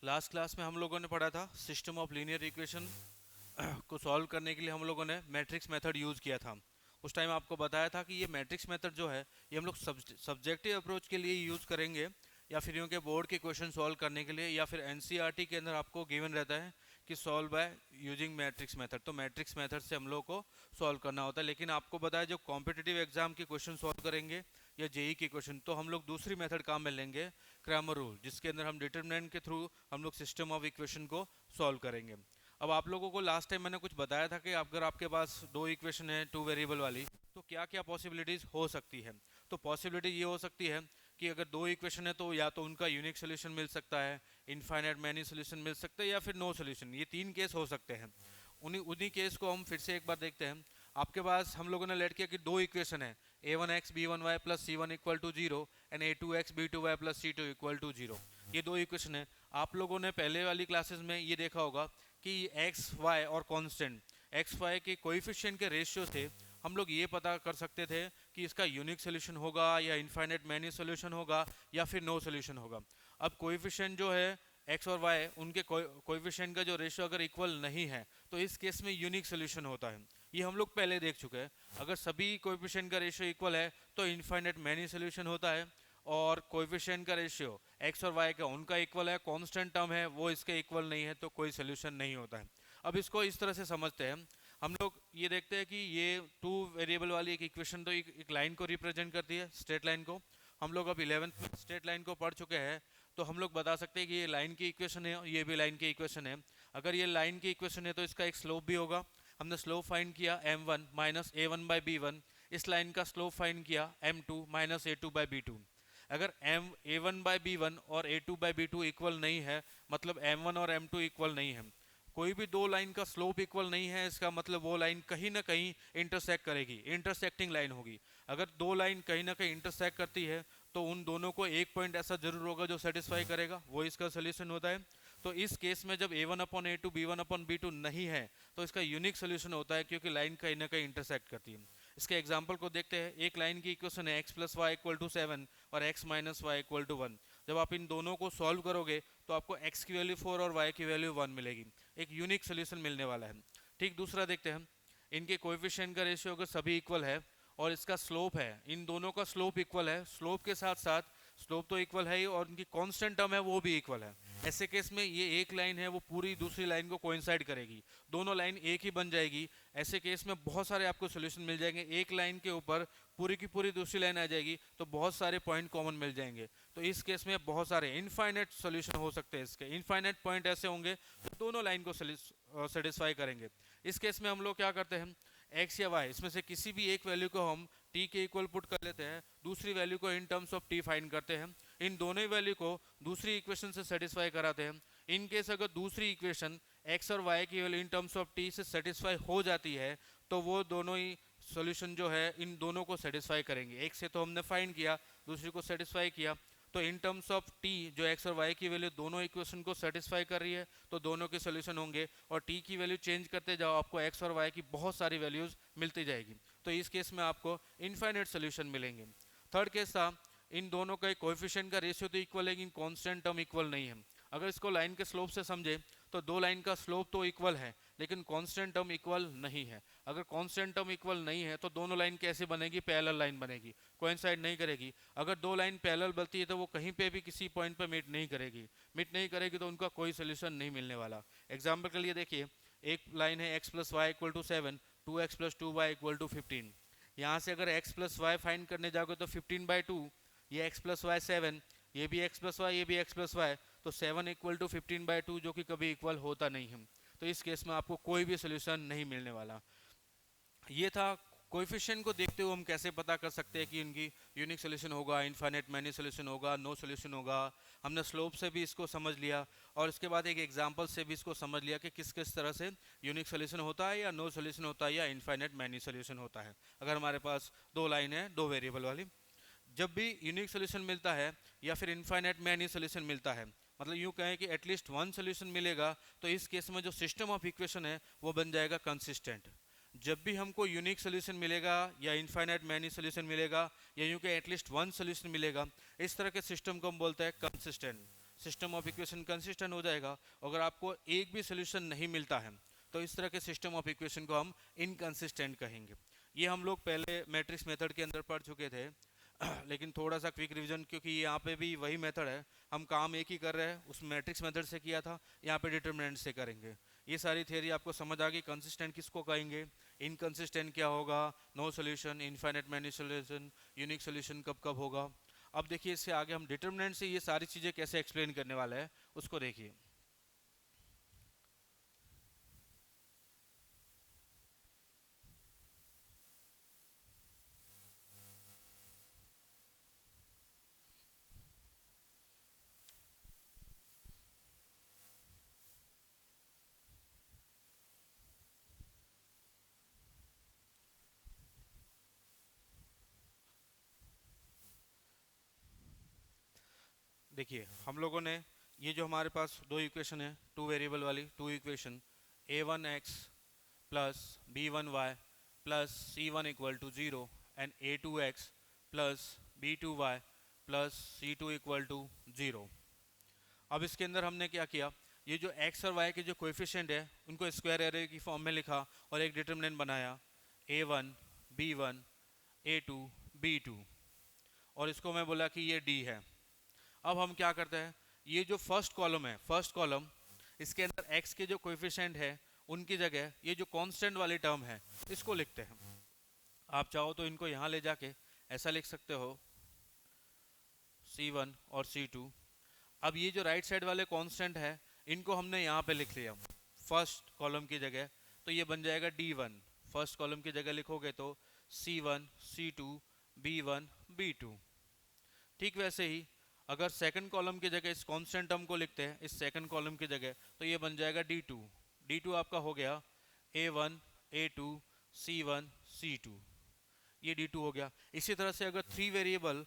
Last class में हम लोगों ने पढ़ा था सिस्टम ऑफ लीनियर इक्वेशन को सॉल्व करने के लिए हम लोगों ने मैट्रिक्स मेथड यूज़ किया था। उस टाइम आपको बताया था कि ये मैट्रिक्स मेथड जो है ये हम लोग सब्जेक्टिव अप्रोच के लिए यूज़ करेंगे, या फिर यूँ के बोर्ड के क्वेश्चन सॉल्व करने के लिए, या फिर एनसीईआरटी के अंदर आपको गिवन रहता है कि solve by using matrix method. तो मैट्रिक्स मेथड से हम लोग को सॉल्व करना होता है। लेकिन आपको बताया जो कॉम्पिटिटिव एग्जाम के क्वेश्चन सॉल्व करेंगे या जेई के क्वेश्चन, तो हम लोग दूसरी मेथड काम में लेंगे, क्रैमर रूल, जिसके अंदर हम डिटरमिनेंट के थ्रू हम लोग सिस्टम ऑफ इक्वेशन को सॉल्व करेंगे। अब आप लोगों को लास्ट टाइम मैंने कुछ बताया था कि अगर आपके पास दो इक्वेशन है टू वेरिएबल वाली, तो क्या क्या पॉसिबिलिटीज़ हो सकती है। तो पॉसिबिलिटी ये हो सकती है कि अगर दो इक्वेशन है तो या तो उनका यूनिक सोल्यूशन मिल सकता है, इनफाइनाइट मैनी सोल्यूशन मिल सकता है, या फिर नो सोल्यूशन। ये तीन केस हो सकते हैं। उन्हीं उन्हीं केस को हम फिर से एक बार देखते हैं। आपके पास हम लोगों ने लेट किया कि दो इक्वेशन है, a1x b1y plus c1 equal to zero and a2x b2y plus c2 equal to zero. ये दो इक्वेशन है। आप लोगों ने पहले वाली क्लासेस में ये देखा होगा कि एक्स वाई और कांस्टेंट एक्स वाई के कोएफिशिएंट के रेशियो से हम लोग ये पता कर सकते थे कि इसका यूनिक सोल्यूशन होगा या इनफाइनाइट मैनी सोल्यूशन होगा या फिर नो सोल्यूशन होगा। अब कोएफिशिएंट जो है एक्स और वाई, उनके कोएफिशिएंट का जो रेशियो अगर इक्वल नहीं है तो इस केस में यूनिक सोल्यूशन होता है। ये हम लोग पहले देख चुके हैं। अगर सभी कोएफिशिएंट का रेशियो इक्वल है तो इनफाइनाइट मैनी सोल्यूशन होता है, और कोएफिशिएंट का रेशियो एक्स और वाई का उनका इक्वल है, कांस्टेंट टर्म है वो इसके इक्वल नहीं है, तो कोई सोल्यूशन नहीं होता है। अब इसको इस तरह से समझते हैं हम लोग। ये देखते हैं कि ये टू वेरिएबल वाली एक इक्वेशन तो एक लाइन को रिप्रेजेंट करती है, स्ट्रेट लाइन को। हम लोग अब 11th में स्ट्रेट लाइन को पढ़ चुके हैं, तो हम लोग बता सकते हैं कि ये लाइन की इक्वेशन है, ये भी लाइन की इक्वेशन है। अगर ये लाइन की इक्वेशन है तो इसका एक स्लोप भी होगा। हमने स्लोप फाइंड किया m1 minus a1 by b1। इस लाइन का स्लोप फाइंड किया m2 minus a2 by b2। अगर m a1 बाई b1 और a2 बाई b2 इक्वल नहीं है, मतलब m1 और m2 इक्वल नहीं है, कोई भी दो लाइन का स्लोप इक्वल नहीं है, इसका मतलब वो लाइन कहीं ना कहीं इंटरसेक्ट करेगी, इंटरसेक्टिंग लाइन होगी। अगर दो लाइन कहीं ना कहीं इंटरसेक्ट करती है तो उन दोनों को एक पॉइंट ऐसा जरूर होगा जो सेटिस्फाई करेगा, वो इसका सोल्यूशन होता है। तो इस केस में जब a1 upon a2 b1 upon b2 नहीं है तो इसका यूनिक सोल्यूशन होता है, क्योंकि लाइन कहीं ना कहीं इंटरसेक्ट करती है। इसके एग्जाम्पल को देखते हैं। एक लाइन की इक्वेशन है x plus y equal to 7 और x minus y equal to 1। जब आप इन दोनों को सॉल्व करोगे तो आपको x की वैल्यू 4 और y की वैल्यू 1 मिलेगी। एक यूनिक सोल्यूशन मिलने वाला है। ठीक, दूसरा देखते हैं। इनके कोएफिशिएंट का रेशियो अगर सभी इक्वल है और इसका स्लोप है, इन दोनों का स्लोप इक्वल है, स्लोप के साथ साथ स्लोप तो इक्वल है ही और इनकी कांस्टेंट टर्म है वो भी इक्वल है। ऐसे केस में ये एक लाइन है वो पूरी दूसरी लाइन को कोइंसाइड करेगी, दोनों लाइन एक ही बन जाएगी। ऐसे केस में बहुत सारे आपको सोल्यूशन मिल जाएंगे। एक लाइन के ऊपर पूरी की पूरी दूसरी लाइन आ जाएगी तो बहुत सारे पॉइंट कॉमन मिल जाएंगे। तो इस केस में बहुत सारे इनफाइनाइट सोल्यूशन हो सकते हैं। इसके इनफाइनाइट पॉइंट ऐसे होंगे तो दोनों लाइन को सेटिस्फाई करेंगे। इस केस में हम लोग क्या करते हैं, एक्स या वाई इसमें से किसी भी एक वैल्यू को हम टी के इक्वल पुट कर लेते हैं, दूसरी वैल्यू को इन टर्म्स ऑफ टी फाइंड करते हैं। इन दोनों ही वैल्यू को दूसरी इक्वेशन से सेटिस्फाई कराते हैं। इन केस अगर दूसरी इक्वेशन एक्स और वाई की value in terms of T से सेटिस्फाई हो जाती है तो वो दोनों ही सॉल्यूशन जो है इन दोनों को सेटिस्फाई करेंगे। एक से तो हमने फाइंड किया, दूसरी को सेटिस्फाई किया, तो इन टर्म्स ऑफ टी जो एक्स और वाई की वैल्यू दोनों इक्वेशन को सेटिस्फाई कर रही है तो दोनों के सोल्यूशन होंगे। और टी की वैल्यू चेंज करते जाओ, आपको एक्स और वाई की बहुत सारी वैल्यूज मिलती जाएगी। तो इस केस में आपको इनफाइनाइट सोल्यूशन मिलेंगे। थर्ड केस था, इन दोनों का कोएफिशिएंट का रेशियो तो इक्वल है लेकिन कांस्टेंट टर्म इक्वल नहीं है। अगर इसको लाइन के स्लोप से समझे तो दो लाइन का स्लोप तो इक्वल है लेकिन कांस्टेंट टर्म इक्वल नहीं है। अगर कांस्टेंट टर्म इक्वल नहीं है तो दोनों लाइन कैसे बनेगी, पैरेलल लाइन बनेगी, कोइंसाइड नहीं करेगी। अगर दो लाइन पैरेलल बनती है तो वो कहीं पे भी किसी पॉइंट पे मीट नहीं करेगी तो उनका कोई सोल्यूशन नहीं मिलने वाला। एग्जाम्पल के लिए देखिए, एक लाइन है x plus y equal to 7, 2x plus 2y equal to 15। यहाँ से अगर x प्लस वाई फाइंड करने जाओगे तो 15/2, ये x प्लस वाई 7, ये भी x प्लस वाई, ये भी x प्लस वाई, तो 7 इक्वल टू 15/2 जो कि कभी इक्वल होता नहीं है। तो इस केस में आपको कोई भी सोल्यूशन नहीं मिलने वाला। ये था कोएफिशिएंट को देखते हुए हम कैसे पता कर सकते हैं कि इनकी यूनिक सोल्यूशन होगा, इनफाइनाइट मैनी सोल्यूशन होगा, नो सोल्यूशन होगा। हमने स्लोप से भी इसको समझ लिया और इसके बाद एक एग्जांपल से भी इसको समझ लिया कि किस किस तरह से यूनिक सोल्यूशन होता है या नो सोल्यूशन होता है या इनफाइनाइट मैनी सोल्यूशन होता है अगर हमारे पास दो लाइन है दो वेरिएबल वाली। जब भी यूनिक सोल्यूशन मिलता है या फिर इनफाइनाइट मैनी सोल्यूशन मिलता है, मतलब यूँ कहें कि एटलीस्ट वन सोल्यूशन मिलेगा, तो इस केस में जो सिस्टम ऑफ इक्वेशन है वो बन जाएगा कंसिस्टेंट। जब भी हमको यूनिक सोल्यूशन मिलेगा या इनफाइनाइट मैनी सोल्यूशन मिलेगा या यूँ कि एटलीस्ट वन सोल्यूशन मिलेगा, इस तरह के सिस्टम को हम बोलते हैं consistent system of equation consistent हो जाएगा। अगर आपको एक भी सोल्यूशन नहीं मिलता है तो इस तरह के सिस्टम ऑफ इक्वेशन को हम इनकंसिस्टेंट कहेंगे। ये हम लोग पहले मैट्रिक्स मेथड के अंदर पढ़ चुके थे लेकिन थोड़ा सा क्विक रिवीजन, क्योंकि यहाँ पे भी वही मेथड है, हम काम एक ही कर रहे हैं, उस मैट्रिक्स मेथड से किया था, यहाँ पे डिटरमिनेंट से करेंगे। ये सारी थियरी आपको समझ आ गई। कंसिस्टेंट किसको कहेंगे, इनकंसिस्टेंट क्या होगा, no solution, infinite many solution, unique solution कब कब होगा। अब देखिए इससे आगे हम डिटरमिनेंट से ये सारी चीज़ें कैसे एक्सप्लेन करने वाले हैं उसको देखिए। देखिए हम लोगों ने ये जो हमारे पास दो इक्वेशन है, टू वेरिएबल वाली two equation, a1x plus b1y plus c1 equal to 0 and a2x plus b2y plus c2 equal to 0। अब इसके अंदर हमने क्या किया, ये जो x और y के जो कोएफिशिएंट है उनको स्क्वायर एरे की फॉर्म में लिखा और एक डिटरमिनेंट बनाया a1 b1 a2 b2, और इसको मैं बोला कि ये d है। अब हम क्या करते हैं, ये जो फर्स्ट कॉलम है, फर्स्ट कॉलम, इसके अंदर x के जो कोएफिशिएंट है उनकी जगह ये जो कांस्टेंट वाली टर्म है इसको लिखते हैं। आप चाहो तो इनको यहाँ ले जाके ऐसा लिख सकते हो c1 और c2। अब ये जो राइट साइड वाले कांस्टेंट है इनको हमने यहाँ पे लिख लिया फर्स्ट कॉलम की जगह, तो ये बन जाएगा d1। फर्स्ट कॉलम की जगह लिखोगे तो c1 c2 b1 b2। ठीक वैसे ही अगर सेकंड कॉलम की जगह इस कांस्टेंट टर्म को लिखते हैं इस सेकंड कॉलम की जगह, तो ये बन जाएगा d2। d2 आपका हो गया a1 a2 c1 c2, ये d2 हो गया। इसी तरह से अगर three variable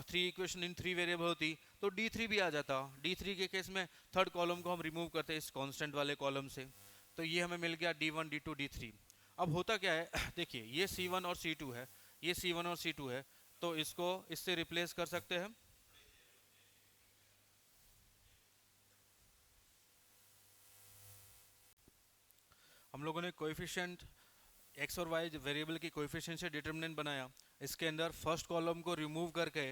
three equation in three variable होती तो d3 भी आ जाता। d3 के केस में थर्ड कॉलम को हम रिमूव करते इस कांस्टेंट वाले कॉलम से, तो ये हमें मिल गया d1 d2 d3। अब होता क्या है देखिए ये c1 और c2 है, ये c1 और c2 है, तो इसको इससे रिप्लेस कर सकते हैं। हम लोगों ने कोएफिशिएंट एक्स और वाई वेरिएबल की कोएफिशिएंट से डिटरमिनेंट बनाया, इसके अंदर फर्स्ट कॉलम को रिमूव करके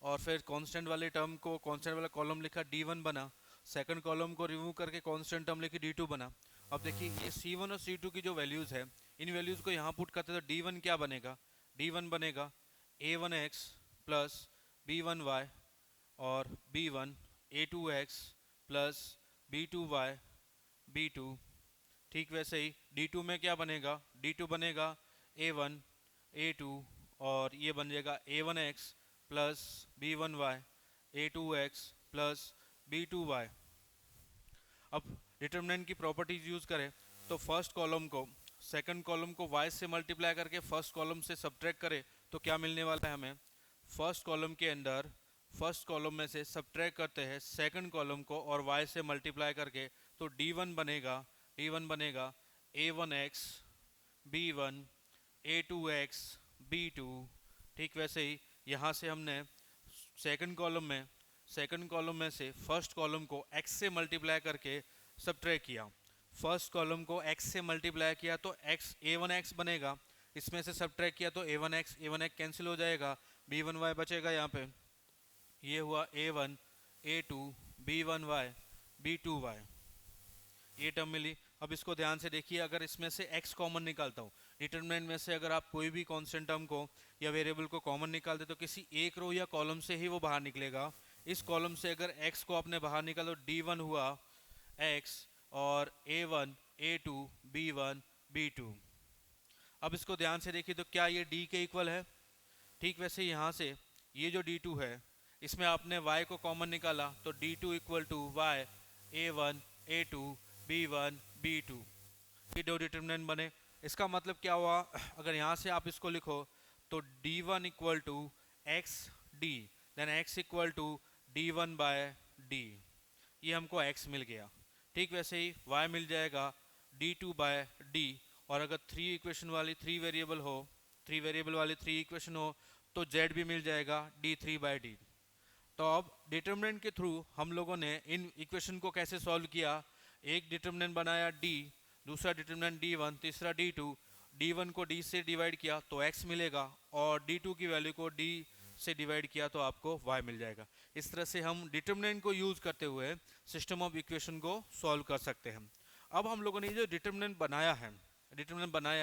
और फिर कांस्टेंट वाले टर्म को, कांस्टेंट वाला कॉलम लिखा d1 बना, सेकंड कॉलम को रिमूव करके कांस्टेंट टर्म लिखी d2 बना। अब देखिए ये c1 और c2 की जो वैल्यूज़ है इन वैल्यूज़ को यहाँ पुट करते तो d1 क्या बनेगा, d1 बनेगा a1x प्लस b1y और b1 a2x plus b2y b2। ठीक वैसे ही d2 में क्या बनेगा, d2 बनेगा a1 a2 और ये बन जाएगा a1x plus b1y a2x plus b2y। अब डिटरमिनेंट की प्रॉपर्टीज यूज़ करें तो फर्स्ट कॉलम को सेकंड कॉलम को y से मल्टीप्लाई करके फर्स्ट कॉलम से सब्ट्रैक्ट करें तो क्या मिलने वाला है हमें, फर्स्ट कॉलम के अंदर फर्स्ट कॉलम में से सब्ट्रैक्ट करते हैं सेकंड कॉलम को और y से मल्टीप्लाई करके, तो d1 बनेगा a1x b1 a2x b2। ठीक वैसे ही यहाँ से हमने सेकंड कॉलम में से फर्स्ट कॉलम को x से मल्टीप्लाई करके सब्ट्रैक्ट किया, फर्स्ट कॉलम को x से मल्टीप्लाई किया तो x a1x बनेगा, इसमें से सब्ट्रैक्ट किया तो a1x कैंसिल हो जाएगा, b1y बचेगा यहाँ पे, ये हुआ a1 a2 b1y b2y, ये टर्म मिली। अब इसको ध्यान से देखिए, अगर इसमें से x कॉमन निकालता हूँ, डिटरमिनेंट में से अगर आप कोई भी कांस्टेंट टर्म को या वेरिएबल को कॉमन निकालते तो किसी एक रो या कॉलम से ही वो बाहर निकलेगा। इस कॉलम से अगर x को आपने बाहर निकाला तो d1 हुआ x और a1 a2 b1 b2। अब इसको ध्यान से देखिए तो क्या ये d के इक्वल है, ठीक वैसे यहाँ से ये जो d2 है इसमें आपने y को कॉमन निकाला तो d2 equal to y a1 a2 b1 b2, ये दो डिटरमिनेंट बने। इसका मतलब क्या हुआ, अगर यहाँ से आप इसको लिखो तो d1 equal to x D then x equal to d1 by D, ये हमको x मिल गया। ठीक वैसे ही y मिल जाएगा d2 बाय डी, और अगर थ्री वेरिएबल वाली थ्री इक्वेशन हो तो z भी मिल जाएगा d3 बाय डी। तो अब डिटर्मिनेंट के थ्रू हम लोगों ने इन इक्वेशन को कैसे सॉल्व किया, एक डिटर्मिनेंट बनाया d, दूसरा डिटर्मिनेंट d1, तीसरा d2, d1 को d से डिवाइड किया तो x मिलेगा और d2 की वैल्यू को d से डिवाइड किया तो आपको y मिल जाएगा। इस तरह से हम डिटर्मिनेंट को यूज करते हुए सिस्टम ऑफ इक्वेशन को सॉल्व कर सकते हैं। अब हम लोगों ने जो डिटर्मिनेंट बनाया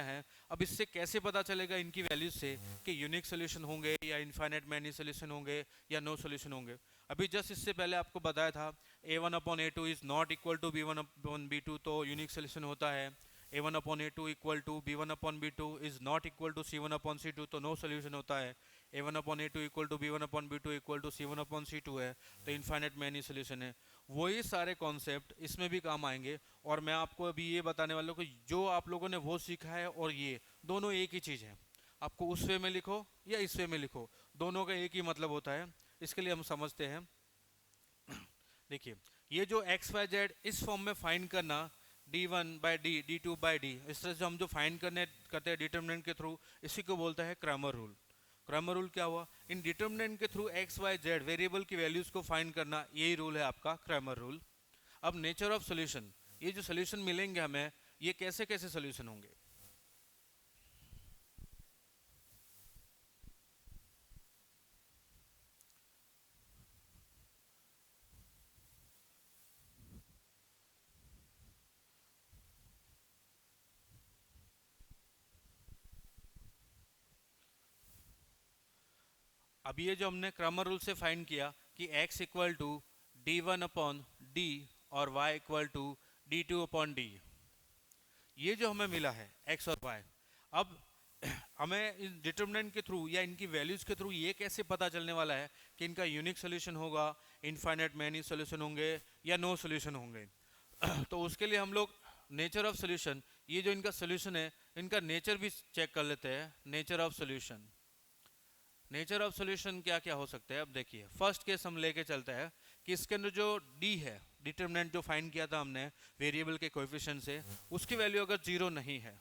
है, अब इससे कैसे पता चलेगा इनकी वैल्यूज से कि यूनिक सोल्यूशन होंगे या इनफाइनाइट मैनी सोल्यूशन होंगे या नो सोल्यूशन होंगे। अभी जस्ट इससे पहले आपको बताया था a1/a2 is not equal to b1/b2 तो यूनिक सोल्यूशन होता है, a1/a2 equal to b1/b2 is not equal to c1/c2 तो नो सोल्यूशन होता है, a1/a2 equal to b1/b2 equal to c1/c2 है तो इनफाइनाइट मैनी सोल्यूशन है। वही सारे कॉन्सेप्ट इसमें भी काम आएंगे और मैं आपको अभी ये बताने वाला हूँ कि जो आप लोगों ने वो सीखा है और ये दोनों एक ही चीज़ है। आपको उस वे में लिखो या इस वे में लिखो, दोनों का एक ही मतलब होता है। इसके लिए हम समझते हैं, देखिए ये जो एक्स वाई जेड इस फॉर्म में फाइंड करना d1/d, d2/d, इस तरह से हम जो फाइंड करते हैं डिटर्मिनेंट के थ्रू, इसी को बोलता है क्रैमर रूल। क्रैमर रूल क्या हुआ, इन डिटर्मिनेंट के through x y z variable की वैल्यूज को फाइंड करना, यही रूल है आपका क्रैमर रूल। अब नेचर ऑफ सॉल्यूशन, ये जो सॉल्यूशन मिलेंगे हमें, ये कैसे कैसे सॉल्यूशन होंगे। अब ये जो हमने क्रैमर रूल से फाइंड किया कि x इक्वल टू d1/d और y इक्वल टू d2/d, ये जो हमें मिला है x और y, अब हमें इस डिटर्मिनेंट के थ्रू या इनकी वैल्यूज के थ्रू ये कैसे पता चलने वाला है कि इनका यूनिक सोल्यूशन होगा, इनफाइनाइट मैनी सोल्यूशन होंगे या नो सोल्यूशन होंगे। तो उसके लिए हम लोग नेचर ऑफ सोल्यूशन, ये जो इनका सोल्यूशन है इनका नेचर भी चेक कर लेते हैं। Nature of solution, nature of solution क्या क्या हो सकते हैं। अब देखिए फर्स्ट केस हम लेके चलते हैं कि इसके अंदर जो d है, डिटरमिनेंट जो फाइंड किया था हमने वेरिएबल के कोएफिशिएंट से, उसकी वैल्यू अगर जीरो नहीं है,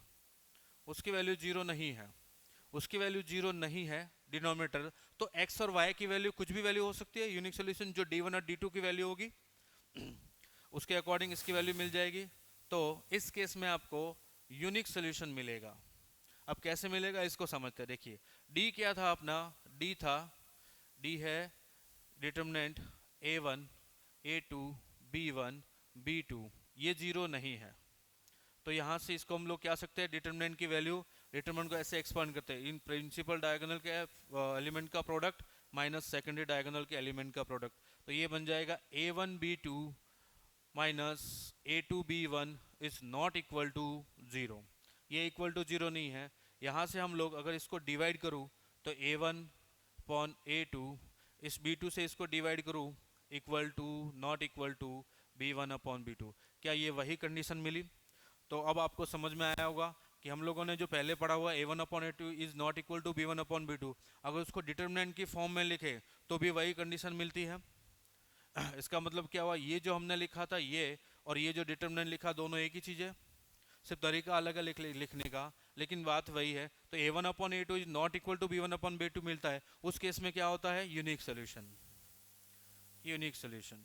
उसकी वैल्यू जीरो नहीं है, उसकी वैल्यू जीरो नहीं है डिनोमिनेटर, तो x और y की वैल्यू कुछ भी वैल्यू हो सकती है। यूनिक सोल्यूशन जो d1 और d2 की वैल्यू होगी उसके अकॉर्डिंग इसकी वैल्यू मिल जाएगी। तो इस केस में आपको यूनिक सोल्यूशन मिलेगा। अब कैसे मिलेगा इसको समझते हैं। देखिए d क्या था अपना, d था, d है determinant a1, a2, b1, b2, ये जीरो नहीं है तो यहाँ से इसको हम लोग क्या सकते हैं, डिटर्मिनेंट की वैल्यू, डिटर्मिनेंट को ऐसे एक्सपांड करते हैं, इन प्रिंसिपल डायगोनल के एलिमेंट का प्रोडक्ट माइनस सेकेंडरी डायगोनल के एलिमेंट का प्रोडक्ट, तो ये बन जाएगा a1b2 minus a2b1 is not equal to zero. ये इक्वल टू जीरो नहीं है। यहाँ से हम लोग अगर इसको डिवाइड करूँ तो a1/a2, इस b2 से इसको डिवाइड करूँ equal to not equal to b1/b2। क्या ये वही कंडीशन मिली। तो अब आपको समझ में आया होगा कि हम लोगों ने जो पहले पढ़ा हुआ a1/a2 is not equal to b1/b2, अगर उसको डिटर्मिनेंट की फॉर्म में लिखे तो भी वही कंडीशन मिलती है। इसका मतलब क्या हुआ, ये जो हमने लिखा था ये और ये जो डिटर्मिनेंट लिखा दोनों एक ही चीज़ है, सिर्फ तरीका अलग है लिखने का, लेकिन बात वही है। तो a1/a2 is not equal to b1/b2 मिलता है, उस केस में क्या होता है, यूनिक सोल्यूशन। यूनिक सोल्यूशन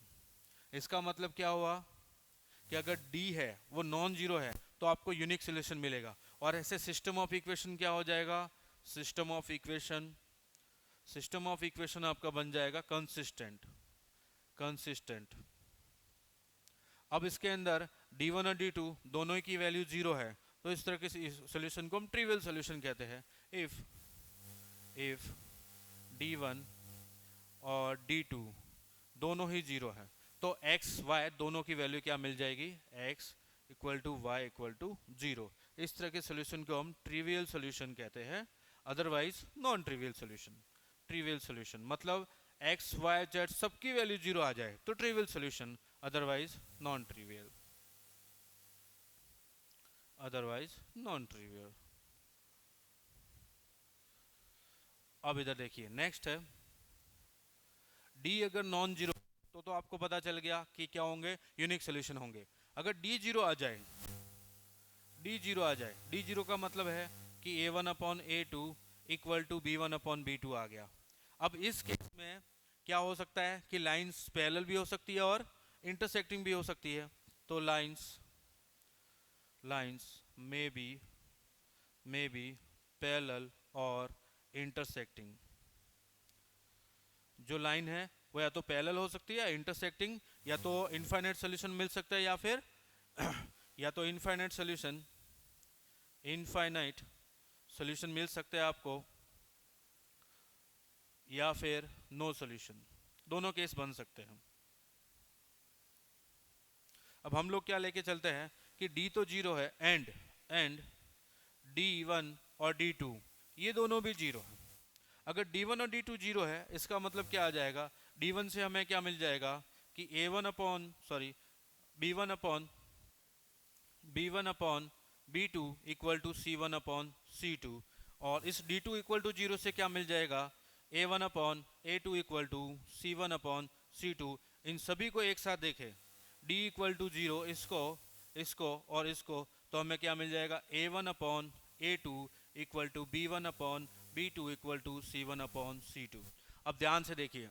इसका मतलब क्या हुआ कि अगर d है वो नॉन जीरो है तो आपको यूनिक सोल्यूशन मिलेगा। और ऐसे सिस्टम ऑफ इक्वेशन क्या हो जाएगा, सिस्टम ऑफ इक्वेशन आपका बन जाएगा कंसिस्टेंट। अब इसके अंदर d1 और d2 दोनों की वैल्यू जीरो है तो इस तरह के सोल्यूशन को हम ट्रिवियल सोल्यूशन कहते हैं। इफ d1 और d2 दोनों ही जीरो है तो x y दोनों की वैल्यू क्या मिल जाएगी, x equal to y equal to zero. इस तरह के सोल्यूशन को हम ट्रिवियल सोल्यूशन कहते हैं, otherwise non trivial solution. Trivial solution मतलब x y z सबकी वैल्यू जीरो आ जाए तो trivial solution, otherwise non trivial, अब इधर देखिए नेक्स्ट है d अगर नॉन जीरो तो आपको पता चल गया कि क्या होंगे, यूनिक सोल्यूशन होंगे। अगर d जीरो आ जाए, d जीरो का मतलब है कि a1/a2 इक्वल टू b1/b2 आ गया। अब इस केस में क्या हो सकता है कि लाइंस पैरेलल भी हो सकती है और इंटरसेक्टिंग भी हो सकती है। तो lines lines may be parallel और इंटरसेक्टिंग। जो लाइन है वो या तो पैरेलल हो सकती है या इंटरसेक्टिंग, या तो इनफाइनाइट सॉल्यूशन मिल सकता है या फिर या तो इनफाइनाइट सॉल्यूशन मिल सकता है आपको, या फिर नो सॉल्यूशन। दोनों केस बन सकते हैं। अब हम लोग क्या लेके चलते हैं कि d तो जीरो है एंड d1 और d2 ये दोनों भी जीरो है। अगर d1 और d2 जीरो है इसका मतलब क्या आ जाएगा, d1 से हमें क्या मिल जाएगा कि b1 upon b2 equal to c1 upon c2, और इस d2 इक्वल टू जीरो से क्या मिल जाएगा, a1 upon a2 equal to c1 upon c2। इन सभी को एक साथ देखें, d इक्वल टू जीरो, इसको इसको और इसको, तो हमें क्या मिल जाएगा, a1 upon a2 equal to b1 upon b2 equal to c1 upon c2। अब ध्यान से देखिए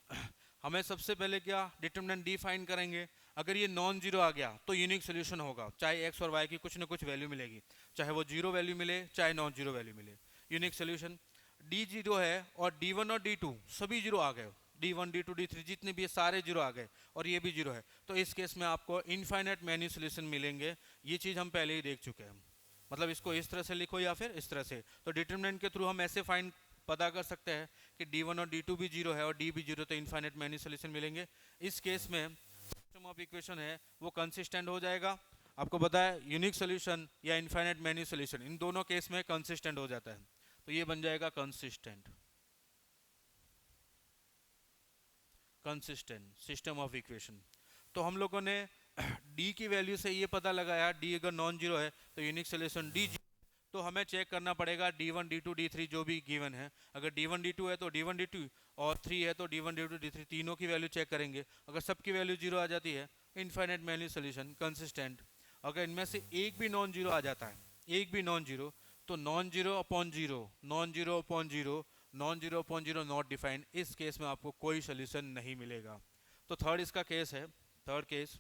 हमें सबसे पहले क्या डिटरमिनेंट डी फाइंड करेंगे। अगर ये नॉन जीरो आ गया तो यूनिक सोल्यूशन होगा, चाहे एक्स और वाई की कुछ ना कुछ वैल्यू मिलेगी, चाहे वो जीरो वैल्यू मिले चाहे नॉन जीरो वैल्यू मिले, यूनिक सोल्यूशन। डी जीरो है और d1 और d2 सभी जीरो आ गए, d1 d2 d3 जितने भी है सारे जीरो आ गए और ये भी जीरो है, तो इस केस में आपको इनफाइनाइट मैनी सोल्यूशन मिलेंगे। ये चीज़ हम पहले ही देख चुके हैं। मतलब इसको इस तरह से लिखो या फिर इस तरह से, तो डिटरमिनेंट के थ्रू हम ऐसे फाइंड पता कर सकते हैं कि d1 और d2 भी जीरो है और d भी जीरो, तो इनफाइनाइट मैनी सोल्यूशन मिलेंगे। इस केस में सिस्टम ऑफ इक्वेशन है वो कंसिस्टेंट हो जाएगा। आपको पता है यूनिक सोल्यूशन या इनफाइनाइट मैनी सोल्यूशन इन दोनों केस में कंसिस्टेंट हो जाता है, तो ये बन जाएगा कंसिस्टेंट सिस्टम ऑफ इक्वेशन। तो हम लोगों ने d की वैल्यू से ये पता लगाया d अगर नॉन जीरो है तो यूनिक सोल्यूशन d, तो हमें चेक करना पड़ेगा d1 d2 d3 जो भी गिवन है। अगर d1 d2 है तो d1 d2 और 3 है तो d1 d2 d3 तीनों की वैल्यू चेक करेंगे। अगर सबकी वैल्यू जीरो आ जाती है इनफाइनाइट मैनी सोल्यूशन कंसिस्टेंट। अगर इनमें से एक भी नॉन जीरो आ जाता है, एक भी नॉन जीरो, तो non zero upon zero, non zero upon zero, non zero upon zero not defined, इस केस में आपको कोई सोल्यूशन नहीं मिलेगा। तो थर्ड इसका केस है, थर्ड केस।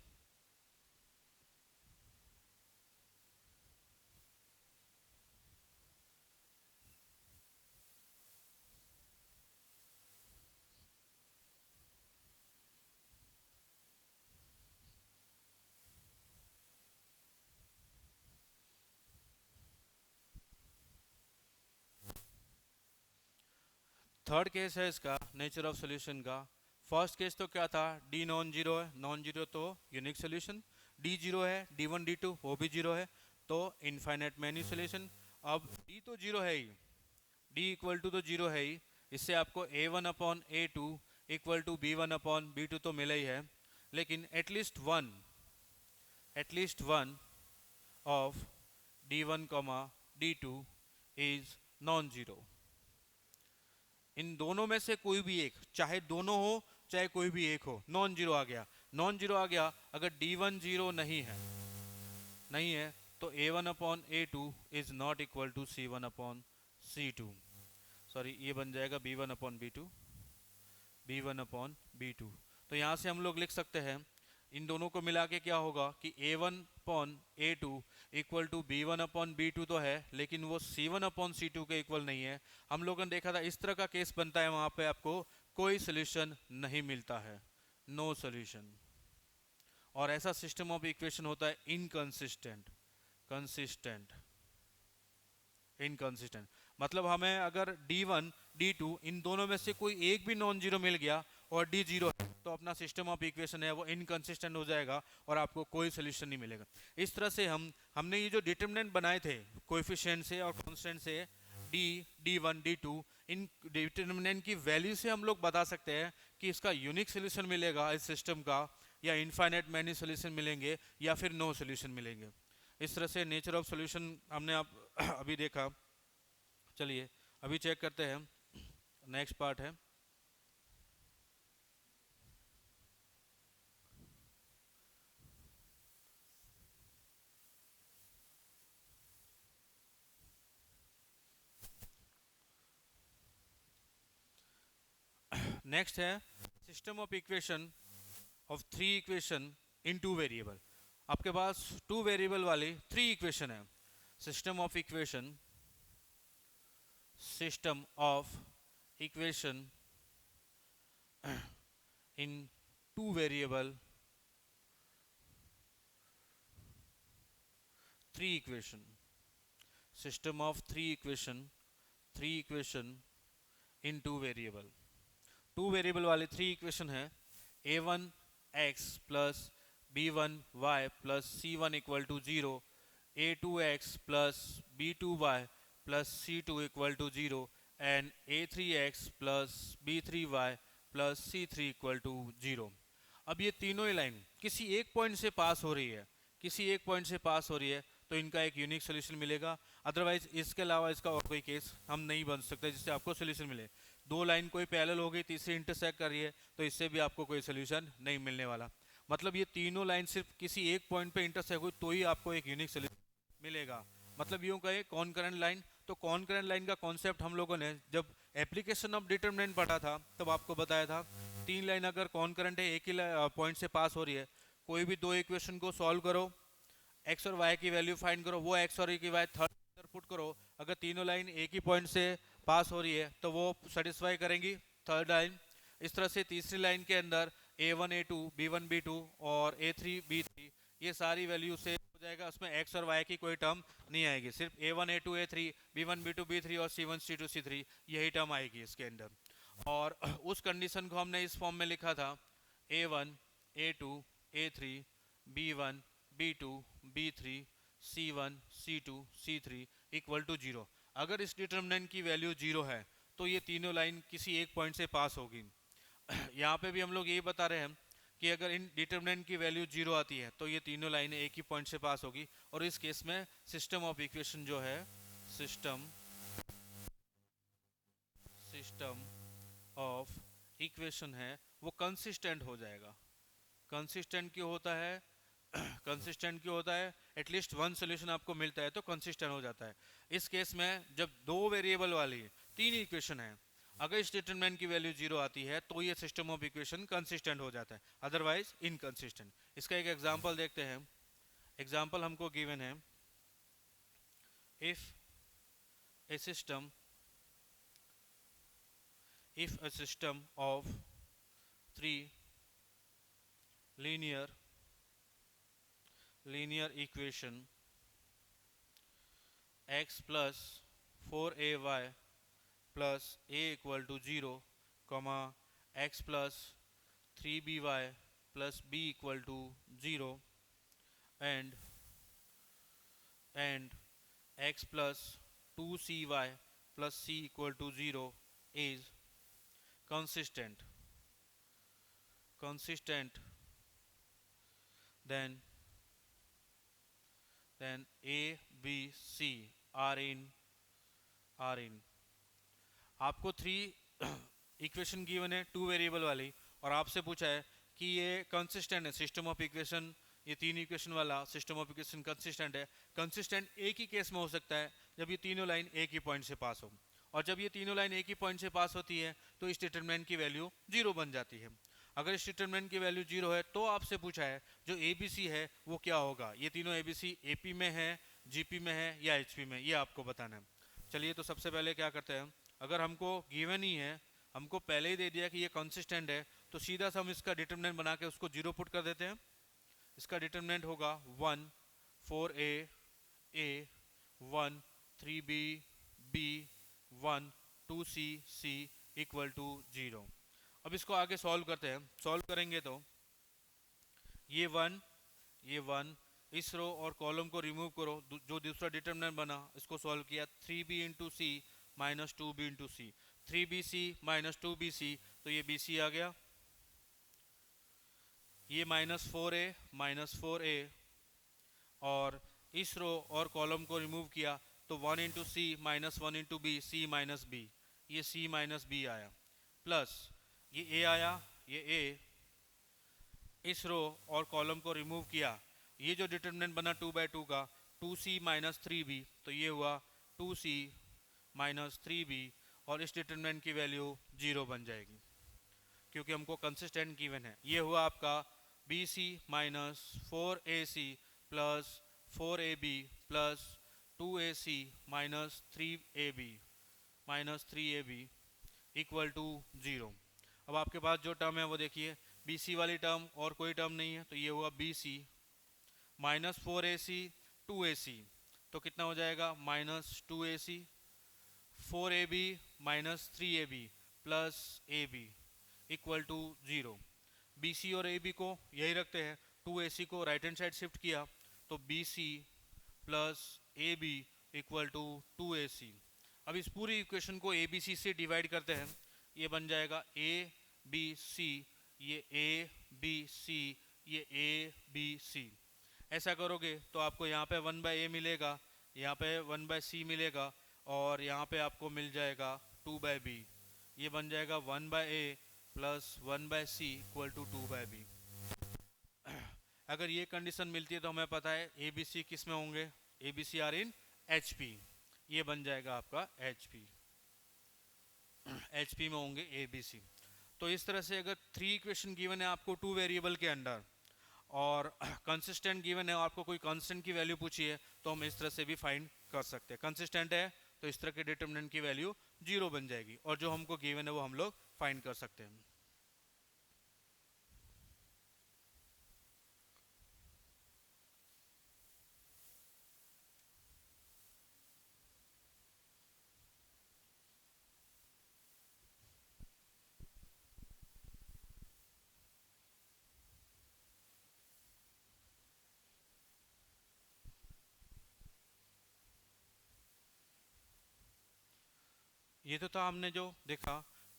थर्ड केस है इसका नेचर ऑफ सोल्यूशन का। फर्स्ट केस तो क्या था, डी नॉन जीरो है, नॉन जीरो तो यूनिक सोल्यूशन, डी जीरो है, d1 d2 वो भी जीरो है, तो इनफाइनाइट मैनी सोल्यूशन। अब डी तो जीरो है ही, डी इक्वल टू तो जीरो है ही, इससे आपको a1 upon a2 equal to b1 upon b2 तो मिला ही है, लेकिन at least one of d1 comma d2 is non zero. इन दोनों में से कोई भी एक, चाहे दोनों हो चाहे कोई भी एक हो, नॉन जीरो आ गया, नॉन जीरो आ गया। अगर d1 जीरो नहीं है तो a1 upon a2 is not equal to c1 upon c2। Sorry, ये बन जाएगा b1 अपॉन b2। तो यहाँ से हम लोग लिख सकते हैं इन दोनों को मिला के क्या होगा कि a1 upon a2 equal to b1 upon b2 तो है, लेकिन वो c1 अपॉन c2 के इक्वल नहीं है। हम लोगों ने देखा था इस तरह का केस बनता है, वहाँ पे आपको कोई सोल्यूशन नहीं मिलता है, नो सोल्यूशन। और ऐसा सिस्टम ऑफ इक्वेशन होता है इनकंसिस्टेंट। मतलब हमें अगर d1 d2 इन दोनों में से कोई एक भी नॉन जीरो मिल गया और d जीरो है, तो अपना सिस्टम ऑफ इक्वेशन है वो इनकंसिस्टेंट हो जाएगा और आपको कोई सोल्यूशन नहीं मिलेगा। इस तरह से हमने ये जो डिटरमिनेंट बनाए थे कोएफिशिएंट से और कांस्टेंट से, d1 d2, इन डिटरमिनेंट की वैल्यू से हम लोग बता सकते हैं कि इसका यूनिक सोल्यूशन मिलेगा इस सिस्टम का, या इनफाइनाइट मैनी सोल्यूशन मिलेंगे, या फिर नो सोल्यूशन मिलेंगे। इस तरह से नेचर ऑफ सोल्यूशन हमने आप अभी देखा। चलिए अभी चेक करते हैं, नेक्स्ट पार्ट है नेक्स्ट है system of equation of three equation in two variable. आपके पास टू वेरिएबल वाली थ्री इक्वेशन है। System of equation, system of equation in two variable three equation, system of three equation in two variable। Two variable वाले three equation है a1x plus b1y plus c1 equal to 0, a2x plus b2y plus c2 equal to 0 and a3x plus b3y plus c3 equal to 0। अब ये तीनों ही line किसी एक point से पास हो रही है, किसी एक पॉइंट से पास हो रही है, तो इनका एक यूनिक सोल्यूशन मिलेगा। अदरवाइज इसके अलावा इसका और कोई केस हम नहीं बन सकते जिससे आपको सोल्यूशन मिले। दो लाइन कोई पैरेलल हो गई, तीसरी इंटरसेक्ट कर रही है, तो इससे भी आपको कोई सोल्यूशन नहीं मिलने वाला। मतलब ये तीनों लाइन सिर्फ किसी एक पॉइंट पे इंटरसेक्ट हुई तो ही आपको एक यूनिक सोल्यूशन मिलेगा। मतलब यूँ कहे कॉनकरेंट लाइन, तो कॉनकरेंट लाइन का कॉन्सेप्ट हम लोगों ने जब एप्लीकेशन ऑफ डिटरमिनेंट पढ़ा था तब आपको बताया था। तीन लाइन अगर कॉनकरेंट है, एक ही पॉइंट से पास हो रही है, कोई भी दो इक्वेशन को सॉल्व करो, एक्स और वाई की वैल्यू फाइंड करो, वो एक्स और की वाई थर्ड पुट करो। अगर तीनों लाइन एक ही पॉइंट से पास हो रही है तो वो सेटिस्फाई करेंगी थर्ड लाइन। इस तरह से तीसरी लाइन के अंदर a1 a2 b1 b2 और a3 b3 ये सारी वैल्यू से हो जाएगा, उसमें x और y की कोई टर्म नहीं आएगी, सिर्फ a1 a2 a3 b1 b2 b3 और c1 c2 c3 यही टर्म आएगी इसके अंदर। और उस कंडीशन को हमने इस फॉर्म में लिखा था a1 a2 a3 b1 b2 b3 c1 c2 c3 equal to 0। अगर इस डिटरमिनेंट की वैल्यू 0 है तो ये तीनों लाइन किसी एक पॉइंट से पास होगी। यहाँ पे भी हम लोग यही बता रहे हैं कि अगर इन डिटरमिनेंट की वैल्यू 0 आती है तो ये तीनों लाइनें एक ही पॉइंट से पास होगी। और इस केस में सिस्टम ऑफ इक्वेशन जो है, सिस्टम सिस्टम ऑफ इक्वेशन है वो कंसिस्टेंट हो जाएगा। कंसिस्टेंट क्यों होता है? कंसिस्टेंट क्यों होता है? एटलीस्ट वन सोल्यूशन आपको मिलता है तो कंसिस्टेंट हो जाता है। इस केस में जब दो वेरिएबल वाली तीन इक्वेशन है, अगर इस डिटरमिनेंट की वैल्यू 0 आती है तो ये सिस्टम ऑफ इक्वेशन कंसिस्टेंट हो जाता है, अदरवाइज इनकंसिस्टेंट। इसका एक एग्जांपल देखते हैं। एग्जांपल हमको गिवन है, if A system of three linear equation x plus 4ay plus a equal to 0, comma x plus 3by plus b equal to 0 and x plus 2cy plus c equal to 0 is consistent, then A, B, C are in आपको three equation given है two variable वाली और आपसे पूछा है कि ये consistent है सिस्टम ऑफ इक्वेशन, ये तीन इक्वेशन वाला सिस्टम ऑफ इक्वेशन कंसिस्टेंट है। कंसिस्टेंट एक ही केस में हो सकता है जब ये तीनों लाइन एक ही पॉइंट से पास हो, और जब ये तीनों लाइन एक ही पॉइंट से पास होती है तो इस डिटरमिनेंट की वैल्यू 0 बन जाती है। अगर इस डिटरमिनेंट की वैल्यू 0 है तो आपसे पूछा है जो ABC है वो क्या होगा। ये तीनों ABC AP में है, GP में है या HP में, ये आपको बताना है। चलिए तो सबसे पहले क्या करते हैं, अगर हमको गिवन ही है, हमको पहले ही दे दिया कि ये कंसिस्टेंट है, तो सीधा से हम इसका डिटरमिनेंट बना के उसको 0 पुट कर देते हैं। इसका डिटरमिनेंट होगा 1 4a a 1 3b b 1 2c c equal to 0। अब इसको आगे सॉल्व करते हैं। सॉल्व करेंगे तो ये 1 इस रो और कॉलम को रिमूव करो, जो दूसरा डिटरमिनेंट बना इसको सॉल्व किया, 3b इंटू सी माइनस 2b इंटू सी, 3bc माइनस 2bc, तो ये bc आ गया। ये माइनस 4a और इस रो और कॉलम को रिमूव किया तो 1 इंटू सी minus 1 into B, C minus B, ये सी माइनस बी आया, प्लस ये ए आया, ये ए, इस रो और कॉलम को रिमूव किया, ये जो डिटरमिनेंट बना 2/2 का 2c माइनस 3b, तो ये हुआ 2c माइनस 3b और इस डिटरमिनेंट की वैल्यू 0 बन जाएगी। क्योंकि हमको कंसिस्टेंट गिवन है। ये हुआ आपका B C minus 4AC plus 4AB plus 2AC minus 3AB equal to 0। अब आपके पास जो टर्म है वो देखिए, बी सी वाली टर्म और कोई टर्म नहीं है, तो ये हुआ B C minus 4AC 2AC, तो कितना हो जाएगा minus 2AC, 4AB minus 3AB plus AB equal to 0। B C और ए बी को यही रखते हैं, 2AC को राइट हैंड साइड शिफ्ट किया तो B C plus A B equal to 2AC। अब इस पूरी इक्वेशन को ए बी सी से डिवाइड करते हैं, ये बन जाएगा ए बी सी, ये ए बी सी, ये ए बी सी। ऐसा करोगे तो आपको यहाँ पे 1/a मिलेगा, यहाँ पे 1/c मिलेगा और यहाँ पे आपको मिल जाएगा 2/b। ये बन जाएगा 1/a plus 1/c equal to 2/b। अगर ये कंडीशन मिलती है तो हमें पता है ए बी सी किस में होंगे, A B C are in H P. ये बन जाएगा आपका एच पी, एच पी में होंगे ए बी सी। तो इस तरह से अगर 3 इक्वेशन गिवन है आपको 2 वेरिएबल के अंडर और कंसिस्टेंट गिवन है और आपको कोई कांस्टेंट की वैल्यू पूछी है, तो हम इस तरह से भी फाइंड कर सकते हैं। कंसिस्टेंट है तो इस तरह के डिटरमिनेंट की वैल्यू 0 बन जाएगी और जो हमको गिवन है वो हम लोग फाइंड कर सकते हैं। ये तो था हमने जो देखा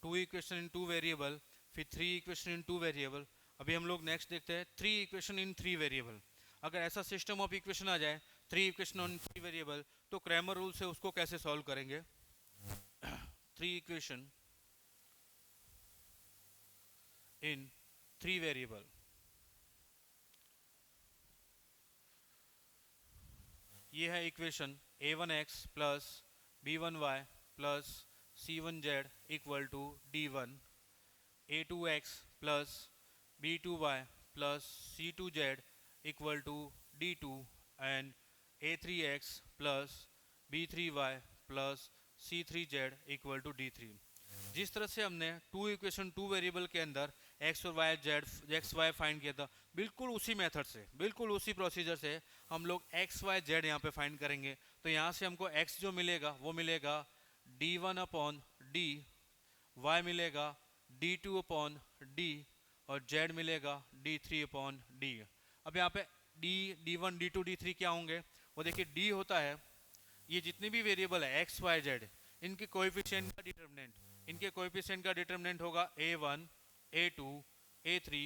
2 इक्वेशन इन 2 वेरिएबल, फिर 3 इक्वेशन इन 2 वेरिएबल। अभी हम लोग नेक्स्ट देखते हैं 3 इक्वेशन इन 3 वेरिएबल। अगर ऐसा सिस्टम ऑफ इक्वेशन आ जाए 3 इक्वेशन इन 3 वेरिएबल, तो क्रैमर रूल से उसको कैसे सॉल्व करेंगे। 3 इक्वेशन इन 3 वेरिएबल, ये है equation a1x plus b1y plus c1z equal to d1, a2x plus b2y plus c2z equal to d2 and a3x plus b3y plus c3z equal to d3। जिस तरह से हमने 2 इक्वेशन 2 वेरिएबल के अंदर x और y z x y find किया था, बिल्कुल उसी मेथड से, बिल्कुल उसी प्रोसीजर से हम लोग x y z यहाँ पे फाइंड करेंगे। तो यहाँ से हमको x जो मिलेगा वो मिलेगा d1 अपॉन d, y मिलेगा d2 अपॉन d और z मिलेगा d3 अपॉन d। अब यहाँ पे d1 d2 d3 क्या होंगे, वो देखिए d होता है ये जितने भी वेरिएबल है x y z, इनके कोएफिशिएंट का डिटरमिनेंट, इनके कोएफिशिएंट का डिटरमिनेंट होगा a1 a2 a3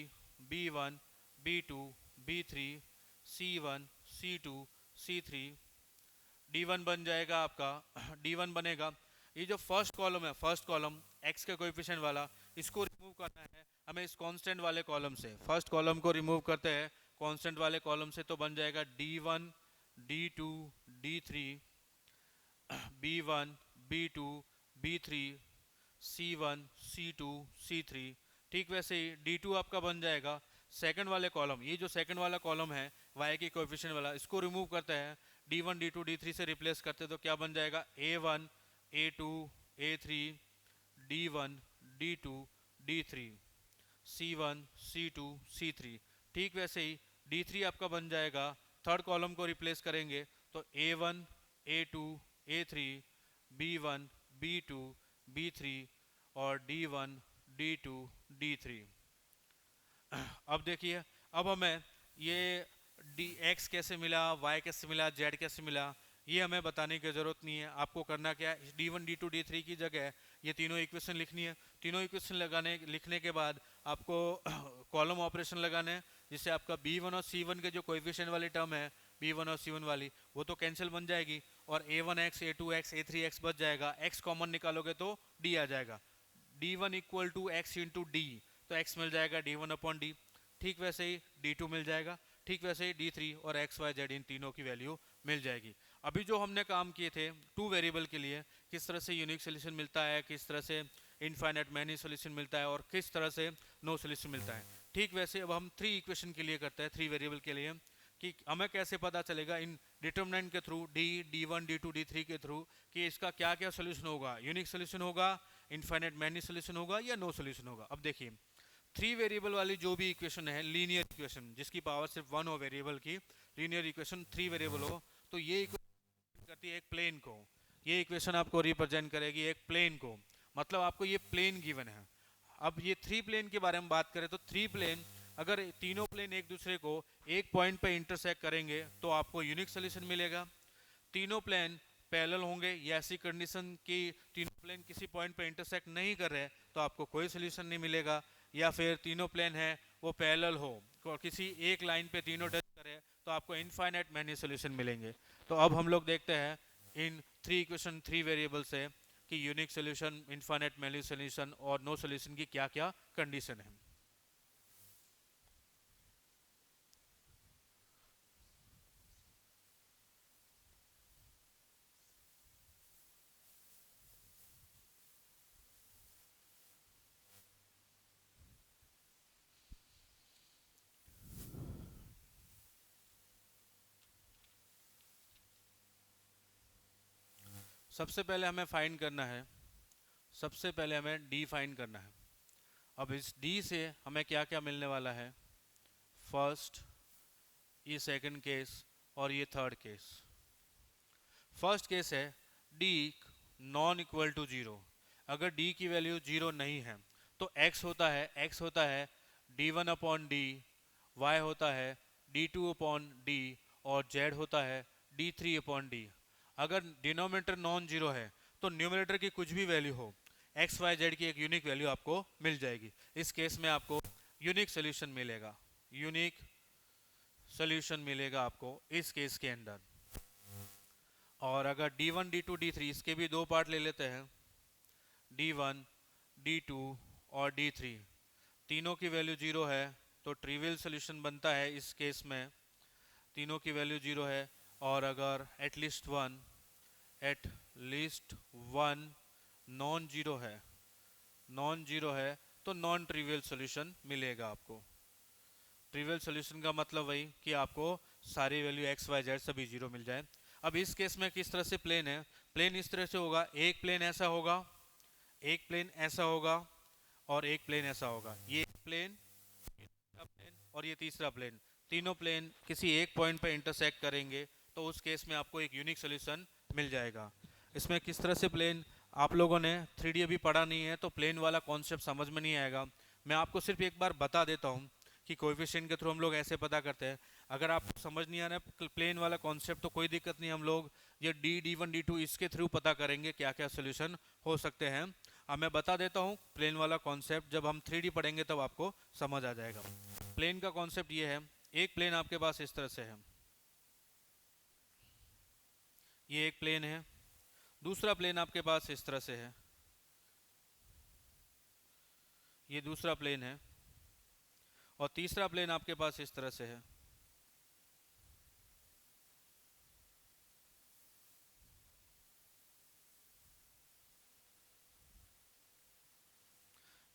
b1 b2 b3 c1 c2 c3। d1 बन जाएगा आपका d1 बनेगा, ये जो फर्स्ट कॉलम है, फर्स्ट कॉलम x के कोएफिशिएंट वाला, इसको रिमूव करना है हमें इस कांस्टेंट वाले कॉलम से। फर्स्ट कॉलम को रिमूव करते हैं कांस्टेंट वाले कॉलम से, तो बन जाएगा d1 d2 d3 b1 b2 b3 c1 c2 c3। ठीक वैसे ही d2 आपका बन जाएगा सेकंड वाले कॉलम, ये जो सेकंड वाला कॉलम है y के कोएफिशिएंट वाला, इसको रिमूव करते हैं d1 d2 d3 से रिप्लेस करते हैं, तो क्या बन जाएगा a1 a2 a3 d1 d2 d3 c1 c2 c3। ठीक वैसे ही d3 आपका बन जाएगा, थर्ड कॉलम को रिप्लेस करेंगे तो a1 a2 a3 b1 b2 b3 और d1 d2 d3। अब देखिए, अब हमें ये x कैसे मिला, y कैसे मिला, z कैसे मिला, ये हमें बताने की ज़रूरत नहीं है। आपको करना क्या है, d1 d2 d3 की जगह ये तीनों इक्वेशन लिखनी है। तीनों इक्वेशन लिखने के बाद आपको कॉलम ऑपरेशन लगाना है, जिससे आपका b1 और c1 के जो कोएफिशिएंट वाली टर्म है, b1 और c1 वाली, वो तो कैंसिल बन जाएगी और a1x a2x a3x बच जाएगा। x कॉमन निकालोगे तो d आ जाएगा, d1 equal to x into D, तो x मिल जाएगा d1 अपॉन डी। ठीक वैसे ही d2 मिल जाएगा, ठीक वैसे ही d3 और x y z इन तीनों की वैल्यू मिल जाएगी। अभी जो हमने काम किए थे 2 वेरिएबल के लिए, किस तरह से यूनिक सोल्यूशन मिलता है, किस तरह से इनफाइनाइट मैनी सोल्यूशन मिलता है और किस तरह से नो सोल्यूशन मिलता है। ठीक वैसे अब हम 3 इक्वेशन के लिए करते हैं, 3 वेरिएबल के लिए, कि हमें कैसे पता चलेगा इन डिटरमिनेंट के थ्रू D1 D2 D3 के थ्रू कि इसका क्या क्या सोल्यूशन होगा, यूनिक सोल्यूशन होगा, इनफाइनाइट मैनी सोल्यूशन होगा या नो सोल्यूशन होगा। अब देखिए 3 वेरिएबल वाली जो भी इक्वेशन है, लीनियर इक्वेशन जिसकी पावर सिर्फ 1 हो वेरिएबल की, लीनियर इक्वेशन 3 वेरिएबल हो, तो ये इक्वेशन करती है एक प्लेन को, ये इक्वेशन आपको रिप्रेजेंट करेगी एक प्लेन को, मतलब आपको ये प्लेन गिवन है। अब ये 3 प्लेन के बारे में बात करें तो 3 प्लेन, अगर तीनों प्लेन एक दूसरे को एक पॉइंट पे इंटरसेक्ट करेंगे तो आपको यूनिक सोल्यूशन मिलेगा। तीनों प्लेन पैरेलल होंगे या ऐसी कंडीशन कि तीनों प्लेन किसी पॉइंट पे इंटरसेक्ट नहीं कर रहे तो आपको कोई सोल्यूशन नहीं मिलेगा, या फिर तीनों प्लेन है वो पैरेलल हो और किसी एक लाइन पे तीनों टच करे तो आपको इनफाइनाइट मैनी सोल्यूशन मिलेंगे। तो अब हम लोग देखते हैं इन 3 इक्वेशन 3 वेरिएबल से कि unique solution, infinite many solution और नो सोल्यूशन की क्या क्या कंडीशन है। सबसे पहले हमें फाइंड करना है, सबसे पहले हमें डी फाइंड करना है। अब इस डी से हमें क्या क्या मिलने वाला है, फर्स्ट, ये सेकंड केस और ये थर्ड केस। फर्स्ट केस है D non equal to zero. अगर डी की वैल्यू जीरो नहीं है तो x होता है d1 अपॉन डी, वाई होता है d2 अपॉन डी और z होता है d3 अपॉन डी। अगर डिनोमिनेटर नॉन जीरो है तो न्यूमरेटर की कुछ भी वैल्यू हो, एक्स वाई जेड की एक यूनिक वैल्यू आपको मिल जाएगी। इस केस में आपको यूनिक सोल्यूशन मिलेगा, यूनिक सोल्यूशन मिलेगा आपको इस केस के अंदर। और अगर D1 D2 D3 इसके भी दो पार्ट ले लेते हैं, D1 D2 और D3 तीनों की वैल्यू जीरो है तो ट्रिवियल सोल्यूशन बनता है इस केस में, तीनों की वैल्यू जीरो है। और अगर at least one non zero है तो नॉन ट्रिवियल सोल्यूशन मिलेगा आपको। ट्रिवियल सोल्यूशन का मतलब वही कि आपको सारी वैल्यू एक्स वाई जेड सभी जीरो मिल जाए। अब इस केस में किस तरह से प्लेन है, प्लेन इस तरह से होगा, एक प्लेन ऐसा होगा, एक प्लेन ऐसा होगा और एक प्लेन ऐसा होगा, ये प्लेन और ये तीसरा प्लेन, तीनों प्लेन किसी एक पॉइंट पे इंटरसेक्ट करेंगे तो उस केस में आपको एक यूनिक सोल्यूशन मिल जाएगा। इसमें किस तरह से प्लेन, आप लोगों ने 3D अभी पढ़ा नहीं है तो प्लेन वाला कॉन्सेप्ट समझ में नहीं आएगा। मैं आपको सिर्फ एक बार बता देता हूँ कि कोएफिशिएंट के थ्रू हम लोग ऐसे पता करते हैं। अगर आपको समझ नहीं आ रहा है प्लेन वाला कॉन्सेप्ट तो कोई दिक्कत नहीं, हम लोग ये D1 D2 इसके थ्रू पता करेंगे क्या क्या सोल्यूशन हो सकते हैं। अब मैं बता देता हूँ प्लेन वाला कॉन्सेप्ट, जब हम 3D पढ़ेंगे तब आपको समझ आ जाएगा। प्लेन का कॉन्सेप्ट ये है, एक प्लेन आपके पास इस तरह से है, ये एक प्लेन है, दूसरा प्लेन आपके पास इस तरह से है, ये दूसरा प्लेन है, और तीसरा प्लेन आपके पास इस तरह से है।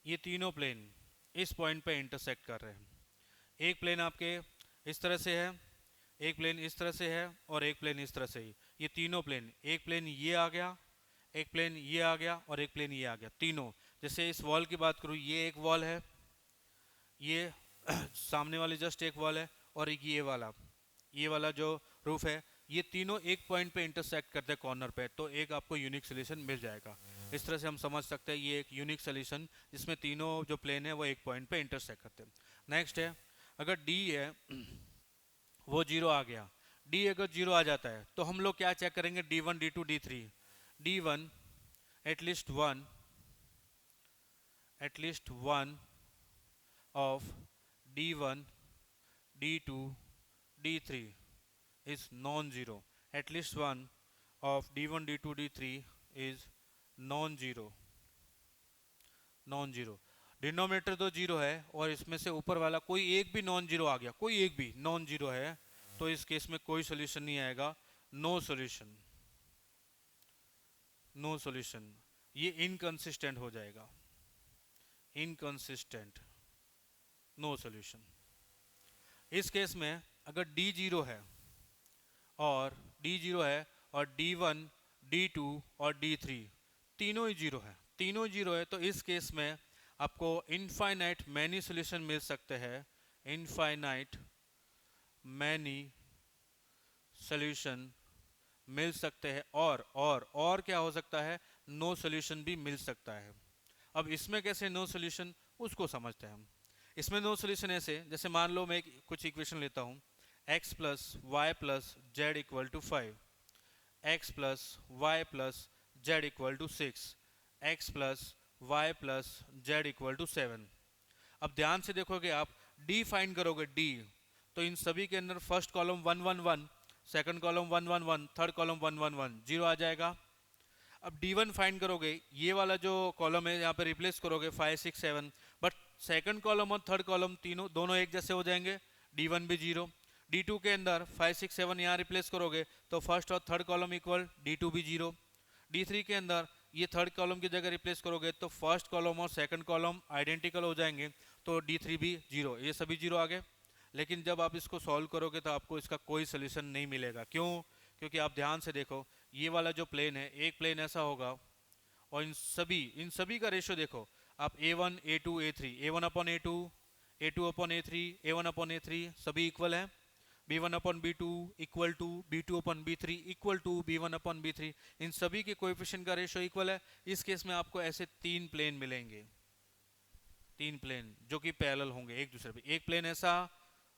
ये तीनों प्लेन इस पॉइंट पे इंटरसेक्ट कर रहे हैं। एक प्लेन आपके इस तरह से है, एक प्लेन इस तरह से है और एक प्लेन इस तरह से ही। ये तीनों प्लेन, एक प्लेन ये आ गया, एक प्लेन ये आ गया और एक प्लेन ये आ गया, तीनों। जैसे इस वॉल की बात करूँ, ये एक वॉल है, ये सामने वाली जस्ट एक वॉल है, और एक ये वाला जो रूफ है, ये तीनों एक पॉइंट पे इंटरसेक्ट करते हैं कॉर्नर पे, तो एक आपको यूनिक सोल्यूशन मिल जाएगा। इस तरह से हम समझ सकते हैं ये एक यूनिक सोल्यूशन जिसमें तीनों जो प्लेन है वो एक पॉइंट पे इंटरसेक्ट करते हैं। नेक्स्ट है, अगर डी है वो जीरो आ गया, डी अगर जीरो आ जाता है तो हम लोग क्या चेक करेंगे, D1 D2 D3, D1 at least one of D1 D2 D3 is non-zero, at least one of D1 D2 D3 is non-zero, denominator तो जीरो है और इसमें से ऊपर वाला कोई एक भी नॉन जीरो आ गया, कोई एक भी नॉन जीरो है तो इस केस में कोई सोल्यूशन नहीं आएगा, नो सोल्यूशन। ये इनकंसिस्टेंट हो जाएगा, इनकंसिस्टेंट, नो सोल्यूशन। इस केस में अगर डी जीरो है और डी वन, डी टू और डी थ्री तीनों ही जीरो है, तीनों जीरो है, तो इस केस में आपको इनफाइनाइट मैनी सोल्यूशन मिल सकते हैं, इनफाइनाइट मैनी सोल्यूशन मिल सकते हैं। और क्या हो सकता है, नो सोल्यूशन भी मिल सकता है। अब इसमें कैसे नो सोल्यूशन, उसको समझते हैं हम। इसमें नो सोल्यूशन ऐसे, जैसे मान लो मैं कुछ इक्वेशन लेता हूँ, x plus y plus z equal to 5, x plus y plus z equal to 6, x plus y plus z equal to 7। अब ध्यान से देखोगे आप, डी फाइंड करोगे, डी, तो इन सभी के अंदर first column 1 1 1, second column 1 1 1, third column 1 1 1, zero आ जाएगा। अब D1 फाइंड करोगे, ये वाला जो कॉलम है यहाँ पे रिप्लेस करोगे 5 6 7, बट सेकंड कॉलम और थर्ड कॉलम तीनों दोनों एक जैसे हो जाएंगे, D1 भी जीरो। D2 के अंदर 5 6 7 यहाँ रिप्लेस करोगे तो फर्स्ट और थर्ड कॉलम इक्वल, D2 भी जीरो। D3 के अंदर ये थर्ड कॉलम की जगह रिप्लेस करोगे तो फर्स्ट कॉलम और सेकंड कॉलम आइडेंटिकल हो जाएंगे, तो D3 भी जीरो, ये सभी जीरो आ गए। लेकिन जब आप इसको सॉल्व करोगे तो आपको इसका कोई सोल्यूशन नहीं मिलेगा। क्यों? क्योंकि आप ध्यान से देखो, ये वाला जो प्लेन है, एक प्लेन ऐसा होगा और इन सभी का रेशियो देखो आप, A1 A2 A3, A1 upon A2, A2 upon A3, A1 upon A3 सभी इक्वल है, B1 upon B2 equal to B2 upon B3 equal to B1 upon B3, इन सभी के कोएफिशिएंट का रेशियो इक्वल है। इस केस में आपको ऐसे तीन प्लेन मिलेंगे, तीन प्लेन जो कि पैरेलल होंगे एक दूसरे पे, एक प्लेन ऐसा,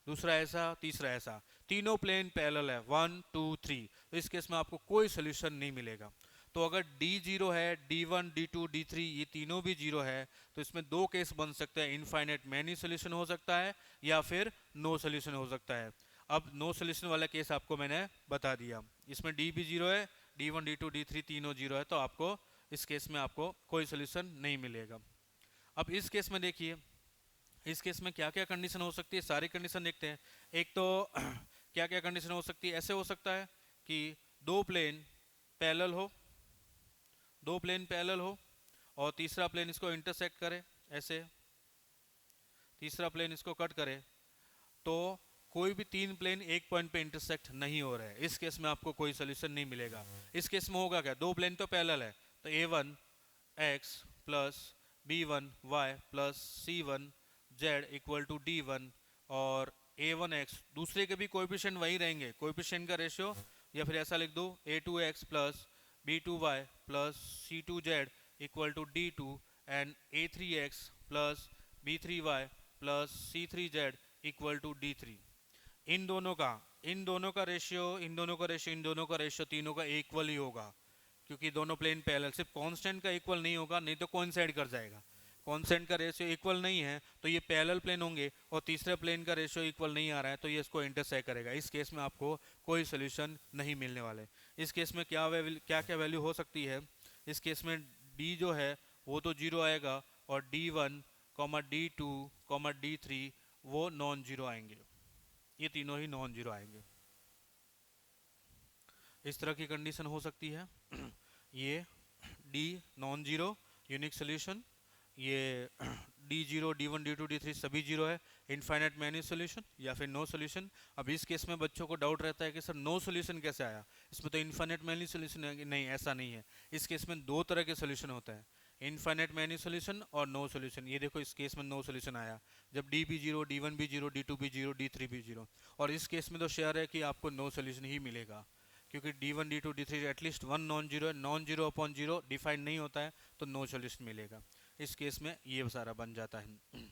दूसरा ऐसा, तीसरा ऐसा, तीनों प्लेन पैरेलल है 1 2 3, तो इस केस में आपको कोई सोल्यूशन नहीं मिलेगा। तो अगर D जीरो है, D1 D2 D3 ये तीनों भी जीरो है, तो इसमें दो केस बन सकते हैं, इनफाइनाइट मैनी सोल्यूशन हो सकता है या फिर नो सोल्यूशन हो सकता है। अब नो सोल्यूशन वाला केस आपको मैंने बता दिया, इसमें D भी जीरो है, D1 D2 D3 तीनों जीरो है, तो आपको इस केस में आपको कोई सोल्यूशन नहीं मिलेगा। अब इस केस में देखिए, इस केस में क्या क्या कंडीशन हो सकती है, सारी कंडीशन देखते हैं। एक तो क्या क्या कंडीशन हो सकती है, ऐसे हो सकता है कि दो प्लेन पैरेलल हो, दो प्लेन पैरेलल हो और तीसरा प्लेन इसको इंटरसेक्ट करे, ऐसे तीसरा प्लेन इसको कट करे, तो कोई भी तीन प्लेन एक पॉइंट पे इंटरसेक्ट नहीं हो रहा है, इस केस में आपको कोई सोल्यूशन नहीं मिलेगा। इस केस में होगा क्या, दो प्लेन तो पैरेलल है, तो A1 x plus B1 y plus C1 z equal to D1, और A1 x दूसरे के भी कोएफिशिएंट वही रहेंगे, कोएफिशिएंट का रेशियो, या फिर ऐसा लिख दो A2 x plus B2 y plus C2 z equal to D2, and A3 x plus B3 y plus C3 z equal to D3। इन दोनों का रेशियो, इन दोनों का रेशियो, इन दोनों का रेशियो तीनों का इक्वल ही होगा, क्योंकि दोनों प्लेन पैरेलल, सिर्फ कांस्टेंट का इक्वल नहीं होगा, नहीं तो कोइंसाइड कर जाएगा। कांस्टेंट का रेशियो इक्वल नहीं है तो ये पैरेलल प्लेन होंगे, और तीसरे प्लेन का रेशियो इक्वल नहीं आ रहा है तो ये इसको इंटरसेक्ट करेगा। इस केस में आपको कोई सोल्यूशन नहीं मिलने वाले। इस केस में क्या क्या वैल्यू हो सकती है, इस केस में डी जो है वो तो जीरो आएगा, और D1 D2 D3 वो नॉन जीरो आएंगे, ये तीनों ही नॉन जीरो आएंगे। इस तरह की कंडीशन हो सकती है। ये D non zero unique solution, ये D0 D1 D2 D3 सभी जीरो है, इनफाइनाइट मैनी सोल्यूशन या फिर नो सोल्यूशन। अब इस केस में बच्चों को डाउट रहता है कि सर नो सोल्यूशन कैसे आया, इसमें तो इनफाइनाइट मैनी सोल्यूशन है। नहीं, ऐसा नहीं है। इस केस में दो तरह के सोल्यूशन होता है, इनफाइनाइट मैनी सोल्यूशन और नो सोल्यूशन। ये देखो इस केस में नो सोल्यूशन आया, जब D भी जीरो, D1 भी जीरो, D2 भी जीरो, D3 भी जीरो, और इस केस में तो श्योर है कि आपको नो सोल्यूशन ही मिलेगा, क्योंकि D1 D2 D3 at least one non zero है, non zero upon zero define नहीं होता है, तो नो सोल्यूशन मिलेगा। इस केस में ये सारा बन जाता है।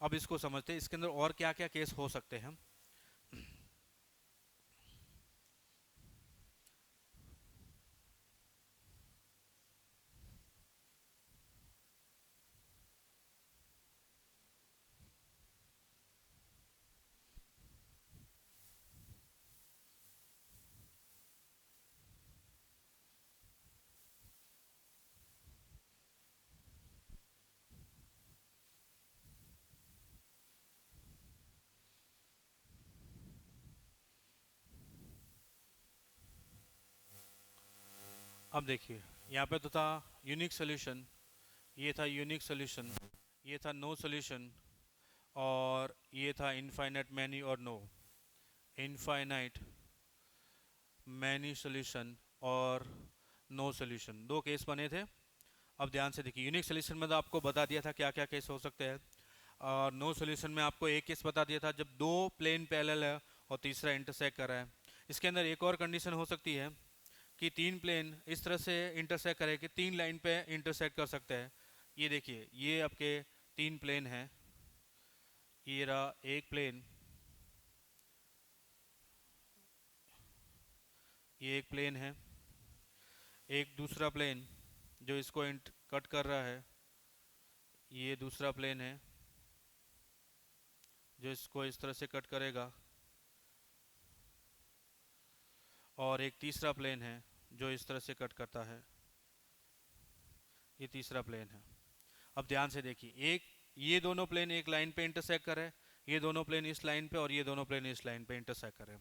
अब इसको समझते हैं, इसके अंदर और क्या क्या केस हो सकते हैं। अब देखिए, यहाँ पे तो था यूनिक सोल्यूशन, ये था यूनिक सोल्यूशन, ये था नो सोल्यूशन, और ये था इनफाइनाइट मैनी और नो, इनफाइनाइट मैनी सोल्यूशन और नो सोल्यूशन, दो केस बने थे। अब ध्यान से देखिए, यूनिक सोल्यूशन में तो आपको बता दिया था क्या क्या केस हो सकते हैं, और नो सोल्यूशन में आपको एक केस बता दिया था जब दो प्लेन पैरेलल है और तीसरा इंटरसेक्ट कर रहा है। इसके अंदर एक और कंडीशन हो सकती है कि तीन प्लेन इस तरह से इंटरसेक्ट करे कि तीन लाइन पे इंटरसेक्ट कर सकते हैं। ये देखिए, ये आपके तीन प्लेन हैं, ये रहा एक प्लेन, ये एक प्लेन है, एक दूसरा प्लेन जो इसको कट कर रहा है, ये दूसरा प्लेन है जो इसको इस तरह से कट करेगा, और एक तीसरा प्लेन है जो इस तरह से कट करता है, ये तीसरा प्लेन है। अब ध्यान से देखिए, एक ये दोनों प्लेन एक लाइन पे इंटरसेक्ट करे, ये दोनों प्लेन इस लाइन पे और ये दोनों प्लेन इस लाइन पे इंटरसेक्ट करे।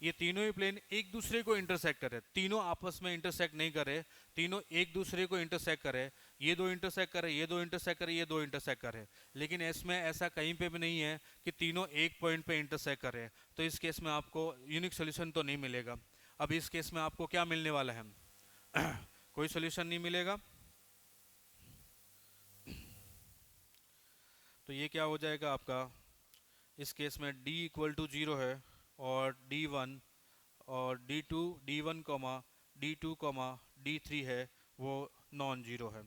ये तीनों ही प्लेन एक दूसरे को इंटरसेक्ट करे, तीनों आपस में इंटरसेक्ट नहीं करे, तीनों एक दूसरे को इंटरसेक्ट करे, ये दो इंटरसेक्ट करे, ये दो इंटरसेक्ट करे, ये दो इंटरसेक्ट करे। लेकिन इसमें ऐसा कहीं पे भी नहीं है कि तीनों एक पॉइंट पे इंटरसेक्ट करे, तो इस केस में आपको यूनिक सोल्यूशन तो नहीं मिलेगा। अब इस केस में आपको क्या मिलने वाला है? कोई सोल्यूशन नहीं मिलेगा। तो ये क्या हो जाएगा आपका, इस केस में d इक्वल टू 0 है, और d1 और d1 comma d2 comma d3 है वो नॉन जीरो है।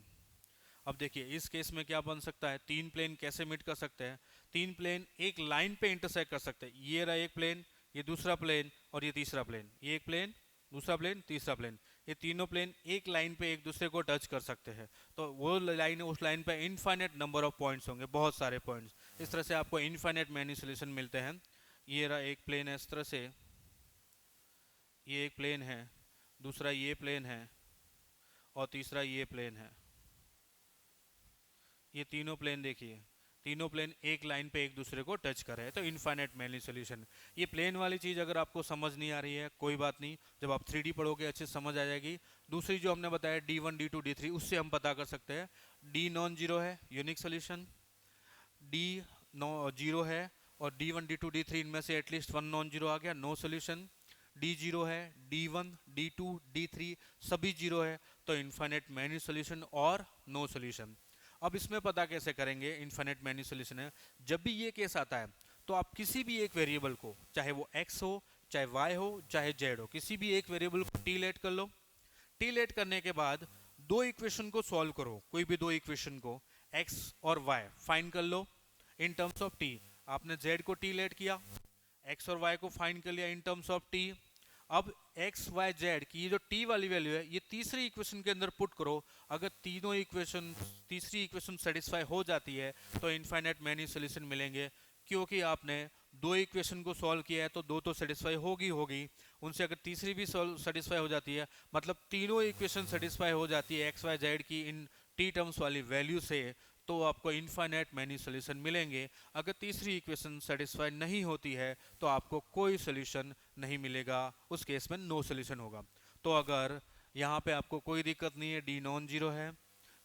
अब देखिए, इस केस में क्या बन सकता है, तीन प्लेन कैसे मीट कर सकते हैं? तीन प्लेन एक लाइन पे इंटरसेक्ट कर सकते हैं। ये रहा एक प्लेन, ये दूसरा प्लेन और ये तीसरा प्लेन, ये एक प्लेन, दूसरा प्लेन, तीसरा प्लेन, ये तीनों प्लेन एक लाइन पे एक दूसरे को टच कर सकते हैं। तो वो लाइन, उस लाइन पे इनफाइनाइट नंबर ऑफ पॉइंट्स होंगे, बहुत सारे पॉइंट्स। इस तरह से आपको इनफाइनाइट मैनी सोल्यूशन मिलते हैं। ये रहा एक प्लेन है इस तरह से, ये एक प्लेन है, दूसरा ये प्लेन है और तीसरा ये प्लेन है। ये तीनों प्लेन देखिए, तीनों प्लेन एक लाइन पे एक दूसरे को टच कर रहे हैं, तो इनफाइनाइट मैनी सोल्यूशन। ये प्लेन वाली चीज़ अगर आपको समझ नहीं आ रही है कोई बात नहीं, जब आप 3D पढ़ोगे अच्छे समझ आ जाएगी। दूसरी जो हमने बताया d1 d2 d3, उससे हम पता कर सकते हैं d नॉन जीरो है unique solution, d no zero है और d1 d2 d3 इनमें से एटलीस्ट वन नॉन जीरो आ गया, नो सोल्यूशन। d जीरो है, d1 d2 d3 सभी जीरो है, तो इनफाइनाइट मैनी सोल्यूशन और नो सोल्यूशन। अब इसमें पता कैसे करेंगे इनफाइनाइट मैनी सोल्यूशन है? जब भी ये केस आता है तो आप किसी भी एक वेरिएबल को, चाहे वो x हो, चाहे y हो, चाहे z हो, किसी भी एक वेरिएबल को t लेट कर लो। t लेट करने के बाद दो इक्वेशन को सॉल्व करो, कोई भी दो इक्वेशन को x और y फाइंड कर लो इन टर्म्स ऑफ t। आपने z को t लेट किया, x और y को फाइंड कर लिया इन टर्म्स ऑफ t। अब x y z की ये जो t वाली वैल्यू है ये तीसरी इक्वेशन के अंदर पुट करो। अगर तीनों इक्वेशन, तीसरी इक्वेशन सेटिस्फाई हो जाती है तो इनफाइनाइट मैनी सोल्यूशन मिलेंगे, क्योंकि आपने दो इक्वेशन को सॉल्व किया है तो दो तो सेटिस्फाई होगी होगी, उनसे अगर तीसरी भी सेटिस्फाई हो जाती है, मतलब तीनों इक्वेशन सेटिस्फाई हो जाती है एक्स वाई जेड की इन टी टर्म्स वाली वैल्यू से, तो आपको इनफाइनाइट मैनी सोल्यूशन मिलेंगे। अगर तीसरी इक्वेशन सेटिस्फाई नहीं होती है तो आपको कोई सोल्यूशन नहीं मिलेगा, उस केस में नो सोल्यूशन होगा। तो अगर यहाँ पे आपको कोई दिक्कत नहीं है, डी नॉन जीरो है,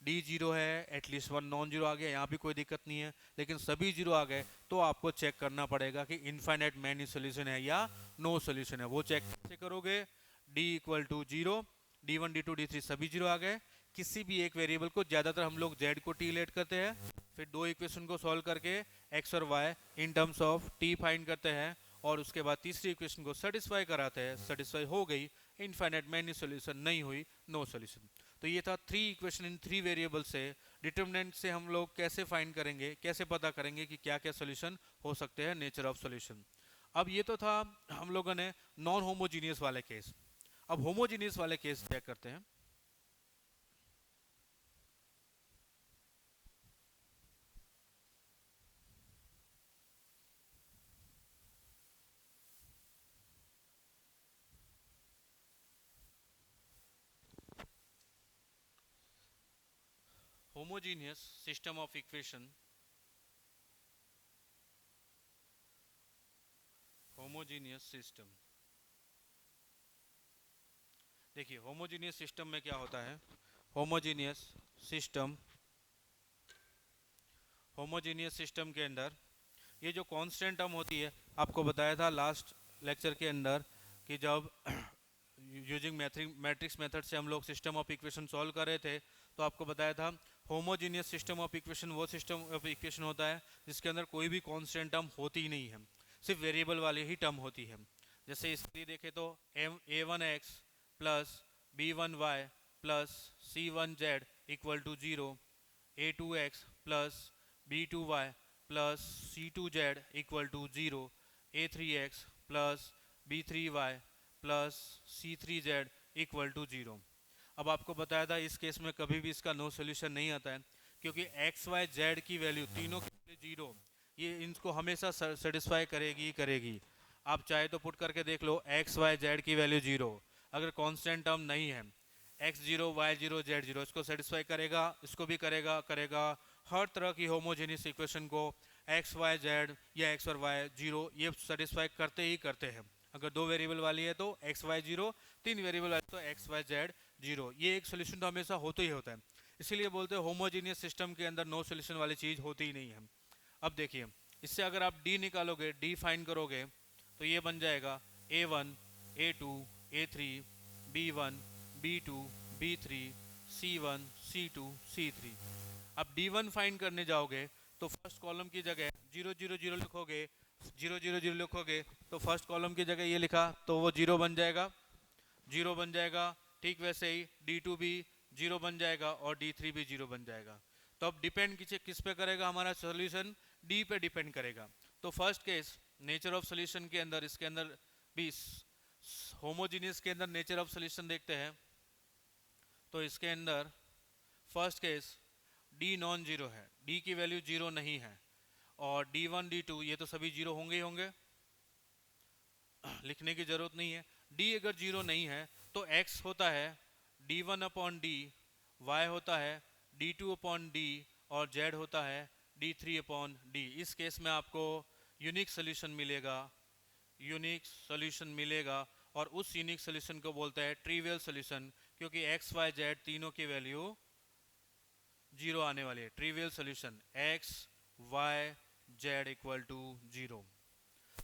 डी जीरो है, एटलीस्ट वन नॉन जीरो आ गया, यहाँ भी कोई दिक्कत नहीं है, लेकिन सभी जीरो आ गए, तो आपको चेक करना पड़ेगा कि इनफाइनाइट मैनी सोल्यूशन है या नो सोल्यूशन है। वो चेक कैसे करोगे? D equal to zero, D one D two D three सभी जीरो आ गए, किसी भी एक वेरिएबल को, ज्यादातर हम लोग जेड को टी लेट करते हैं, फिर दो इक्वेशन को सॉल्व करके एक्स और y in terms of t find करते हैं, और उसके बाद तीसरी इक्वेशन को सेटिस्फाई कराते हैं, सेटिस्फाई हो गई इनफाइनाइट मैनी सोल्यूशन, नहीं हुई नो सोल्यूशन। तो ये था three equation in three variable से। डिटरमिनेंट से हम लोग कैसे फाइंड करेंगे, कैसे पता करेंगे कि क्या क्या सोल्यूशन हो सकते हैं, नेचर ऑफ सोल्यूशन। अब ये तो था हम लोगों ने नॉन होमोजीनियस वाले केस। अब होमोजीनियस वाले केस चेक करते हैं। Homogeneous system of equation, homogeneous system. देखिए, होमोजीनियस सिस्टम में क्या होता है, होमोजीनियस सिस्टम, होमोजीनियस सिस्टम के अंदर ये जो कांस्टेंट टर्म होती है, आपको बताया था लास्ट लेक्चर के अंदर कि जब यूजिंग मैट्रिक्स मेथड से हम लोग सिस्टम ऑफ इक्वेशन सॉल्व कर रहे थे, तो आपको बताया था होमोजीनियस सिस्टम ऑफ इक्वेशन वो सिस्टम ऑफ इक्वेशन होता है जिसके अंदर कोई भी कांस्टेंट टर्म होती ही नहीं है, सिर्फ वेरिएबल वाली ही टर्म होती है। जैसे इसके लिए देखें तो a1x plus b1y plus c1z equal to 0, a2x plus b2y plus c2z equal to 0, a3x plus b3y plus c3z equal to 0। अब आपको बताया था इस केस में कभी भी इसका नो सोल्यूशन नहीं आता है, क्योंकि एक्स वाई जेड की वैल्यू तीनों के लिए 0, ये इनको हमेशा सेटिस्फाई करेगी ही करेगी। आप चाहे तो पुट करके देख लो, एक्स वाई जेड की वैल्यू 0, अगर कांस्टेंट टर्म नहीं है एक्स 0 वाई 0 जेड 0, इसको सेटिस्फाई करेगा, इसको भी करेगा करेगा। हर तरह की होमोजेनियस इक्वेशन को एक्स वाई जेड या एक्स और वाई 0 ये सेटिस्फाई करते ही करते हैं। अगर दो वेरिएबल वाली है तो एक्स वाई 0, तीन वेरिएबल वाली तो एक्स वाई जेड 0, ये एक सोल्यूशन तो हमेशा होता ही होता है। इसीलिए बोलते हैं होमोजीनियस सिस्टम के अंदर नो सोल्यूशन वाली चीज़ होती ही नहीं है। अब देखिए, इससे अगर आप डी निकालोगे, डी फाइंड करोगे, तो ये बन जाएगा a1 a2 a3 b1 b2 b3 c1 c2 c3। अब d1 फाइंड करने जाओगे तो फर्स्ट कॉलम की जगह 0 0 0 लिखोगे, 0 0 0 लिखोगे तो फर्स्ट कॉलम की जगह ये लिखा तो वो 0 बन जाएगा, 0 बन जाएगा। ठीक वैसे ही d2 भी 0 बन जाएगा और d3 भी 0 बन जाएगा। तो अब डिपेंड किस पे करेगा हमारा सोल्यूशन, d पे डिपेंड करेगा। तो first case nature of solution के अंदर, इसके अंदर भी होमोजीनियस के अंदर नेचर ऑफ सोल्यूशन देखते हैं। तो इसके अंदर first case d non zero है, d की वैल्यू 0 नहीं है, और d1 d2 ये तो सभी 0 होंगे ही होंगे, लिखने की जरूरत नहीं है। d अगर 0 नहीं है तो x होता है d1 अपॉन d, y होता है d2 अपॉन d, और z होता है d3 अपॉन d। इस केस में आपको यूनिक सोल्यूशन मिलेगा, यूनिक सोल्यूशन मिलेगा, और उस यूनिक सोल्यूशन को बोलते हैं ट्रिवियल सोल्यूशन, क्योंकि x y z तीनों की वैल्यू 0 आने वाली है। Trivial solution x y z equal to 0।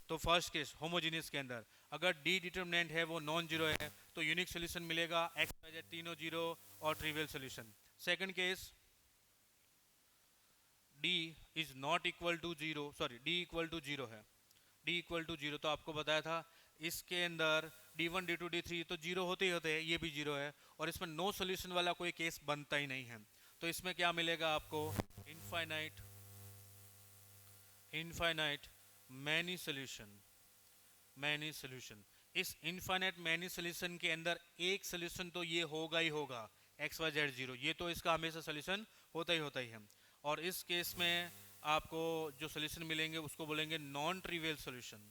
तो फर्स्ट केस होमोजीनियस के अंदर अगर डी डिटरमिनेंट है वो नॉन जीरो है तो यूनिक सोल्यूशन मिलेगा, एक्स वाई जेड तीनों 0 और trivial solution. Second case d is not equal to 0, sorry d equal to 0 है, d इक्वल टू 0, तो आपको बताया था इसके अंदर d1 d2 d3 तो 0 होते ही होते हैं, ये भी 0 है, और इसमें नो सोल्यूशन वाला कोई केस बनता ही नहीं है। तो इसमें क्या मिलेगा आपको, infinite infinite many solution, many solution. इस इनफाइनाइट मैनी सोल्यूशन के अंदर एक सोल्यूशन तो ये होगा ही होगा, एक्स वाई जेड 0, ये तो इसका हमेशा सोल्यूशन होता ही है। और इस केस में आपको जो सोल्यूशन मिलेंगे उसको बोलेंगे non trivial solution,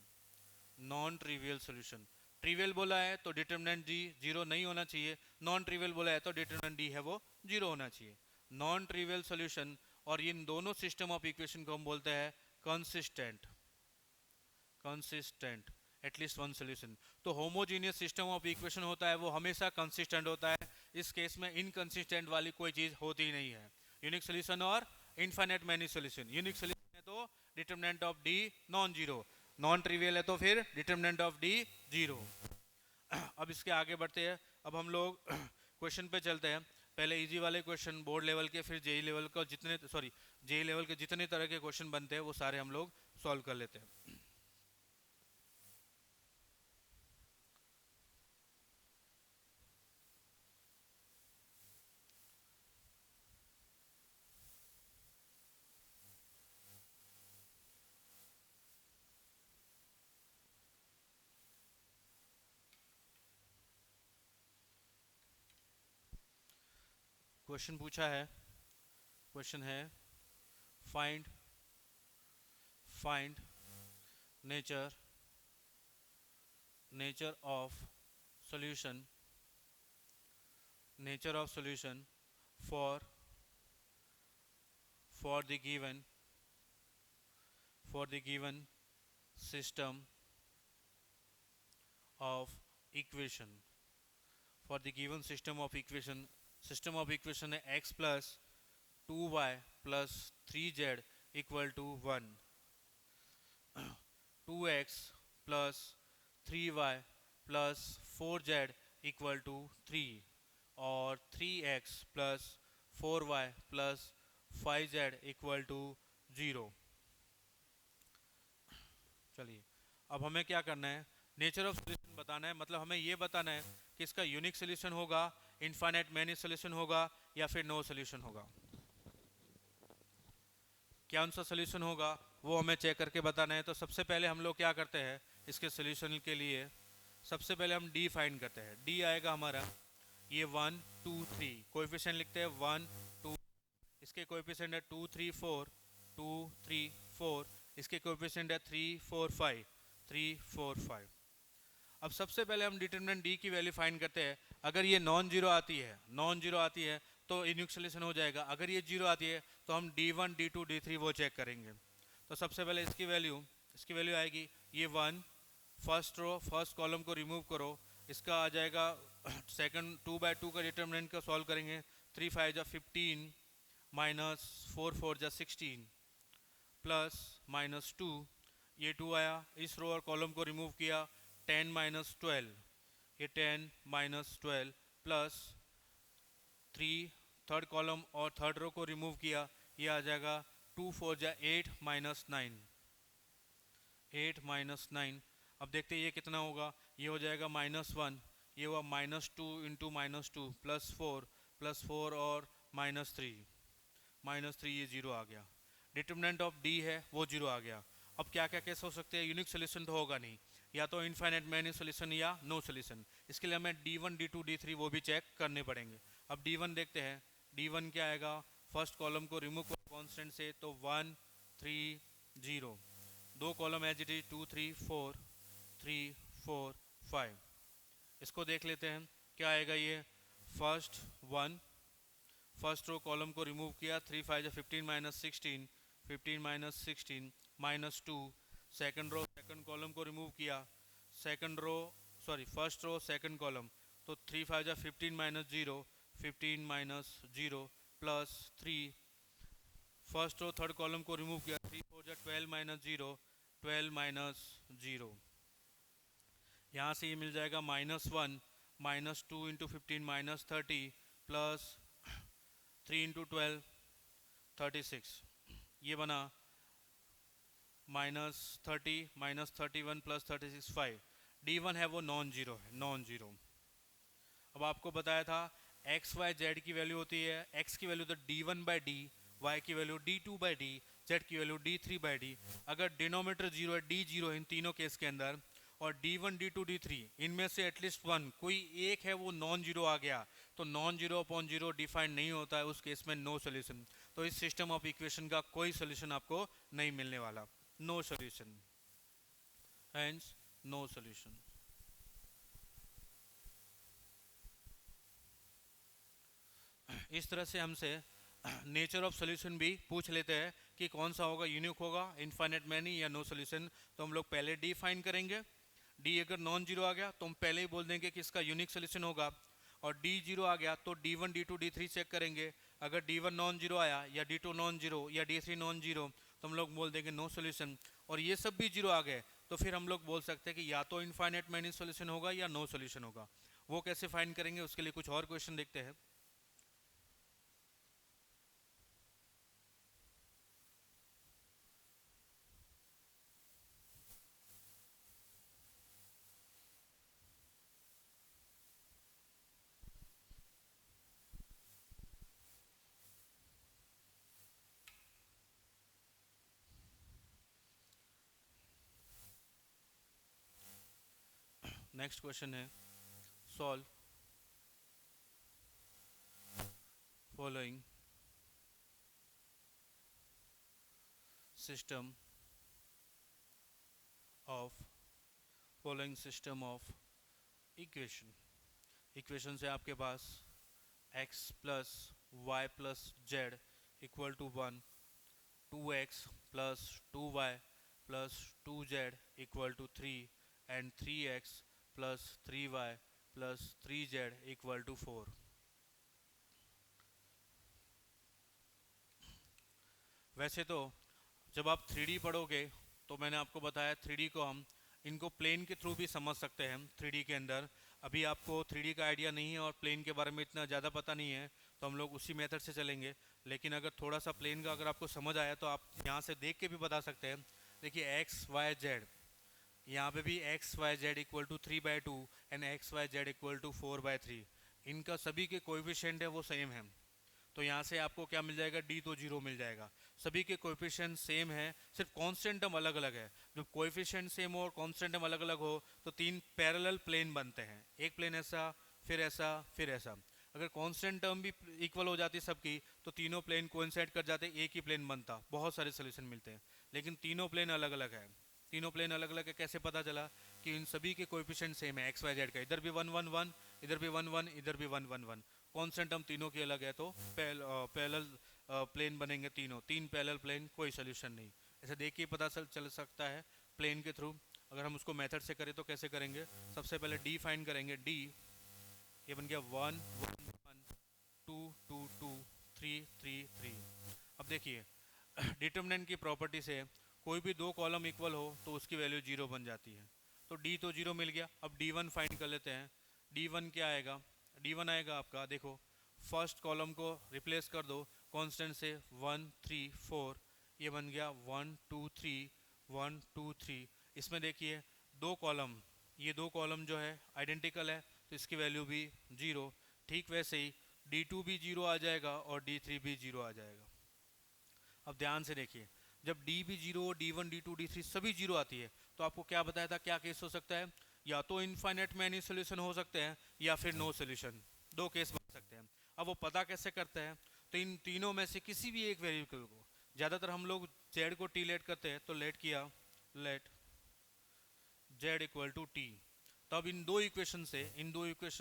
non trivial solution. Trivial बोला है तो डिटरमिनेंट डी 0 नहीं होना चाहिए, नॉन ट्रिवियल बोला है तो डिटरमिनेंट डी है वो 0 होना चाहिए, नॉन ट्रिवियल सोल्यूशन। और इन दोनों सिस्टम ऑफ इक्वेशन को हम बोलते हैं consistent, consistent at least one solution. तो होमोजीनियस सिस्टम ऑफ इक्वेशन होता है वो हमेशा कंसिस्टेंट होता है, इस केस में इनकंसिस्टेंट वाली कोई चीज होती ही नहीं है। यूनिक सोल्यूशन और infinite many solution, unique solution है तो determinant of D non zero, non trivial है तो फिर डिटरमिनेंट ऑफ डी 0। अब इसके आगे बढ़ते हैं, अब हम लोग क्वेश्चन पे चलते हैं। पहले इजी वाले क्वेश्चन बोर्ड लेवल के, फिर जेई लेवल का जितने, सॉरी जेई लेवल के जितने तरह के क्वेश्चन बनते हैं वो सारे हम लोग सॉल्व कर लेते हैं। क्वेश्चन पूछा है, क्वेश्चन है find find nature nature of solution, nature of solution for for the given for the given system of equation, for the given system of equation system of equation है x plus 2y plus 3z equal to 1, 2x plus 3y plus 4z equal to 3 और 3x plus 4y plus 5z equal to 0। चलिए अब हमें क्या करना है, nature of solution बताना है, मतलब हमें ये बताना है कि इसका यूनिक सोल्यूशन होगा, इनफाइनाइट मैनी सोल्यूशन होगा या फिर नो सोल्यूशन होगा। कौन सा सोल्यूशन होगा वो हमें चेक करके बताना है। तो सबसे पहले हम लोग क्या करते हैं, इसके सोल्यूशन के लिए सबसे पहले हम डी फाइंड करते हैं। डी आएगा हमारा ये 1 2 3, कोएफिशिएंट लिखते हैं 1 2, इसके कोएफिशिएंट है 2 3 4 2 3 4, इसके कोएफिशिएंट है 3 4 5 3 4 5। अब सबसे पहले हम डिटरमिनेंट डी की वैल्यू फाइंड करते हैं। अगर ये नॉन जीरो आती है तो यूनिक सोल्यूशन हो जाएगा। अगर ये जीरो आती है तो हम D1 D2 D3 वो चेक करेंगे। तो सबसे पहले इसकी वैल्यू आएगी ये 1, फर्स्ट रो फर्स्ट कॉलम को रिमूव करो, इसका आ जाएगा सेकंड 2/2 का डिटरमिनेंट का सॉल्व करेंगे, 3 5 जा 15 माइनस 4 4 जा 16 प्लस माइनस 2, ये 2 आया, इस रो और कॉलम को रिमूव किया, 10 माइनस 12, ये 10 माइनस 12 प्लस 3 थर्ड कॉलम और थर्ड रो को रिमूव किया, ये आ जाएगा 2 4 जा 8 माइनस 9, 8 माइनस 9। अब देखते हैं ये कितना होगा, ये हो जाएगा -1, ये हुआ -2 इंटू -2 प्लस 4 और -3 ये जीरो आ गया। डिटरमिनेंट ऑफ डी है वो जीरो आ गया। अब क्या क्या केस हो सकते हैं, यूनिक सोल्यूशन तो होगा नहीं, या तो इनफाइनाइट मैनी सोल्यूशन या नो सोल्यूशन। इसके लिए हमें D1 D2 D3 वो भी चेक करने पड़ेंगे। अब D1 देखते हैं, D1 क्या आएगा, फर्स्ट कॉलम को रिमूव करो कांस्टेंट से तो 1 3 0, दो कॉलम एज इट इज 2 3 4 3 4 5। इसको देख लेते हैं क्या आएगा, ये फर्स्ट 1, फर्स्ट रो कॉलम को रिमूव किया, 3 5 15 minus 16 15 minus 16 minus 2, second row second column को रिमूव किया, फर्स्ट रो सेकंड कॉलम, तो 3 5 15 minus 0 15 minus 0 plus 3, first row third column को रिमूव किया, 3 4 12 माइनस 0 12 माइनस 0, यहाँ से ये मिल जाएगा -1 -2 इंटू 15 माइनस 30 प्लस 3 इंटू 12 36, ये बना -30 -31 प्लस 36 5। D1 है वो नॉन जीरो। अब आपको बताया था x y z की वैल्यू होती है, x की वैल्यू तो D1/D, y की वैल्यू D2/D, z की वैल्यू D3/D। अगर डिनोमिनेटर जीरो है, D जीरो इन तीनों केस के अंदर, और D1 D2 D3 इनमें से एटलीस्ट वन कोई एक है वो नॉन जीरो आ गया, तो non zero upon zero define नहीं होता है, उस केस में नो सोल्यूशन। तो इस सिस्टम ऑफ इक्वेशन का कोई सोल्यूशन आपको नहीं मिलने वाला, no solution, hence no solution. इस तरह से हमसे नेचर ऑफ सोल्यूशन भी पूछ लेते हैं कि कौन सा होगा, यूनिक होगा, इनफाइनाइट मैनी या नो सोल्यूशन। तो हम लोग पहले डी फाइन करेंगे, डी अगर नॉन जीरो आ गया तो हम पहले ही बोल देंगे कि इसका यूनिक सोल्यूशन होगा, और डी जीरो आ गया तो D1 D2 D3 चेक करेंगे। अगर D1 नॉन जीरो आया या D2 नॉन जीरो या D3 नॉन जीरो तो हम लोग बोल देंगे नो सोल्यूशन, और ये सब भी जीरो आ गए तो फिर हम लोग बोल सकते हैं कि या तो इनफाइनाइट मैनी सोल्यूशन होगा या नो सोल्यूशन होगा। वो कैसे फाइंड करेंगे, उसके लिए कुछ और क्वेश्चन देखते हैं। नेक्स्ट क्वेश्चन है, solve following system of equation है आपके पास x plus y plus z equal to 1, 2x plus 2y plus 2z equal to 3 and 3x plus 3y plus 3z equal to 4। वैसे तो जब आप 3D पढ़ोगे तो मैंने आपको बताया 3D को हम इनको प्लेन के थ्रू भी समझ सकते हैं 3D के अंदर। अभी आपको 3D का आइडिया नहीं है और प्लेन के बारे में इतना ज़्यादा पता नहीं है, तो हम लोग उसी मेथड से चलेंगे। लेकिन अगर थोड़ा सा प्लेन का अगर आपको समझ आया तो आप यहाँ से देख के भी बता सकते हैं। देखिए एक्स वाई जेड, यहाँ पे भी x y z equal to 3/2 and x y z equal to 4/3, इनका सभी के कोएफिशिएंट है वो सेम है। तो यहाँ से आपको क्या मिल जाएगा, डी तो जीरो मिल जाएगा। सभी के कोएफिशिएंट सेम है, सिर्फ कांस्टेंट टर्म अलग अलग है। जब कोएफिशिएंट सेम हो और कांस्टेंट टर्म अलग अलग हो तो तीन पैरेलल प्लेन बनते हैं, एक प्लेन ऐसा, फिर ऐसा, फिर ऐसा। अगर कांस्टेंट टर्म भी इक्वल हो जाती सबकी तो तीनों प्लेन कोइंसाइड कर जाते, एक ही प्लेन बनता, बहुत सारे सोल्यूशन मिलते हैं। लेकिन तीनों प्लेन अलग अलग है। तीनों प्लेन अलग अलग है, कैसे पता चला कि इन सभी के कोएफिशिएंट सेम है एक्स वाई जेड का, इधर भी 1 1 1, इधर भी 1 1, इधर भी 1 1 1। कॉन्स्टेंट हम तीनों की अलग है तो पैरेलल प्लेन बनेंगे तीनों, तीन पैरेलल प्लेन, कोई सोल्यूशन नहीं। ऐसे देख के पता चल सकता है प्लेन के थ्रू। अगर हम उसको मेथड से करें तो कैसे करेंगे, सबसे पहले डी फाइंड करेंगे। डी ये बन गया 1 1 1 2 2 2 3 3 3। अब देखिए डिटर्मिनेंट की प्रॉपर्टी से कोई भी दो कॉलम इक्वल हो तो उसकी वैल्यू जीरो बन जाती है। तो डी तो जीरो मिल गया। अब डी वन फाइंड कर लेते हैं। डी वन क्या आएगा, डी वन आएगा आपका, देखो फर्स्ट कॉलम को रिप्लेस कर दो कांस्टेंट से 1 3 4, ये बन गया 1 2 3 1 2 3। इसमें देखिए दो कॉलम, ये दो कॉलम जो है आइडेंटिकल है तो इसकी वैल्यू भी जीरो। ठीक वैसे ही डी टू भी जीरो आ जाएगा और डी थ्री भी जीरो आ जाएगा। अब ध्यान से देखिए, जब डी भी zero, D one D two D three सभी जीरो आती है तो आपको क्या बताया था, क्या केस हो सकता है, या तो इनफाइनाइट मैनी सोल्यूशन हो सकते हैं या फिर नो सोल्यूशन, दो केस बन सकते हैं। अब वो पता कैसे करते हैं, तो इन तीनों में से किसी भी एक वेरिएबल को, ज़्यादातर हम लोग जेड को टी लेट करते हैं, तो लेट किया, let z equal to t. तब इन दो इक्वेशन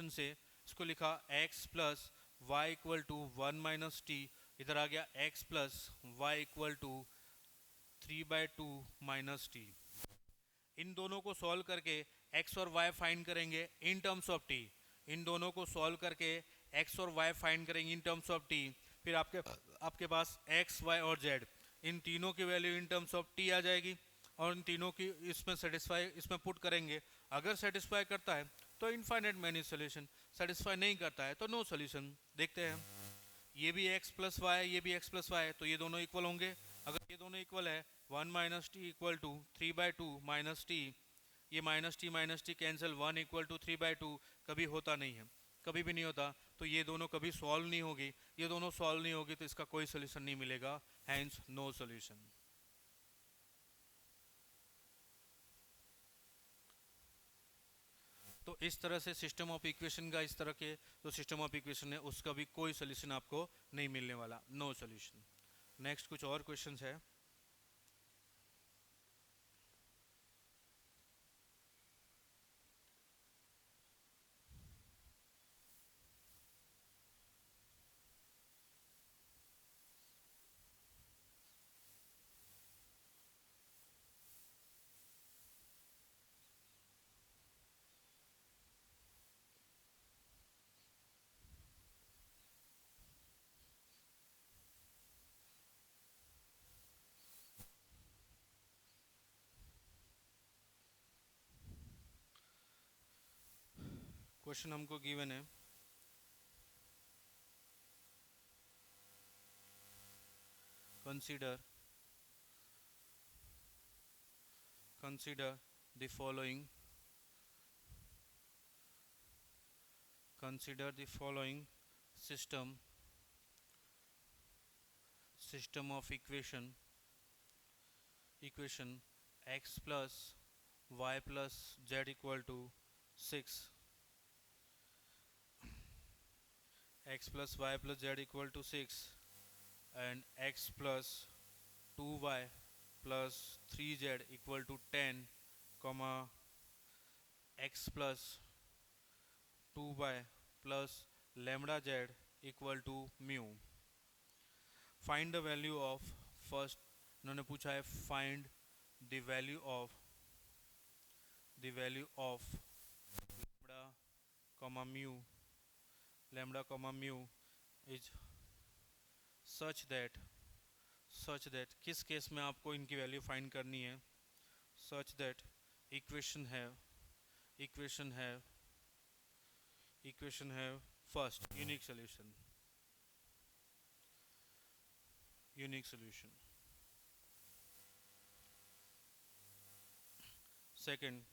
से इसको लिखा x plus y equal to 1 - t, इधर आ गया x plus y equal to 3/2 minus t. इन दोनों को सॉल्व करके एक्स और वाई फाइंड करेंगे इन टर्म्स ऑफ टी। इन दोनों को सॉल्व करके एक्स और वाई फाइंड करेंगे इन टर्म्स ऑफ टी। फिर आपके आपके पास एक्स वाई और जेड, इन तीनों की value in terms of t आ जाएगी और इन तीनों की इसमें सेटिस्फाई, इसमें पुट करेंगे। अगर सेटिस्फाई करता है तो इनफाइनाइट मैनी सोल्यूशन, सेटिस्फाई नहीं करता है तो नो सोल्यूशन। देखते हैं, ये भी x प्लस वाई, ये भी x प्लस वाई, तो ये दोनों इक्वल होंगे। अगर ये दोनों इक्वल है 1 - t equal to 3/2 minus T, ये माइनस टी कैंसिल, 1 = 3/2 कभी होता नहीं है, कभी भी नहीं होता। तो ये दोनों कभी सॉल्व नहीं होगी, ये दोनों सॉल्व नहीं होगी तो इसका कोई सोल्यूशन नहीं मिलेगा, हैंस नो सोल्यूशन। तो इस तरह से सिस्टम ऑफ इक्वेशन का, इस तरह के जो सिस्टम ऑफ इक्वेशन है उसका भी कोई सोल्यूशन आपको नहीं मिलने वाला, नो सोल्यूशन। नेक्स्ट कुछ और क्वेश्चंस है। क्वेश्चन हमको गिवन है, consider consider the following, consider the following system of equation x plus y plus z equal to 6, x plus y plus z equal to 6 and x plus 2y plus 3z equal to 10, comma x plus 2y plus lambda z equal to mu। Find the value of, first उन्होंने पूछा है find the value of lambda comma mu, lambda comma mu is such that such that किस case में आपको इनकी value find करनी है, such that equation है इक्वेशन है इक्वेशन है first unique solution, second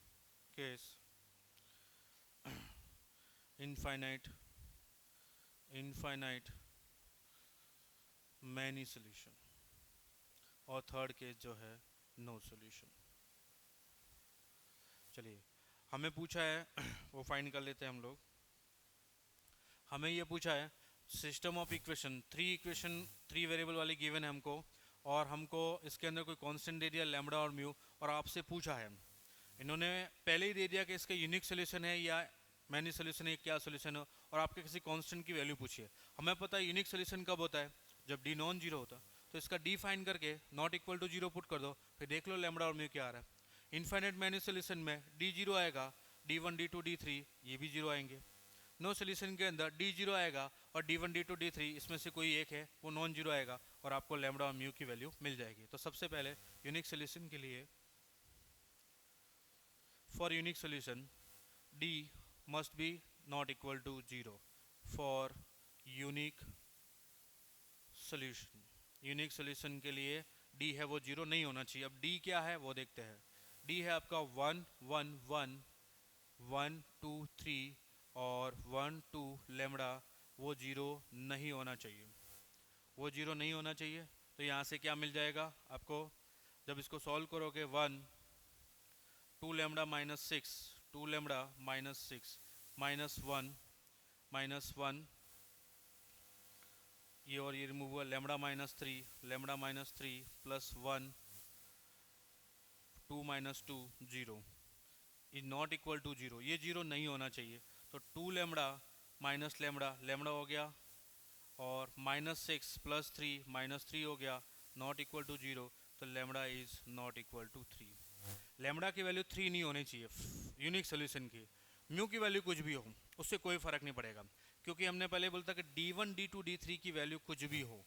case infinite many solution, और थर्ड केस जो है नो सोल्यूशन। चलिए हमें पूछा है वो फाइंड कर लेते हैं हम लोग। हमें ये पूछा है system of equation three variable वाली गिवन है हमको, और हमको इसके अंदर कोई कांस्टेंट दे दिया लैम्बडा और म्यू, और आपसे पूछा है, इन्होंने पहले ही दे दिया कि इसका यूनिक सोल्यूशन है या मैनी सोल्यूशन है, क्या सोल्यूशन है, और आपके किसी कांस्टेंट की वैल्यू पूछी है। हमें पता है यूनिक सोल्यूशन कब होता है, जब डी नॉन जीरो होता है, तो इसका डी फाइंड करके not equal to zero put कर दो, फिर देख लो लैम्बडा और म्यू क्या आ रहा है। इनफाइनाइट मैनी सोल्यूशन में डी जीरो आएगा, D one D two D three ये भी जीरो आएंगे। नो सोल्यूशन के अंदर डी जीरो आएगा और D one D two D three इसमें से कोई एक है वो नॉन जीरो आएगा, और आपको लैम्बडा और म्यू की वैल्यू मिल जाएगी। तो सबसे पहले यूनिक सोल्यूशन के लिए, for unique solution D must be not equal to zero for unique solution. Unique solution के लिए डी है वो जीरो नहीं होना चाहिए। अब डी क्या है वो देखते हैं। डी है आपका 1 1 1 1 2 3 और 1 2 लैम्बडा, वो जीरो नहीं होना चाहिए, वो जीरो नहीं होना चाहिए। तो यहाँ से क्या मिल जाएगा आपको, जब इसको सॉल्व करोगे 1 2 lambda minus 6 2 lambda minus 6 minus one ये और ये रिमूव हुआ, lambda minus three plus 1 2 minus 2 zero is not equal to zero, ये जीरो नहीं होना चाहिए। तो 2 लैम्बडा माइनस लैम्बडा हो गया, और माइनस 6 प्लस 3 माइनस 3 हो गया, नॉट इक्वल टू जीरो, तो lambda is not equal to 3। Lambda की वैल्यू 3 नहीं होनी चाहिए यूनिक सोल्यूशन की। म्यू की वैल्यू कुछ भी हो उससे कोई फर्क नहीं पड़ेगा, क्योंकि हमने पहले बोलता कि D1 D2 D3 की वैल्यू कुछ भी हो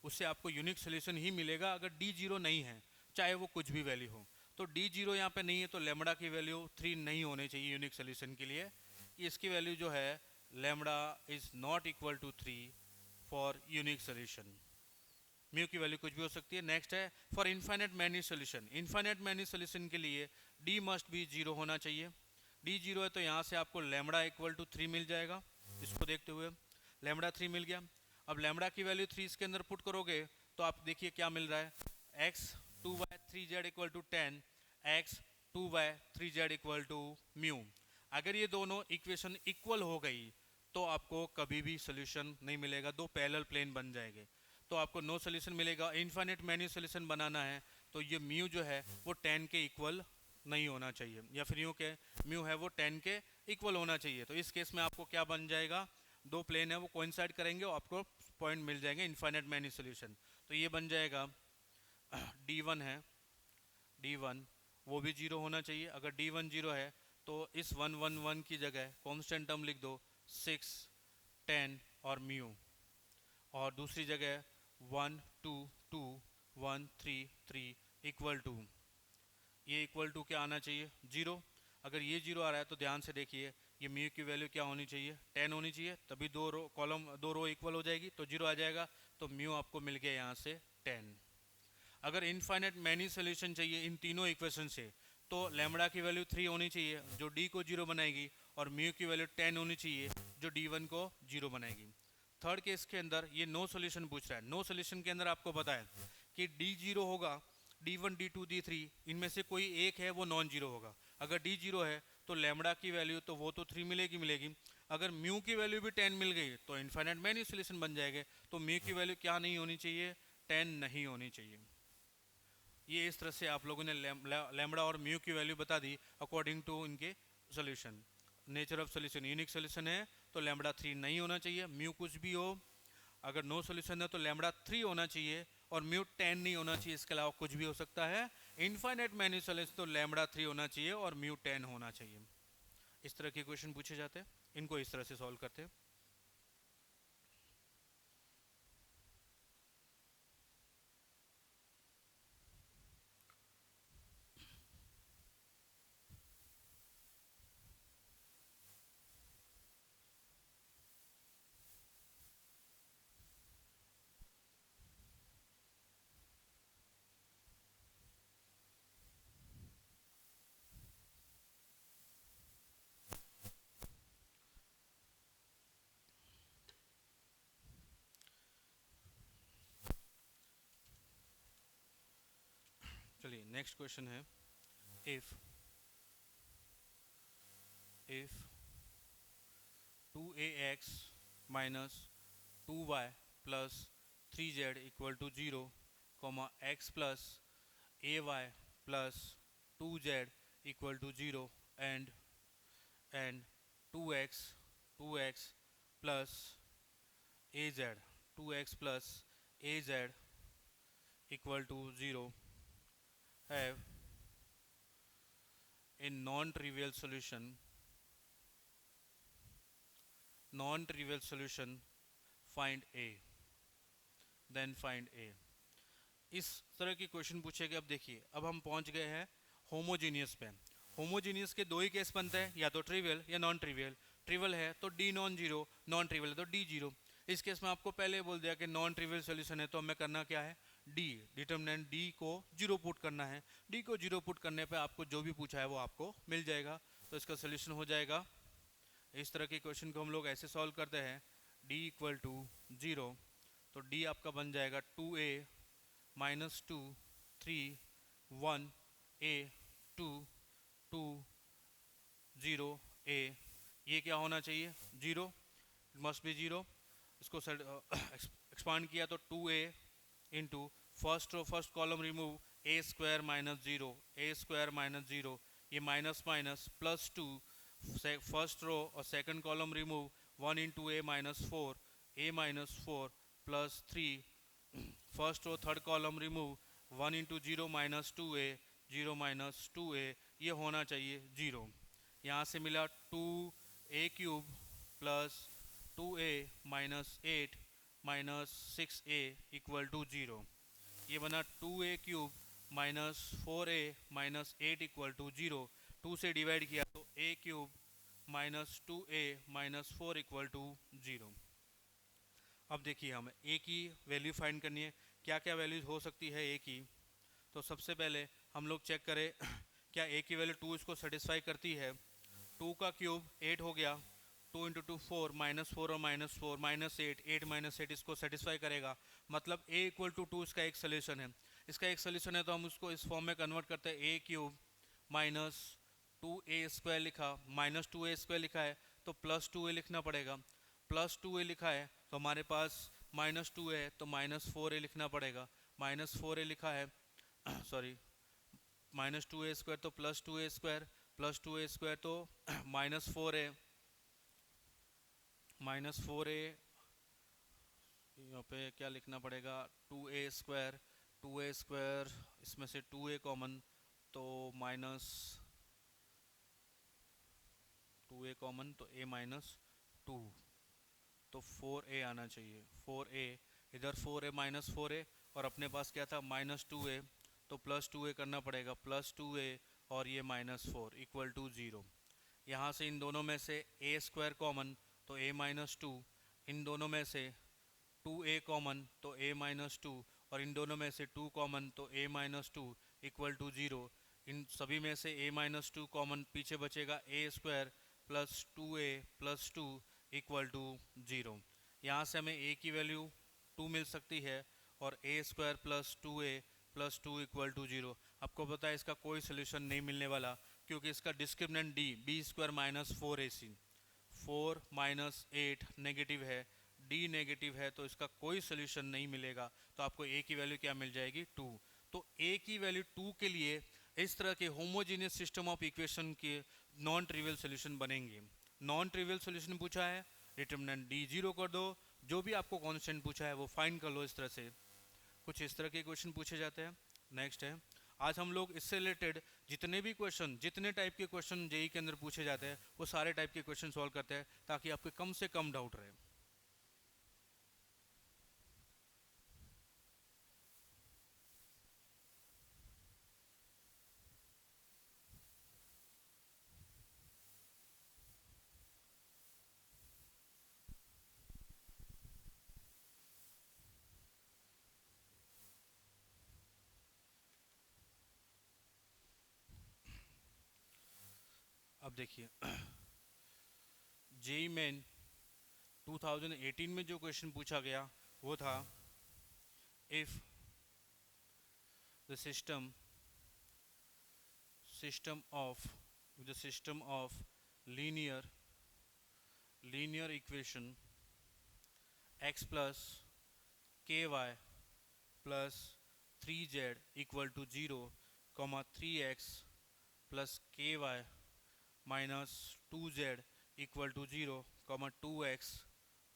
उससे आपको यूनिक सोल्यूशन ही मिलेगा, अगर डी जीरो नहीं है चाहे वो कुछ भी वैल्यू हो। तो डी जीरो यहाँ पे नहीं है, तो लैम्बडा की वैल्यू 3 नहीं होनी चाहिए यूनिक सोल्यूशन के लिए। इसकी वैल्यू जो है lambda is not equal to 3 for unique solution. Mu की वैल्यू कुछ भी हो सकती है। नेक्स्ट है for infinite many solution. Infinite many solution के लिए डी मस्ट बी जीरो होना चाहिए। डी जीरो है तो यहाँ से आपको लैम्बडा इक्वल टू 3 मिल जाएगा। इसको देखते हुए लैम्बडा 3 मिल गया। अब लैम्बडा की वैल्यू 3 इसके अंदर पुट करोगे तो आप देखिए क्या मिल रहा है, x 2y 3z equal to 10 x 2y 3z equal to mu. अगर ये दोनों इक्वेशन इक्वल हो गई तो आपको कभी भी सोल्यूशन नहीं मिलेगा, दो पैरेलल प्लेन बन जाएंगे, तो आपको नो सोल्यूशन मिलेगा। इनफाइनाइट मैनी सोल्यूशन बनाना है तो ये म्यू जो है वो 10 के इक्वल नहीं होना चाहिए, या फिर यूँ के म्यू है वो 10 के इक्वल होना चाहिए। तो इस केस में आपको क्या बन जाएगा, दो प्लेन है वो कोइंसाइड करेंगे और आपको पॉइंट मिल जाएंगे इनफाइनाइट मैनी सोल्यूशन। तो ये बन जाएगा D1 है, D1 वो भी जीरो होना चाहिए। अगर D1 जीरो है तो इस 1 1 1 की जगह कॉन्स्टेंट टर्म लिख दो 6 10 और म्यू, और दूसरी जगह 1 2 2 1 3 3 इक्वल टू, ये इक्वल टू क्या आना चाहिए जीरो। अगर ये जीरो आ रहा है तो ध्यान से देखिए ये म्यू की वैल्यू क्या होनी चाहिए 10 होनी चाहिए, तभी दो रो कॉलम दो रो इक्वल हो जाएगी तो जीरो आ जाएगा, तो म्यू आपको मिल गया यहाँ से 10। अगर इनफाइनाइट मैनी सोल्यूशन चाहिए इन तीनों इक्वेशन से तो लैम्बडा की वैल्यू 3 होनी चाहिए जो डी को जीरो बनाएगी, और म्यू की वैल्यू 10 होनी चाहिए जो D1 को जीरो बनाएगी। थर्ड केस के अंदर ये नो सोल्यूशन पूछ रहा है। नो सोल्यूशन के अंदर आपको पता है कि डी जीरो होगा, D1 D2 D3 इनमें से कोई एक है वो नॉन जीरो होगा। अगर डी जीरो है तो लैम्बडा की वैल्यू तो वो तो 3 मिलेगी। अगर म्यू की वैल्यू भी 10 मिल गई तो इनफाइनाइट मैनी सोल्यूशन बन जाएंगे। तो म्यू की वैल्यू क्या नहीं होनी चाहिए, 10 नहीं होनी चाहिए। ये इस तरह से आप लोगों ने लैम्बडा और म्यू की वैल्यू बता दी अकॉर्डिंग टू इनके solution. Nature of solution unique solution है तो लैम्बडा 3 नहीं होना चाहिए, म्यू कुछ भी हो। अगर नो सोल्यूशन है तो लैम्बडा 3 होना चाहिए और म्यू 10 नहीं होना चाहिए, इसके अलावा कुछ भी हो सकता है। इनफाइनाइट मैनी सोल्यूशन तो लैम्बडा 3 होना चाहिए और म्यू 10 होना चाहिए। इस तरह के क्वेश्चन पूछे जाते हैं, इनको इस तरह से सॉल्व करते हैं। चलिए नेक्स्ट क्वेश्चन है, if if 2ax minus 2y plus 3z equal to 0, x plus ay plus 2z equal to 0 and 2x plus az 2x plus az equal to 0 have a non-trivial solution, find a, then find a। इस तरह की question पूछेगा। अब देखिए, अब हम पहुंच गए हैं होमोजीनियस पे। होमोजीनियस के दो ही केस बनते हैं, या तो ट्रिवियल या नॉन ट्रिवियल। ट्रिवियल है तो D non zero, non trivial है तो डी जीरो। इस केस में आपको पहले बोल दिया कि नॉन ट्रिवियल सोल्यूशन है, तो हमें करना क्या है, डी डिटर्मिनेंट डी को जीरो पुट करना है। डी को जीरो पुट करने पे आपको जो भी पूछा है वो आपको मिल जाएगा, तो इसका सोल्यूशन हो जाएगा। इस तरह के क्वेश्चन को हम लोग ऐसे सॉल्व करते हैं, डी इक्वल टू जीरो, तो डी आपका बन जाएगा 2a माइनस 2 3 1 a 2 2 0 a। ये क्या होना चाहिए, जीरो, मस्ट बी जीरो। इसको एक्सपांड किया तो 2a into first row first column remove a square minus zero, a square minus zero, ये minus minus plus 2 first row और second column remove 1 into a minus 4, a minus 4 plus 3 first row third column remove 1 into zero minus 2a, zero minus 2a, ये होना चाहिए zero. यहाँ से मिला 2a cube plus 2a minus 8 minus 6a equal to zero. ये बना 2a cube minus 4a minus 8 equal to जीरो। 2 से डिवाइड किया तो a cube minus 2a minus 4 equal to zero. अब देखिए, हमें a की वैल्यू फाइंड करनी है। क्या क्या वैल्यूज हो सकती है a की, तो सबसे पहले हम लोग चेक करें क्या a की वैल्यू 2 इसको सेटिस्फाई करती है। 2 का क्यूब 8 हो गया, 2 इंटू 2 4, माइनस 4 और माइनस 4 माइनस 8, 8 माइनस 8 इसको सेटिस्फाई करेगा, मतलब a इक्वल टू 2 इसका एक सोल्यूशन है। इसका एक सोल्यूशन है तो हम उसको इस फॉर्म में कन्वर्ट करते हैं, a cube minus 2a square लिखा, माइनस 2a स्क्वायर लिखा है तो प्लस 2a लिखना पड़ेगा, प्लस 2a लिखा है तो हमारे पास माइनस 2 है तो माइनस 4a लिखना पड़ेगा, माइनस 4a लिखा है सॉरी माइनस 2a स्क्वायर तो plus 2a square, plus 2a square तो माइनस 4a, माइनस 4a यहाँ पे क्या लिखना पड़ेगा, 2a स्क्वायर, 2a स्क्वायर इसमें से 2a कॉमन तो माइनस 2a कॉमन तो a माइनस 2, तो 4a आना चाहिए, 4a इधर 4a माइनस 4a और अपने पास क्या था माइनस 2a, तो प्लस 2a करना पड़ेगा, प्लस 2a और ये माइनस 4 इक्वल टू 0। यहाँ से इन दोनों में से a स्क्वायर कॉमन तो a माइनस 2, इन दोनों में से 2a कॉमन तो a माइनस 2 और इन दोनों में से 2 कॉमन तो a माइनस 2 इक्वल टू 0। इन सभी में से a माइनस 2 कॉमन, पीछे बचेगा a square plus 2a plus 2 equal to 0। यहाँ से हमें a की वैल्यू 2 मिल सकती है और a square plus 2a plus 2 equal to 0। आपको पता है इसका कोई सोल्यूशन नहीं मिलने वाला, क्योंकि इसका discriminant d b square minus 4ac, 4 minus 8 negative है, d नेगेटिव है, तो इसका कोई सोल्यूशन नहीं मिलेगा। तो आपको a की वैल्यू क्या मिल जाएगी, 2। तो a की वैल्यू 2 के लिए इस तरह के होमोजीनियस सिस्टम ऑफ इक्वेशन के नॉन ट्रिवियल सोल्यूशन बनेंगे। नॉन ट्रिवियल सोल्यूशन पूछा है, डिटरमिनेंट डी जीरो कर दो, जो भी आपको कांस्टेंट पूछा है वो फाइंड कर लो। इस तरह से कुछ इस तरह के क्वेश्चन पूछे जाते हैं। नेक्स्ट है, आज हम लोग इससे रिलेटेड जितने भी क्वेश्चन, जितने टाइप के क्वेश्चन जेई के अंदर पूछे जाते हैं वो सारे टाइप के क्वेश्चन सॉल्व करते हैं, ताकि आपके कम से कम डाउट रहे। अब देखिए, जेई मेन 2018 में जो क्वेश्चन पूछा गया वो था, if the system system of linear equation x plus ky plus 3z equal to 0 comma 3x plus ky minus 2z equal to 0 comma 2x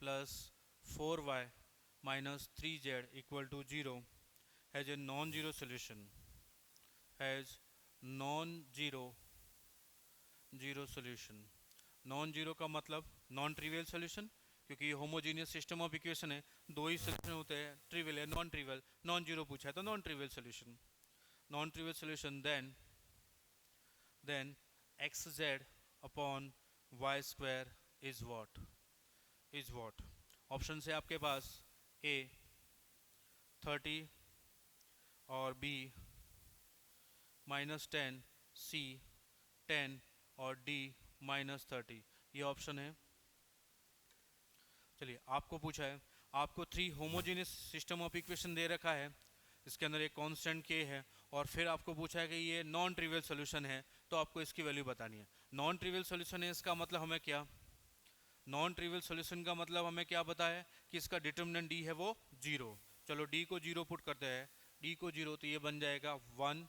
plus 4y minus 3z equal to 0 has a non-zero solution, has non-zero solution. Non zero का मतलब non trivial solution, क्योंकि ये homogeneous system of equation है, दो ही solution होते हैं, trivial है non trivial, non zero पूछा है तो non trivial solution. Non trivial solution then x z upon y square is what. Option है आपके पास ए 30 और बी -10, सी 10 और डी -30. ये ऑप्शन है. चलिए आपको पूछा है, आपको 3 होमोजेनियस सिस्टम ऑफ इक्वेशन दे रखा है, इसके अंदर एक कांस्टेंट के है, और फिर आपको पूछा है कि ये नॉन ट्रिवियल सोल्यूशन है, तो आपको इसकी वैल्यू बतानी है. नॉन ट्रिवियल सोल्यूशन है, इसका मतलब हमें क्या, नॉन ट्रिवियल सोल्यूशन का मतलब हमें क्या पता है कि इसका डिटर्मिनेंट डी है वो 0. चलो डी को 0 पुट करते हैं, डी को 0 तो ये बन जाएगा 1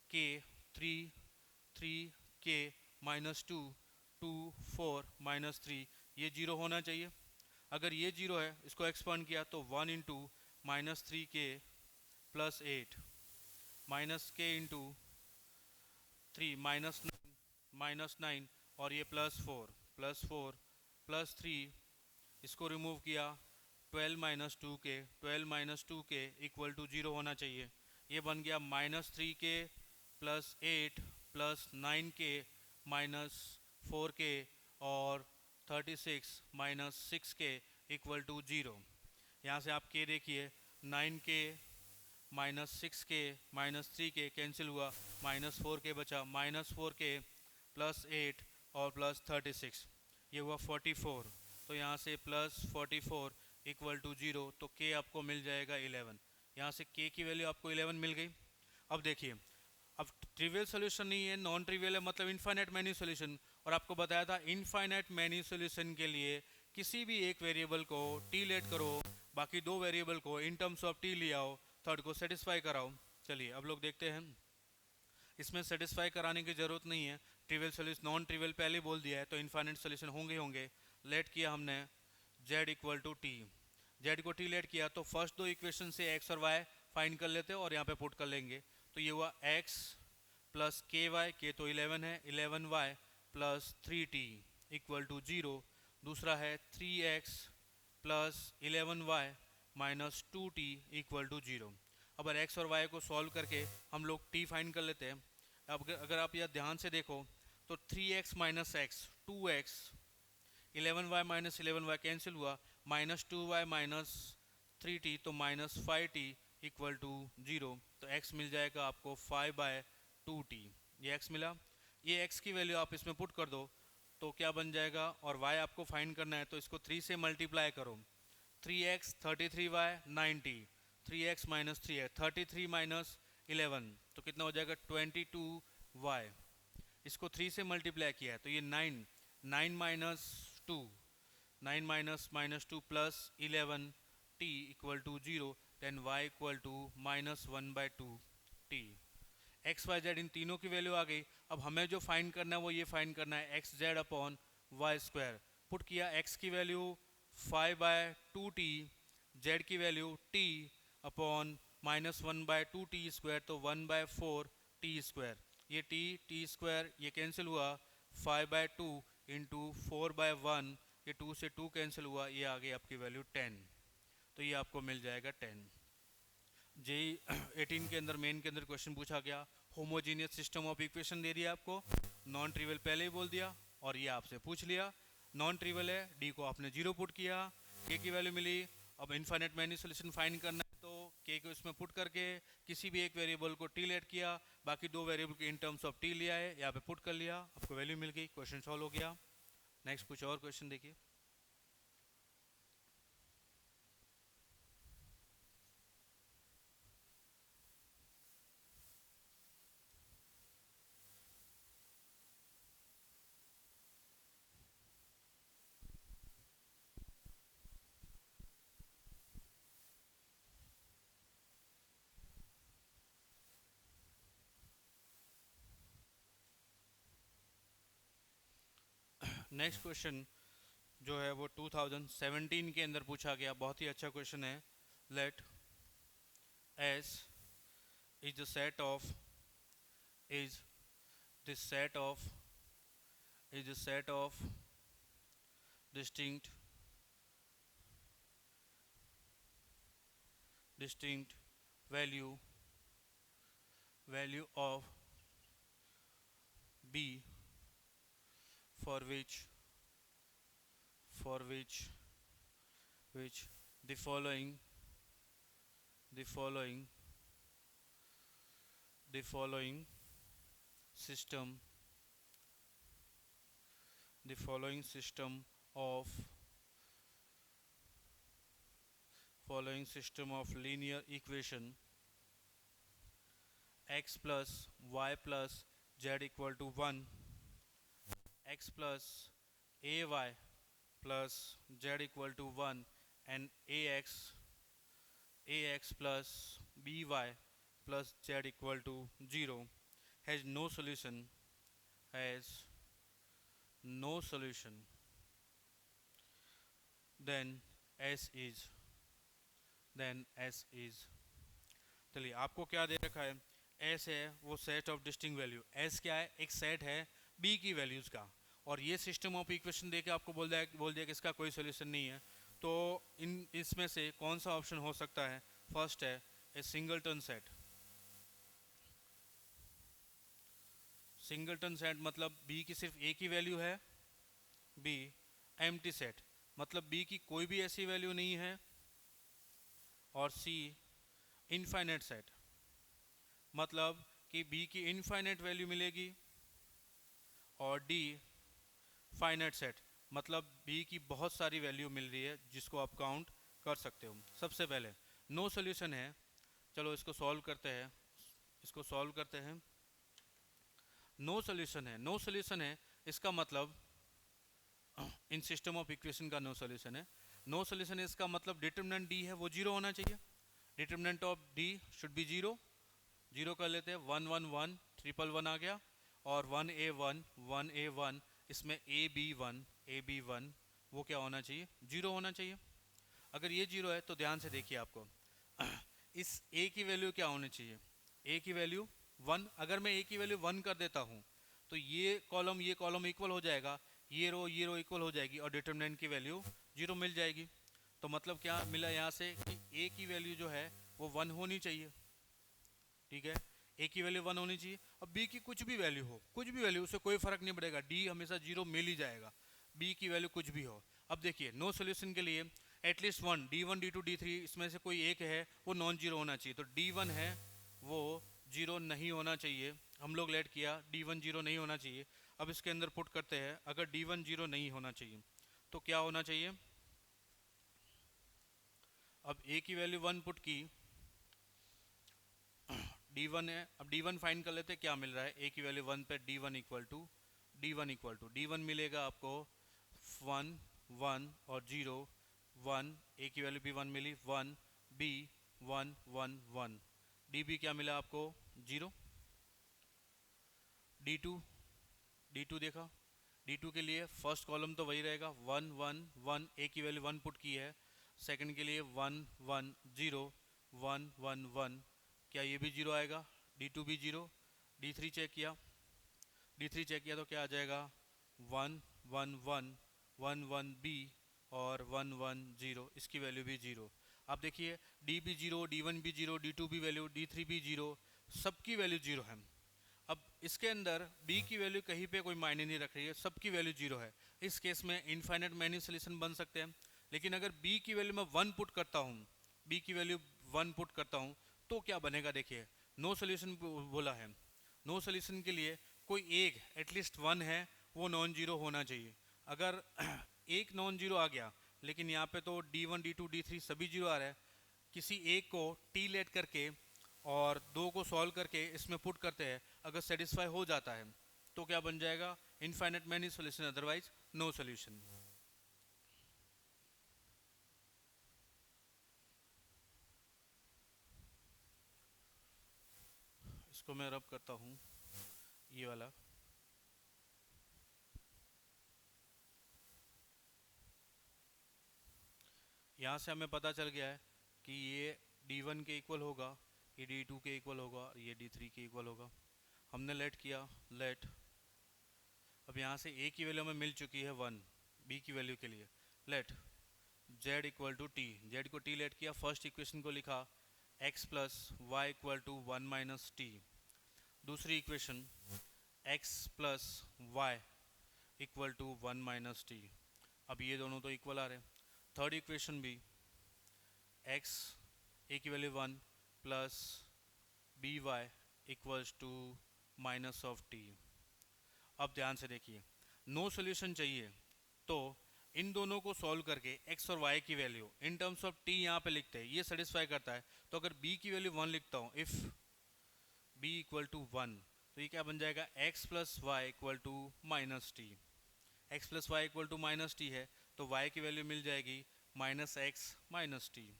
के 3 के -2 2 4 -3, ये 0 होना चाहिए. अगर ये 0 है, इसको एक्सपांड किया तो 1 इंटू -3 के प्लस 8 माइनस के इंटू 3 -9 और ये +4 प्लस 3, इसको रिमूव किया 12 -2 के इक्वल टू 0 होना चाहिए. ये बन गया -3 के प्लस 8 प्लस 9 के -4 के और 36 -6 के इक्वल टू 0. यहाँ से आप के देखिए, 9 के -6 के -3 के कैंसिल हुआ, -4 के बचा, -4 के प्लस 8 और प्लस 36, ये हुआ 44. तो यहाँ से +44 इक्वल टू 0, तो के आपको मिल जाएगा 11. यहाँ से के की वैल्यू आपको 11 मिल गई. अब देखिए, अब ट्रिवियल सोल्यूशन नहीं है, नॉन ट्रिवियल है, मतलब इनफाइनाइट मैनी सोल्यूशन. और आपको बताया था इनफाइनाइट मैनी सोल्यूशन के लिए किसी भी एक वेरिएबल को टी लेट करो, बाकी दो वेरिएबल को इन टर्म्स ऑफ टी ले आओ, थर्ड को सेटिस्फाई कराओ. चलिए अब लोग देखते हैं, इसमें सेटिस्फाई कराने की ज़रूरत नहीं है, ट्रिवियल सोल्यूशन नॉन ट्रिवियल पहले बोल दिया है, तो इनफाइनाइट सोल्यूशन होंगे. लेट किया हमने z equal to t, z को टी लेट किया तो फर्स्ट दो इक्वेशन से एक्स और वाई फाइंड कर लेते हैं और यहाँ पे पुट कर लेंगे. तो ये हुआ x प्लस के वाई, के तो 11 है, 11y plus 3t equal to 0. दूसरा है 3x plus 11y minus 2t equal to 0. अब x और y को सॉल्व करके हम लोग t फाइंड कर लेते हैं. अब अगर आप यह ध्यान से देखो तो 3x minus x 2x, 11y minus 11y cancel हुआ, -2y माइनस 3t तो -5t इक्वल टू 0. तो x मिल जाएगा आपको 5/2t. ये x मिला. ये x की वैल्यू आप इसमें पुट कर दो तो क्या बन जाएगा, और y आपको फाइंड करना है तो इसको 3 से मल्टीप्लाई करो. 3x 33y 90, 3x माइनस 3 है 33 माइनस 11 तो कितना हो जाएगा 22y. इसको 3 से मल्टीप्लाई किया है तो ये 9 minus 2, 9 minus 2 plus 11t equal to 0. Then y equal to -1/2t. X y z इन तीनों की वैल्यू आ गई. अब हमें जो फाइंड करना है वो ये फाइंड करना है x z upon y square. Put किया x की वैल्यू 5/2t, z की value t upon -1/2t square तो 1/4t स्क्वायर. ये t स्क्वायर ये कैंसिल हुआ, 5/2 इंटू 4/1, ये 2 से 2 कैंसिल हुआ, ये आ गई आपकी वैल्यू 10. तो ये आपको मिल जाएगा 10. जेई 18 के अंदर मेन के अंदर क्वेश्चन पूछा गया, होमोजीनियस सिस्टम ऑफ इक्वेशन दे दिया आपको, नॉन ट्रिवियल पहले ही बोल दिया और ये आपसे पूछ लिया. नॉन ट्रिवियल है, डी को आपने 0 पुट किया, के की वैल्यू मिली. अब इनफाइनाइट मैनी सोल्यूशन फाइंड करना है तो के को इसमें पुट करके किसी भी एक वेरिएबल को टी लेट किया, बाकी दो वेरिएबल के इन टर्म्स ऑफ टी लिया है, यहाँ पे पुट कर लिया, आपको वैल्यू मिल गई, क्वेश्चन सॉल्व हो गया. नेक्स्ट कुछ और क्वेश्चन देखिए. नेक्स्ट क्वेश्चन जो है वो 2017 के अंदर पूछा गया, बहुत ही अच्छा क्वेश्चन है। Let S is the set of is the set of is the set of distinct distinct value of b for which the following the following the following system the following system of linear equation x plus y plus z equal to 1, x plus ay plus z equal to 1 and ax plus by plus z equal to 0 has no solution, has no solution, then s is चलिए आपको क्या दे रखा है, S है वो set of distinct value. S क्या है, एक सेट है बी की वैल्यूज़ का, और ये सिस्टम ऑफ इक्वेशन देके आपको बोल दिया कि इसका कोई सोल्यूशन नहीं है। तो इसमें से कौन सा ऑप्शन हो सकता है? फर्स्ट है ए सिंगलटन सेट। सिंगलटन सेट मतलब बी की सिर्फ एक ही वैल्यू है, बी एम्प्टी सेट मतलब बी की कोई भी ऐसी वैल्यू नहीं है, और सी इनफाइनाइट सेट मतलब कि बी की इनफाइनाइट वैल्यू मिलेगी, और डी फाइनाइट सेट मतलब बी की बहुत सारी वैल्यू मिल रही है जिसको आप काउंट कर सकते हो। सबसे पहले नो सॉल्यूशन है, चलो इसको सॉल्व करते हैं। नो सॉल्यूशन है इसका मतलब इन सिस्टम ऑफ इक्वेशन का नो सॉल्यूशन है। नो सॉल्यूशन है इसका मतलब डिटरमिनेंट डी है वो जीरो होना चाहिए, determinant of D should be zero कर लेते हैं। 1 1 1 ट्रिपल 1 आ गया, और 1 a 1 इसमें ए बी वन वो क्या होना चाहिए, जीरो होना चाहिए। अगर ये जीरो है तो ध्यान से देखिए आपको इस ए की वैल्यू क्या होनी चाहिए, ए की वैल्यू 1। अगर मैं ए की वैल्यू 1 कर देता हूँ तो ये कॉलम इक्वल हो जाएगा, ये रो इक्वल हो जाएगी, और डिटरमिनेंट की वैल्यू जीरो मिल जाएगी। तो मतलब क्या मिला यहाँ से कि ए की वैल्यू जो है वो 1 होनी चाहिए, ठीक है, ए की वैल्यू 1 होनी चाहिए। अब बी की कुछ भी वैल्यू उससे कोई फर्क नहीं पड़ेगा, डी हमेशा जीरो मिल ही जाएगा, बी की वैल्यू कुछ भी हो। अब देखिए नो सोल्यूशन के लिए at least one D two D three इसमें से कोई एक है वो नॉन जीरो होना चाहिए, तो डी वन है वो जीरो नहीं होना चाहिए। हम लोग लेट किया डी वन जीरो नहीं होना चाहिए। अब इसके अंदर पुट करते हैं, अगर डी वन जीरो नहीं होना चाहिए तो क्या होना चाहिए। अब ए की वैल्यू 1 पुट की, D1 है, अब D1 फाइंड कर लेते हैं क्या मिल रहा है। ए की वैल्यू 1 पे D1 इक्वल टू मिलेगा आपको 1 1 और 0 1, ए की वैल्यू भी 1 मिली, 1 B 1 1 1, DB क्या मिला आपको 0। D2 देखा, D2 के लिए फर्स्ट कॉलम तो वही रहेगा 1 1 1, ए की वैल्यू 1 पुट की है। सेकंड के लिए 1 1 0 1 1 1, क्या ये भी जीरो आएगा, D2 भी जीरो। D3 चेक किया तो क्या आ जाएगा 1 1 1 1 1 B और 1 1 0, इसकी वैल्यू भी जीरो। आप देखिए D भी जीरो, D1 भी जीरो, D2 भी वैल्यू, D3 भी जीरो, सबकी वैल्यू जीरो है। अब इसके अंदर B की वैल्यू कहीं पे कोई मायने नहीं रख रही है, सबकी वैल्यू जीरो है। इस केस में इनफाइनाइट मैनी सोल्यूशन बन सकते हैं। लेकिन अगर B की वैल्यू मैं 1 पुट करता हूँ, B की वैल्यू 1 पुट करता हूँ तो क्या बनेगा, देखिए नो सोल्यूशन बोला है। नो सोल्यूशन के लिए कोई एक एटलीस्ट 1 है वो नॉन जीरो होना चाहिए। अगर एक नॉन जीरो आ गया, लेकिन यहाँ पे तो D1 D2 D3 सभी जीरो आ रहा है, किसी एक को टी लेट करके और दो को सॉल्व करके इसमें पुट करते हैं, अगर सेटिस्फाई हो जाता है तो क्या बन जाएगा infinite many solution, otherwise no solution. इसको मैं रब करता हूँ ये वाला, यहाँ से हमें पता चल गया है कि ये D1 के इक्वल होगा, ये D2 के इक्वल होगा, ये D3 के इक्वल होगा। हमने लेट किया, लेट, अब यहाँ से A की वैल्यू हमें मिल चुकी है 1, B की वैल्यू के लिए let Z equal to t, Z को T लेट किया, फर्स्ट इक्वेशन को लिखा x plus y equal to 1 minus t, दूसरी equation x plus y equal to 1 minus t. अब ये दोनों तो इक्वल आ रहे हैं। थर्ड इक्वेशन भी x a की value 1 plus b y equals to minus of t. अब ध्यान से देखिए, नो सोल्यूशन चाहिए तो इन दोनों को सॉल्व करके x और y की value in terms of t यहाँ पे लिखते हैं, ये सेटिस्फाई करता है। तो अगर b की वैल्यू 1 लिखता हूँ, इफ़ b इक्वल टू 1, तो ये क्या बन जाएगा, x plus y equal to minus t. x plus y equal to minus t है तो y की वैल्यू मिल जाएगी माइनस एक्स माइनस टी।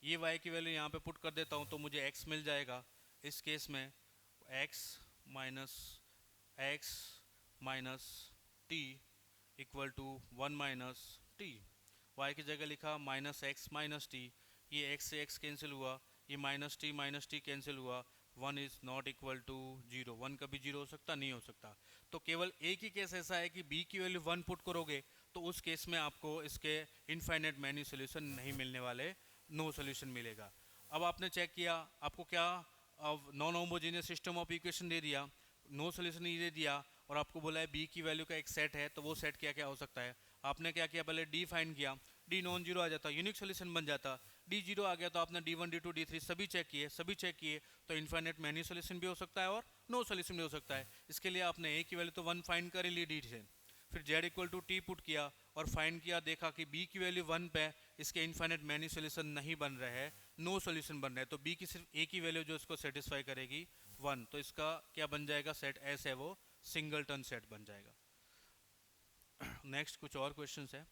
ये y की वैल्यू यहाँ पे पुट कर देता हूँ तो मुझे x मिल जाएगा। इस केस में x minus T equal to 1 minus T. Y की जगह लिखा माइनस एक्स माइनस टी, ये x से x कैंसिल हुआ, ये माइनस टी कैंसिल हुआ, 1 इज़ नॉट इक्वल टू 0। 1 कभी 0 हो सकता, नहीं हो सकता। तो केवल एक ही केस ऐसा है कि b की वैल्यू 1 पुट करोगे तो उस केस में आपको इसके इनफाइनाइट मैनी सोल्यूशन नहीं मिलने वाले, नो सोल्यूशन मिलेगा। अब आपने चेक किया, आपको क्या non homogeneous system of equation दे दिया, नो सोल्यूशन ये दे दिया, और आपको बोला है b की वैल्यू का एक सेट है, तो वो सेट क्या क्या हो सकता है। आपने क्या किया, पहले d फाइंड किया, d नॉन जीरो आ जाता, यूनिक सोल्यूशन बन जाता। d जीरो आ गया तो आपने d1 d2 d3 सभी चेक किए तो इनफाइनाइट मैनी सोल्यूशन भी हो सकता है और नो सोल्यूशन भी हो सकता है। इसके लिए आपने a की वैल्यू तो 1 फाइंड कर ली d से, फिर z equal to T put किया और फाइंड किया, देखा कि b की वैल्यू 1 पे इसके इनफाइनाइट मैनी सोल्यूशन नहीं बन रहे हैं, नो सोल्यूशन बन रहे हैं, तो b की सिर्फ a की वैल्यू जो इसको सेटिस्फाई करेगी 1, तो इसका क्या बन जाएगा, सेट एस है वो सिंगलटन सेट बन जाएगा। नेक्स्ट कुछ और क्वेश्चंस है।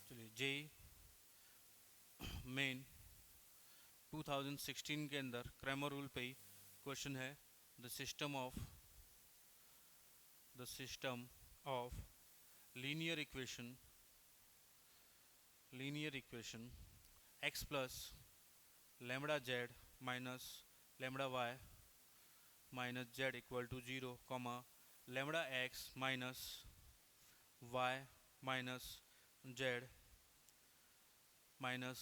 चलिए, जेई मेन 2016 के अंदर क्रैमर रूल पे ही क्वेश्चन है, the system of linear equation x plus lambda Z minus lambda Y minus Z equal to 0, comma lambda X minus Y minus Z minus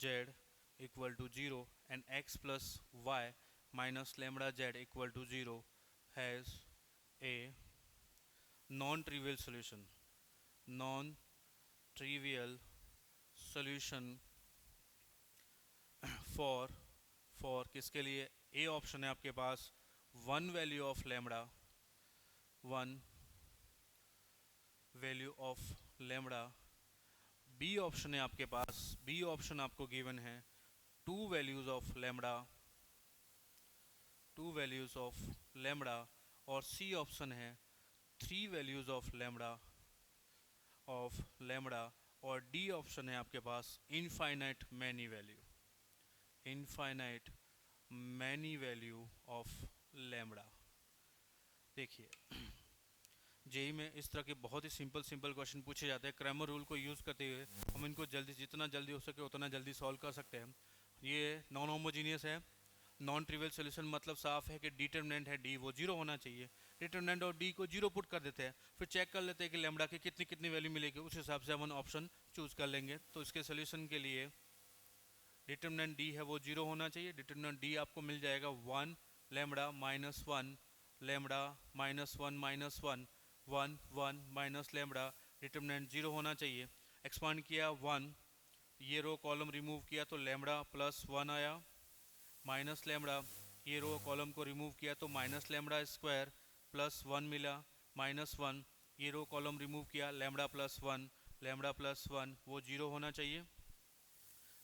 Z equal to 0 and x plus y minus lambda z equal to 0 has a non-trivial solution for किसके लिए, a option है आपके पास 1 value of lambda, B option है आपके पास, B option आपको given है 2 वैल्यूज ऑफ लैम्बडा, और सी ऑप्शन है 3 वैल्यूज ऑफ लैम्बडा, और डी ऑप्शन है आपके पास infinite many value of lambda. देखिए, जेई में इस तरह के बहुत ही सिंपल क्वेश्चन पूछे जाते हैं, क्रैमर रूल को यूज़ करते हुए हम इनको जितना जल्दी हो सके उतना जल्दी सॉल्व कर सकते हैं। ये नॉन होमोजीनियस है, नॉन ट्रिवियल सोल्यूशन मतलब साफ है कि डिटरमिनेंट है डी, वो 0 होना चाहिए। डिटरमिनेंट और डी को 0 पुट कर देते हैं, फिर चेक कर लेते हैं कि लैम्बडा की कितनी वैल्यू मिलेगी, उस हिसाब से हम ऑप्शन चूज़ कर लेंगे। तो इसके सोल्यूशन के लिए डिटरमिनेंट डी है वो 0 होना चाहिए। डिटरमिनेंट डी आपको मिल जाएगा 1 lambda minus 1 lambda minus 1 minus 1 1 1 minus lambda, determinant 0 होना चाहिए। एक्सपांड किया 1, ये रो कॉलम रिमूव किया तो लैम्बडा प्लस 1 आया, माइनस लैम्बडा, ये रो कॉलम को रिमूव किया तो माइनस लैम्बडा स्क्वायर प्लस 1 मिला, माइनस 1, ये रो कॉलम रिमूव किया, लैम्बडा प्लस 1 वो 0 होना चाहिए।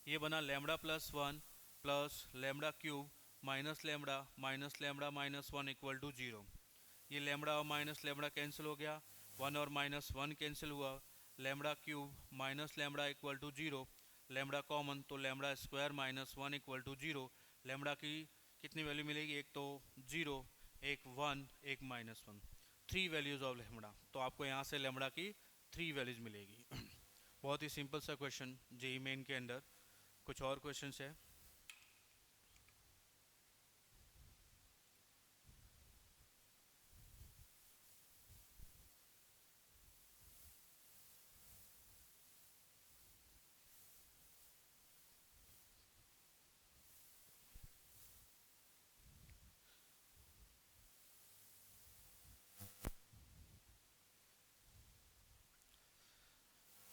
ये बना lambda plus 1 plus lambda cube minus lambda minus one equal to zero. ये लेमड़ा और माइनस लेमड़ा कैंसिल हो गया, वन और माइनस वन कैंसिल हुआ, lambda cube minus lambda equal to zero, lambda common तो lambda square minus one equal to zero. Lambda की कितनी value मिलेगी, एक तो जीरो, एक वन, एक minus one, three values of lambda. तो आपको यहाँ से लेमड़ा की थ्री वैल्यूज मिलेगी। बहुत ही सिंपल सा क्वेश्चन जेईई मेन के अंदर। कुछ और क्वेश्चन है?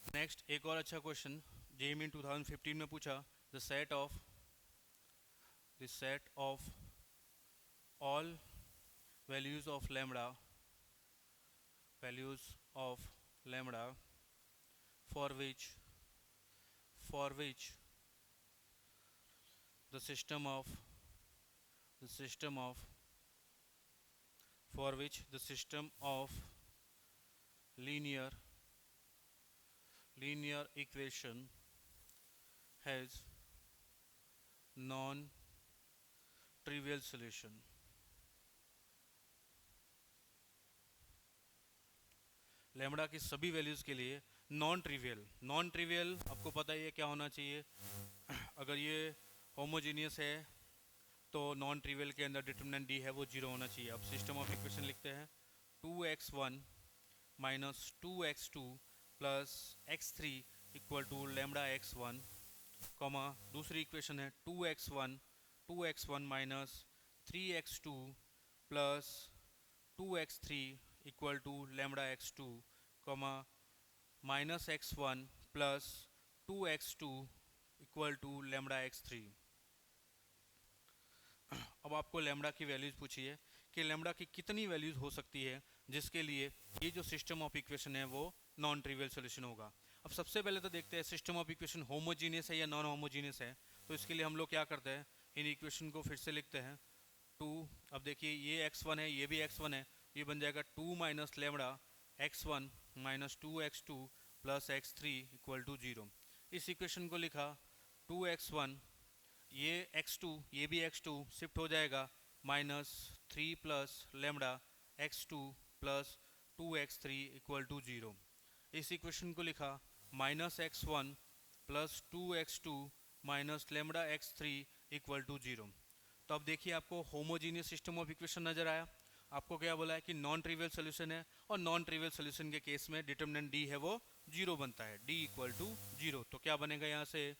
नेक्स्ट एक और अच्छा क्वेश्चन जेईई मेन 2015 में पूछा, the set of all values of lambda for which the system of the system of for which the system of linear equation has non trivial solution। Lambda की सभी values के लिए non trivial आपको पता ही है क्या होना चाहिए। अगर ये होमोजीनियस है तो नॉन ट्रिवियल के अंदर डिटरमिनेंट डी है वो जीरो होना चाहिए। अब सिस्टम ऑफ इक्वेशन लिखते हैं, 2x1 minus 2x2 plus x3 equal to lambda x1, comma दूसरी इक्वेशन है 2x1 minus 3x2 plus 2x3 equal to lambda x2, comma minus x1 plus 2x2 equal to lambda x3। अब आपको lambda की values पूछिए कि lambda की कितनी values हो सकती है जिसके लिए ये जो सिस्टम ऑफ इक्वेशन है वो नॉन ट्रिवियल सोल्यूशन होगा। अब सबसे पहले तो देखते हैं सिस्टम ऑफ इक्वेशन होमोजीनियस है या नॉन होमोजीनियस है। तो इसके लिए हम लोग क्या करते हैं, इन इक्वेशन को फिर से लिखते हैं। टू, अब देखिए ये x1 है, ये भी x1 है, ये बन जाएगा 2 minus lambda x1 minus 2x2 plus x3 equal to zero. इस इक्वेशन को लिखा 2x1, ये x2, ये भी x2 शिफ्ट हो जाएगा minus 3 plus lambda x2 plus 2x3 equal to zero. इस इक्वेशन को लिखा minus x1 plus 2x2 minus lambda x3 equal to zero. तो अब देखिए आपको होमोजीनियस सिस्टम ऑफ इक्वेशन नजर आया। आपको क्या बोला है कि नॉन ट्रिवियल सोल्यूशन है, और नॉन ट्रिवियल सोल्यूशन के केस में डिटरमिनेंट डी है वो जीरो बनता है, डी इक्वल टू जीरो। तो क्या बनेगा यहाँ से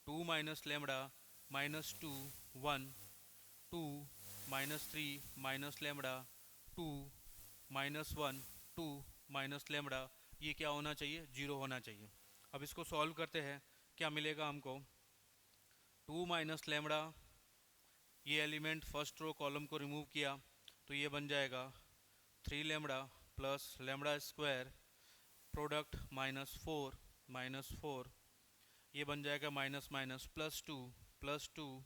2 minus lambda minus 2 1 2 minus 3 minus lambda 2 minus 1 2 minus lambda, ये क्या होना चाहिए, जीरो होना चाहिए। अब इसको सॉल्व करते हैं, क्या मिलेगा हमको 2 माइनस लेमड़ा, ये एलिमेंट फर्स्ट रो कॉलम को रिमूव किया तो ये बन जाएगा 3 lambda plus lambda square product minus four, ये बन जाएगा माइनस माइनस प्लस टू,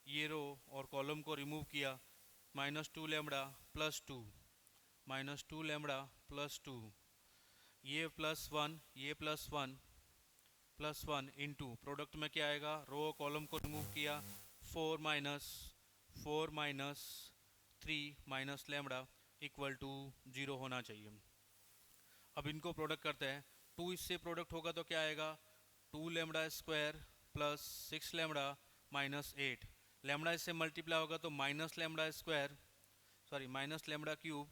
ये रो और कॉलम को रिमूव किया minus 2 lambda plus two lambda plus two, ये प्लस वन, ये प्लस वन इंटू प्रोडक्ट में क्या आएगा, रो कॉलम को रिमूव किया 4 minus 3 minus lambda equal to zero होना चाहिए। अब इनको प्रोडक्ट करते हैं, 2 इससे प्रोडक्ट होगा तो क्या आएगा 2 lambda square plus 6 lambda minus 8, lambda इससे मल्टीप्लाई होगा तो minus lambda square, sorry minus lambda cube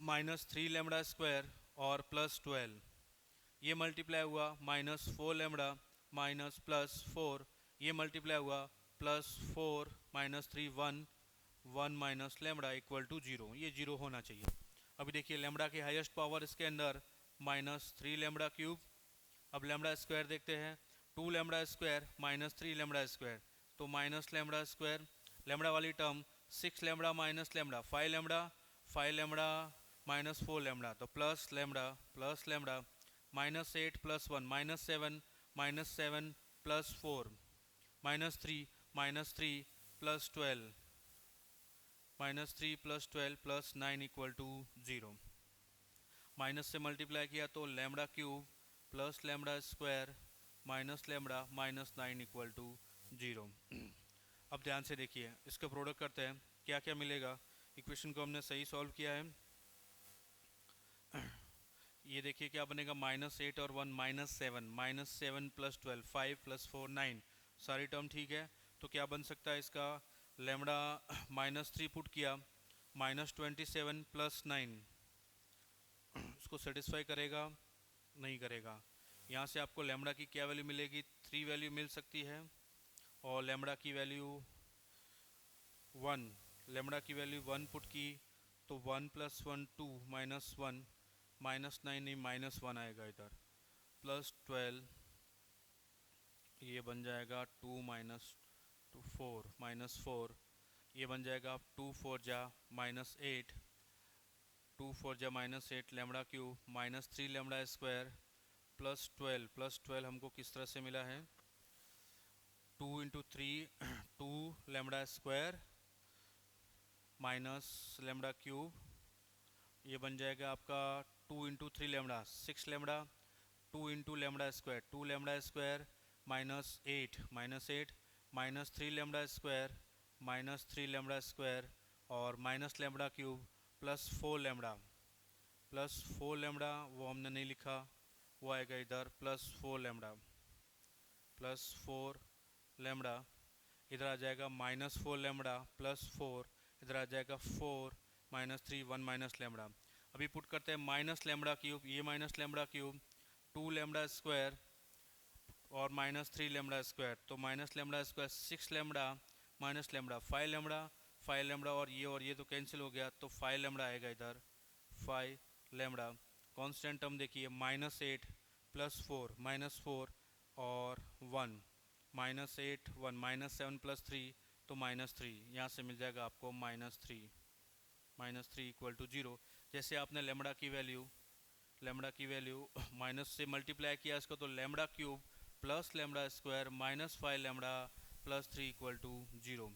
minus 3 lambda square और प्लस 12, ये मल्टीप्लाई हुआ माइनस 4 लेमड़ा माइनस प्लस 4, ये मल्टीप्लाई हुआ plus 4 minus 3 1 minus lambda equal to zero, ये zero होना चाहिए। अभी देखिए लेमड़ा की हाईएस्ट पावर इसके अंदर माइनस 3 लेमड़ा क्यूब। अब लेमड़ा स्क्वायर देखते हैं, 2 lambda square minus 3 lambda square, तो माइनस लेमड़ा स्क्वायर, लेमड़ा वाली term 6 lambda minus lambda 5 lambda minus 4 lambda, तो plus lambda minus 8 plus 1 minus 7 plus 4 minus 3 -3 + 12 -3 + 12 + 9 = 0। Minus से multiply किया तो lambda cube plus lambda square minus lambda -9 = 0। अब ध्यान से देखिए, इसका प्रोडक्ट करते हैं, क्या क्या मिलेगा। इक्वेशन को हमने सही सॉल्व किया है। ये देखिए क्या बनेगा, -8 और 1 -7, -7 + 12 5 + 4 9, सारी टर्म ठीक है। तो क्या बन सकता है इसका, लैम्बडा -3 पुट किया, -27 + 9 इसको सेटिस्फाई करेगा, नहीं करेगा। यहाँ से आपको लैम्बडा की क्या वैल्यू मिलेगी, 3 वैल्यू मिल सकती है, और लैम्बडा की वैल्यू 1, लैम्बडा की वैल्यू 1 पुट की तो 1 + 1 2 -1 -9 नहीं -1 आएगा इधर, +12 ये बन जाएगा 2 - 4 -4, ये बन जाएगा 2 4 जा -8, 2 4 जा -8, लैम्बडा क्यूब -3 लैम्बडा स्क्वायर +12 हमको किस तरह से मिला है, 2 × 3 2 lambda square minus lambda cube, ये बन जाएगा आपका 2 × 3 lambda 6 lambda, 2 × lambda square 2 lambda square -8 -3 lambda square -3 lambda square और minus lambda cube +4 lambda +4 lambda, वो हमने नहीं लिखा, वो आएगा इधर +4 लैम्बडा +4 लैम्बडा, इधर आ जाएगा -4 लैम्बडा +4, इधर आ जाएगा 4 -3 1 माइनस लैम्बडा। अभी पुट करते हैं माइनस लैम्बडा क्यूब, ये minus lambda cube 2 lambda square और -3 लैम्बडा स्क्वायर, तो minus lambda square 6 lambda minus lambda 5 lambda और ये तो कैंसिल हो गया, तो 5 लैम्बडा आएगा इधर 5 लैम्बडा। कांस्टेंट टर्म देखिए -8 +4 -4 और 1 -8 1 -7 + 3 तो -3, यहाँ से मिल जाएगा आपको -3 = 0। जैसे आपने लैम्बडा की वैल्यू माइनस से मल्टीप्लाई किया इसको, तो lambda cube plus lambda square -5 lambda +3 = 0।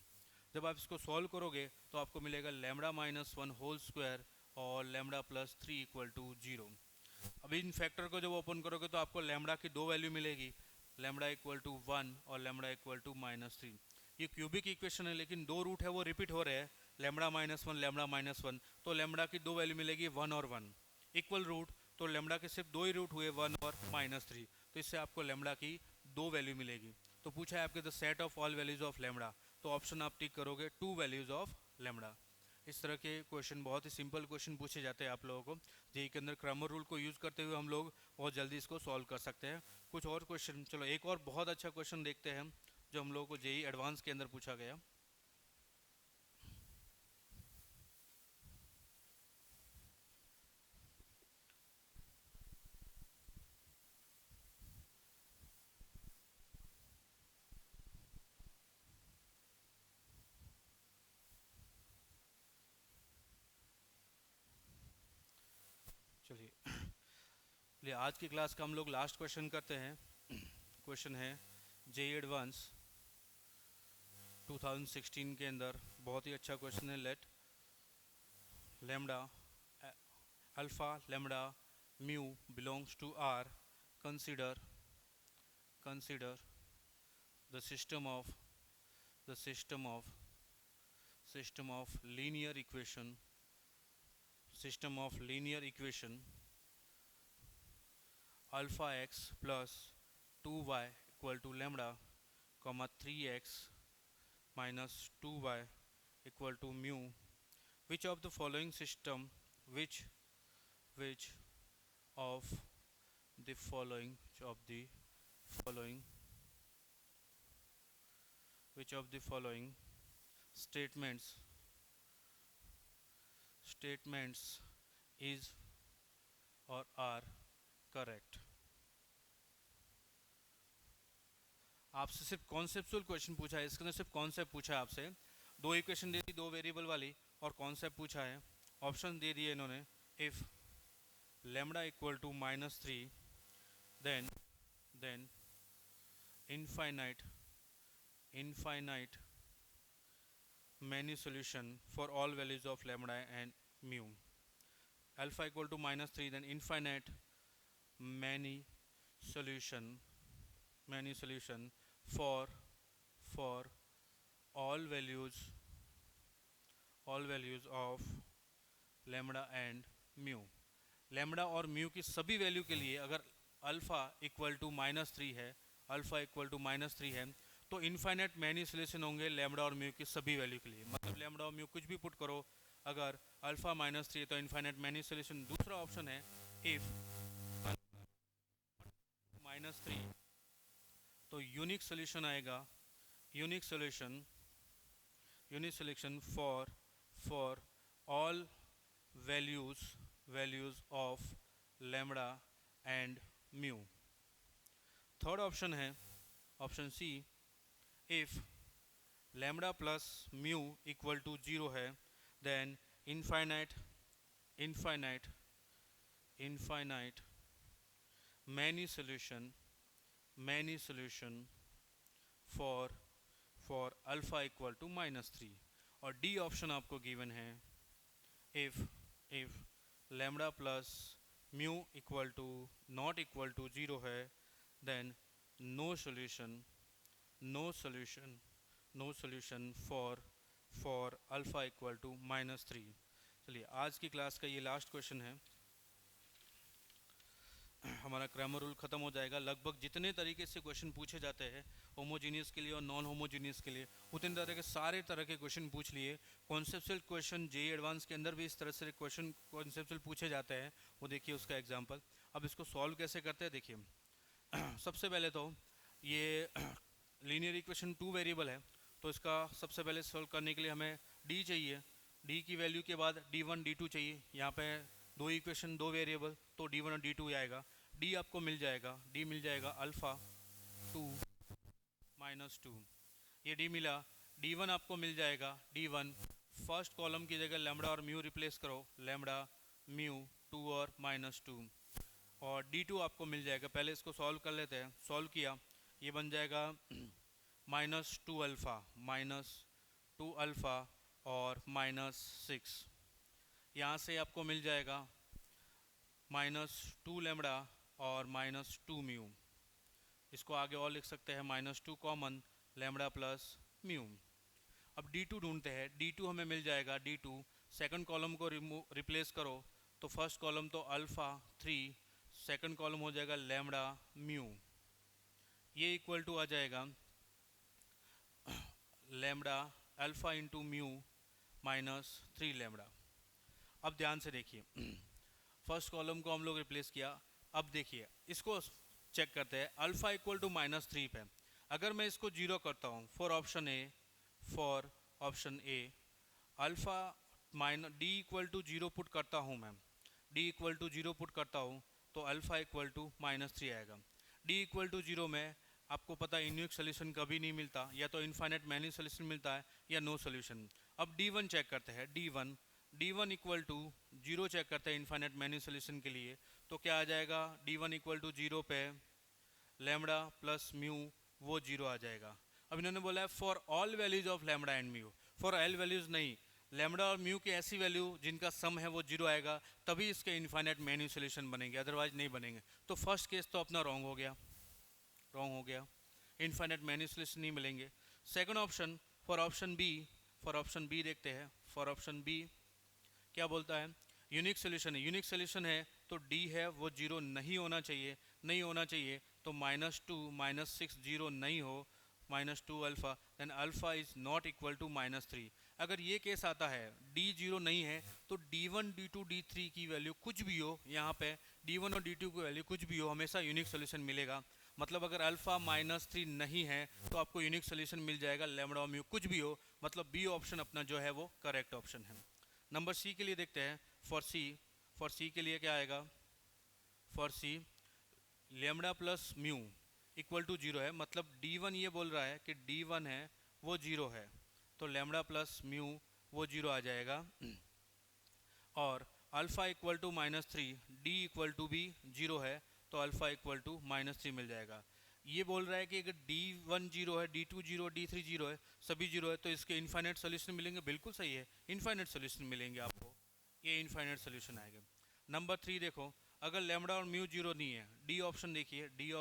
जब आप इसको सॉल्व करोगे तो आपको मिलेगा लैम्बडा -1 होल स्क्वायर और लैम्बडा +3 = 0। अभी इन फैक्टर को जब ओपन करोगे तो आपको लैम्बडा की दो वैल्यू मिलेगी, लैम्बडा = 1 और लैम्बडा = -3। ये क्यूबिक इक्वेशन है लेकिन दो रूट है वो रिपीट हो रहे हैं, लैम्बडा -1 लैम्बडा -1, तो लैम्बडा की दो वैल्यू मिलेगी 1 और 1 इक्वल रूट, तो लैम्बडा के सिर्फ दो ही रूट हुए 1 और -3, तो इससे आपको लैम्बडा की दो वैल्यू मिलेगी। तो पूछा है आपके the set of all values of lambda, तो ऑप्शन आप टिक करोगे 2 वैल्यूज ऑफ लैम्बडा। इस तरह के क्वेश्चन, बहुत ही सिंपल क्वेश्चन पूछे जाते हैं आप लोगों को, जेई के अंदर क्रैमर रूल को यूज़ करते हुए हम लोग बहुत जल्दी इसको सॉल्व कर सकते हैं। कुछ और क्वेश्चन, चलो एक और बहुत अच्छा क्वेश्चन देखते हैं जो हम लोगों को जेई एडवांस के अंदर पूछा गया। चलिए आज की क्लास का हम लोग लास्ट क्वेश्चन करते हैं। क्वेश्चन है जेई एडवांस 2016 के अंदर, बहुत ही अच्छा क्वेश्चन है। Let lambda alpha lambda mu belongs to R, consider the system of the system of linear equation alpha x plus 2y equal to lambda comma 3x minus 2y equal to mu. Which of the following system which of the following which of the following statements is or are correct? आपसे सिर्फ conceptual question पूछा है, इसके अंदर सिर्फ concept पूछा है आपसे। दो इक्वेशन दे दी, दो वेरिएबल वाली, और कॉन्सेप्ट पूछा है। ऑप्शन दे दिए इन्होंने, if lambda equal to -3 then infinite infinite many solution for all values of lambda and mu. Alpha equal to -3, then infinite many solution for for all values of lambda and mu. Lambda और mu की सभी value के लिए अगर alpha equal to -3 है, alpha equal to -3 है, तो infinite many solution होंगे लैम्बडा और म्यू की सभी वैल्यू के लिए। मतलब लैम्बडा और म्यू कुछ भी पुट करो, अगर अल्फ़ा -3 है तो इनफाइनाइट मैनी सॉल्यूशन। दूसरा ऑप्शन है इफ़ -3, तो यूनिक सॉल्यूशन आएगा, unique solution for all values of lambda and mu. Third option है option C, if lambda plus mu equal to 0 है, then infinite many solution for alpha equal to -3। और D option आपको given है, if lambda plus mu equal to not equal to 0 है, then no solution for alpha equal to -3। चलिए आज की class का ये लास्ट क्वेश्चन है, हमारा ग्रामर रूल ख़त्म हो जाएगा। लगभग जितने तरीके से क्वेश्चन पूछे जाते हैं होमोजीनियस के लिए और नॉन होमोजीनियस के लिए, उतने तरह के सारे तरह के क्वेश्चन पूछ लिए। कॉन्सेप्चुअल क्वेश्चन जेईई एडवांस के अंदर भी इस तरह से क्वेश्चन कॉन्सेप्चुअल पूछे जाते हैं, वो देखिए उसका एग्जांपल। अब इसको सॉल्व कैसे करते हैं देखिए। सबसे पहले तो ये लीनियर इक्वेशन 2 वेरिएबल है, तो इसका सबसे पहले सॉल्व करने के लिए हमें डी चाहिए। डी की वैल्यू के बाद d1 d2 चाहिए। यहाँ पे दो इक्वेशन 2 वेरिएबल, तो d1 और d2 आएगा। डी आपको मिल जाएगा अल्फ़ा 2 -2, ये डी मिला। d1 आपको मिल जाएगा d1, फर्स्ट कॉलम की जगह लैम्बडा और म्यू रिप्लेस करो, लैम्बडा म्यू 2 और -2। और d2 आपको मिल जाएगा, पहले इसको सॉल्व कर लेते हैं। सॉल्व किया, ये बन जाएगा -2 अल्फ़ा और -6। यहाँ से आपको मिल जाएगा -2 लैम्बडा और -2 म्यू। इसको आगे और लिख सकते हैं -2 कॉमन, लैम्बडा प्लस म्यू। अब d2 ढूंढते हैं। d2 हमें मिल जाएगा, d2 सेकंड कॉलम को रिप्लेस करो, तो फर्स्ट कॉलम तो अल्फ़ा 3, सेकंड कॉलम हो जाएगा लैम्बडा म्यू। ये इक्वल टू आ जाएगा lambda alpha into mu -3 lambda. अब ध्यान से देखिए, फर्स्ट कॉलम को हम लोग रिप्लेस किया। अब देखिए इसको चेक करते हैं, अल्फ़ा इक्वल टू -3 पे अगर मैं इसको 0 करता हूँ for option A alpha D equal to 0 put करता हूँ मैं, डी इक्वल टू 0 पुट करता हूँ तो अल्फ़ा इक्वल टू -3 आएगा। डी इक्वल टू 0 में आपको पता है यूनिक सोल्यूशन कभी नहीं मिलता, या तो इनफाइनाइट मैनी सोल्यूशन मिलता है या नो सोल्यूशन। अब d1 चेक करते हैं, d1 इक्वल टू 0 चेक करते हैं इनफाइनाइट मैनी सोल्यूशन के लिए, तो क्या आ जाएगा, d1 इक्वल टू 0 पे लैम्बडा प्लस म्यू वो 0 आ जाएगा। अब इन्होंने बोला है for all values of lambda and mu, for all values नहीं, लैम्बडा और म्यू की ऐसी वैल्यू जिनका सम है वो 0 आएगा, तभी इसके इनफाइनाइट मैनी सोल्यूशन बनेंगे, अदरवाइज नहीं बनेंगे। तो फर्स्ट केस तो अपना रॉन्ग हो गया, इनफाइनाइट मैनी सोल्यूशन नहीं मिलेंगे। Second option for option B देखते हैं। फॉर ऑप्शन बी क्या बोलता है, यूनिक सोल्यूशन है तो डी है वो 0 नहीं होना चाहिए, तो -2 -6 0 नहीं हो, -2 alpha, then alpha is not equal to -3। अगर ये केस आता है डी 0 नहीं है, तो d1 d2 d3 की वैल्यू कुछ भी हो, यहाँ पे d1 और d2 की वैल्यू कुछ भी हो, हमेशा यूनिक सोल्यूशन मिलेगा। मतलब अगर अल्फ़ा -3 नहीं है तो आपको यूनिक सोल्यूशन मिल जाएगा, लैम्बडा और म्यू कुछ भी हो। मतलब बी ऑप्शन अपना जो है वो करेक्ट ऑप्शन है। नंबर सी के लिए देखते हैं। फॉर सी के लिए क्या आएगा, for C lambda plus mu equal to 0 है, मतलब d1 ये बोल रहा है कि d1 है वो 0 है, तो लैम्बडा प्लस म्यू वो 0 आ जाएगा। और alpha equal to -3, D equal to भी 0 है, तो अल्फ़ा इक्वल टू -3 मिल जाएगा। ये बोल रहा है कि अगर D1 जीरो है, D2 जीरो, D3 जीरो है, सभी जीरो है, तो इसके इनफाइनाइट सोल्यूशन मिलेंगे। बिल्कुल सही है, इनफाइनाइट सोल्यूशन मिलेंगे आपको, ये इनफाइनाइट सोल्यूशन आएगा। नंबर 3 देखो, अगर लैम्बडा और म्यू जीरो नहीं है, डी ऑप्शन देखिए, D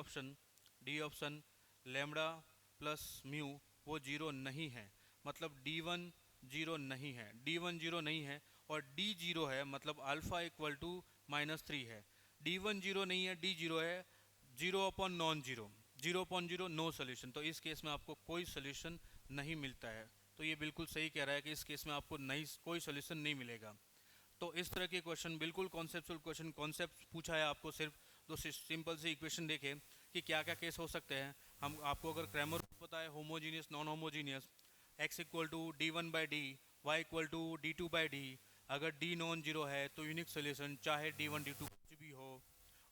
option lambda plus mu वो जीरो नहीं है, मतलब D1 जीरो नहीं है, D1 जीरो नहीं है और D जीरो है, मतलब अल्फा इक्वल टू -3 है। D1 जीरो नहीं है, D जीरो है, zero upon non zero, zero upon zero no solution, तो इस केस में आपको कोई सोल्यूशन नहीं मिलता है। तो ये बिल्कुल सही कह रहा है कि इस केस में आपको नहीं कोई सोल्यूशन नहीं मिलेगा। तो इस तरह के क्वेश्चन बिल्कुल कॉन्सेप्चुअल क्वेश्चन, कॉन्सेप्ट पूछा है आपको, सिर्फ दो सिंपल सी इक्वेशन देखे कि क्या क्या केस हो सकते हैं। हम आपको अगर क्रैमर पता है, homogeneous non homogeneous, x equal to D1/D, y equal to D2/D, अगर D नॉन जीरो है तो यूनिक सोल्यूशन चाहे D1 D2 कुछ भी हो,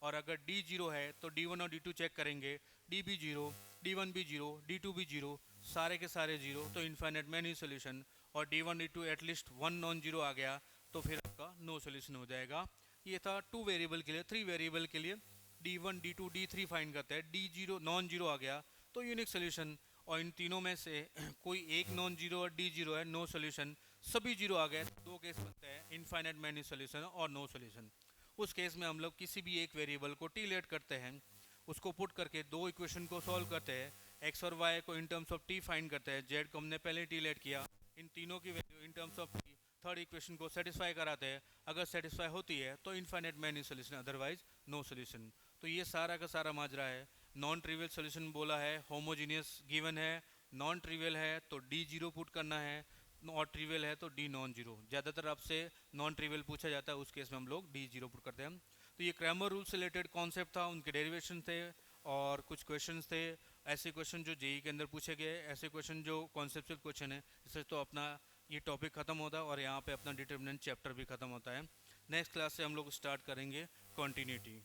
और अगर D जीरो है तो D1 और D2 चेक करेंगे, D भी जीरो, D1 भी जीरो, D2 भी जीरो, सारे के सारे जीरो, तो इन्फाइनेट मैनी सोल्यूशन, और D1 D2 at least one non zero आ गया तो फिर आपका नो सोल्यूशन हो जाएगा। ये था 2 वेरिएबल के लिए। 3 वेरिएबल के लिए D1 D2 D3 फाइंड करते हैं, D जीरो नॉन जीरो आ गया तो यूनिक सोल्यूशन, और इन तीनों में से कोई एक नॉन जीरो और D जीरो है, नो सोल्यूशन, सभी जीरो आ गए, दो केस बनते हैं, इनफाइनाइट मैनी सोल्यूशन और नो सोल्यूशन। उस केस में हम लोग किसी भी एक वेरिएबल को टीलेट करते हैं, उसको पुट करके दो इक्वेशन को सॉल्व करते हैं, एक्स और वाई को इन टर्म्स ऑफ टी फाइंड करते हैं, जेड को हमने पहले टीलेट किया, इन तीनों की value in terms of T, third equation को सेटिस्फाई कराते हैं, अगर सेटिस्फाई होती है तो infinite many solution, otherwise no solution. तो ये सारा का सारा माजरा है। नॉन ट्रिवियल सोल्यूशन बोला है, होमोजीनियस गिवन है, नॉन ट्रिवियल है तो डी जीरो पुट करना है, और ट्रिवियल है तो डी नॉन जीरो। ज़्यादातर आपसे नॉन ट्रिवियल पूछा जाता है, उस केस में हम लोग डी जीरो पुट करते हैं। तो ये क्रैमर रूल से रिलेटेड कॉन्सेप्ट था, उनके डेरिवेशन थे और कुछ क्वेश्चंस थे, ऐसे क्वेश्चन जो जेई के अंदर पूछे गए, ऐसे क्वेश्चन जो कॉन्सेप्चुअल क्वेश्चन है। इससे तो अपना ये टॉपिक ख़त्म होता है और यहाँ पे अपना डिटर्मिनेंट चैप्टर भी ख़त्म होता है। नेक्स्ट क्लास से हम लोग स्टार्ट करेंगे कॉन्टीन्यूटी।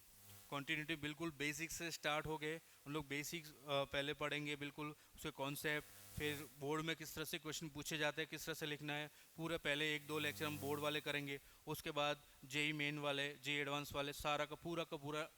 कॉन्टीन्यूटी बिल्कुल बेसिक्स से स्टार्ट हो गए, हम लोग बेसिक्स पहले पढ़ेंगे, बिल्कुल उसके कॉन्सेप्ट, फिर बोर्ड में किस तरह से क्वेश्चन पूछे जाते हैं, किस तरह से लिखना है, पूरा पहले 1-2 लेक्चर हम बोर्ड वाले करेंगे, उसके बाद जेई मेन वाले, जेई एडवांस वाले, सारा का पूरा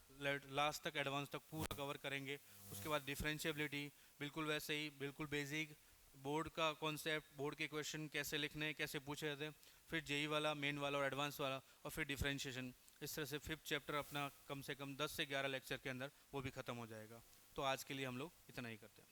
लास्ट तक एडवांस तक पूरा कवर करेंगे। उसके बाद डिफरेंशिएबिलिटी, बिल्कुल वैसे ही, बिल्कुल बेसिक बोर्ड का कॉन्सेप्ट, बोर्ड के क्वेश्चन कैसे लिखने हैं, कैसे पूछे जाते हैं, फिर जेई वाला, मेन वाला और एडवांस वाला, और फिर डिफरेंशिएशन। इस तरह से 5th चैप्टर अपना कम से कम 10 से 11 लेक्चर के अंदर वो भी ख़त्म हो जाएगा। तो आज के लिए हम लोग इतना ही करते हैं।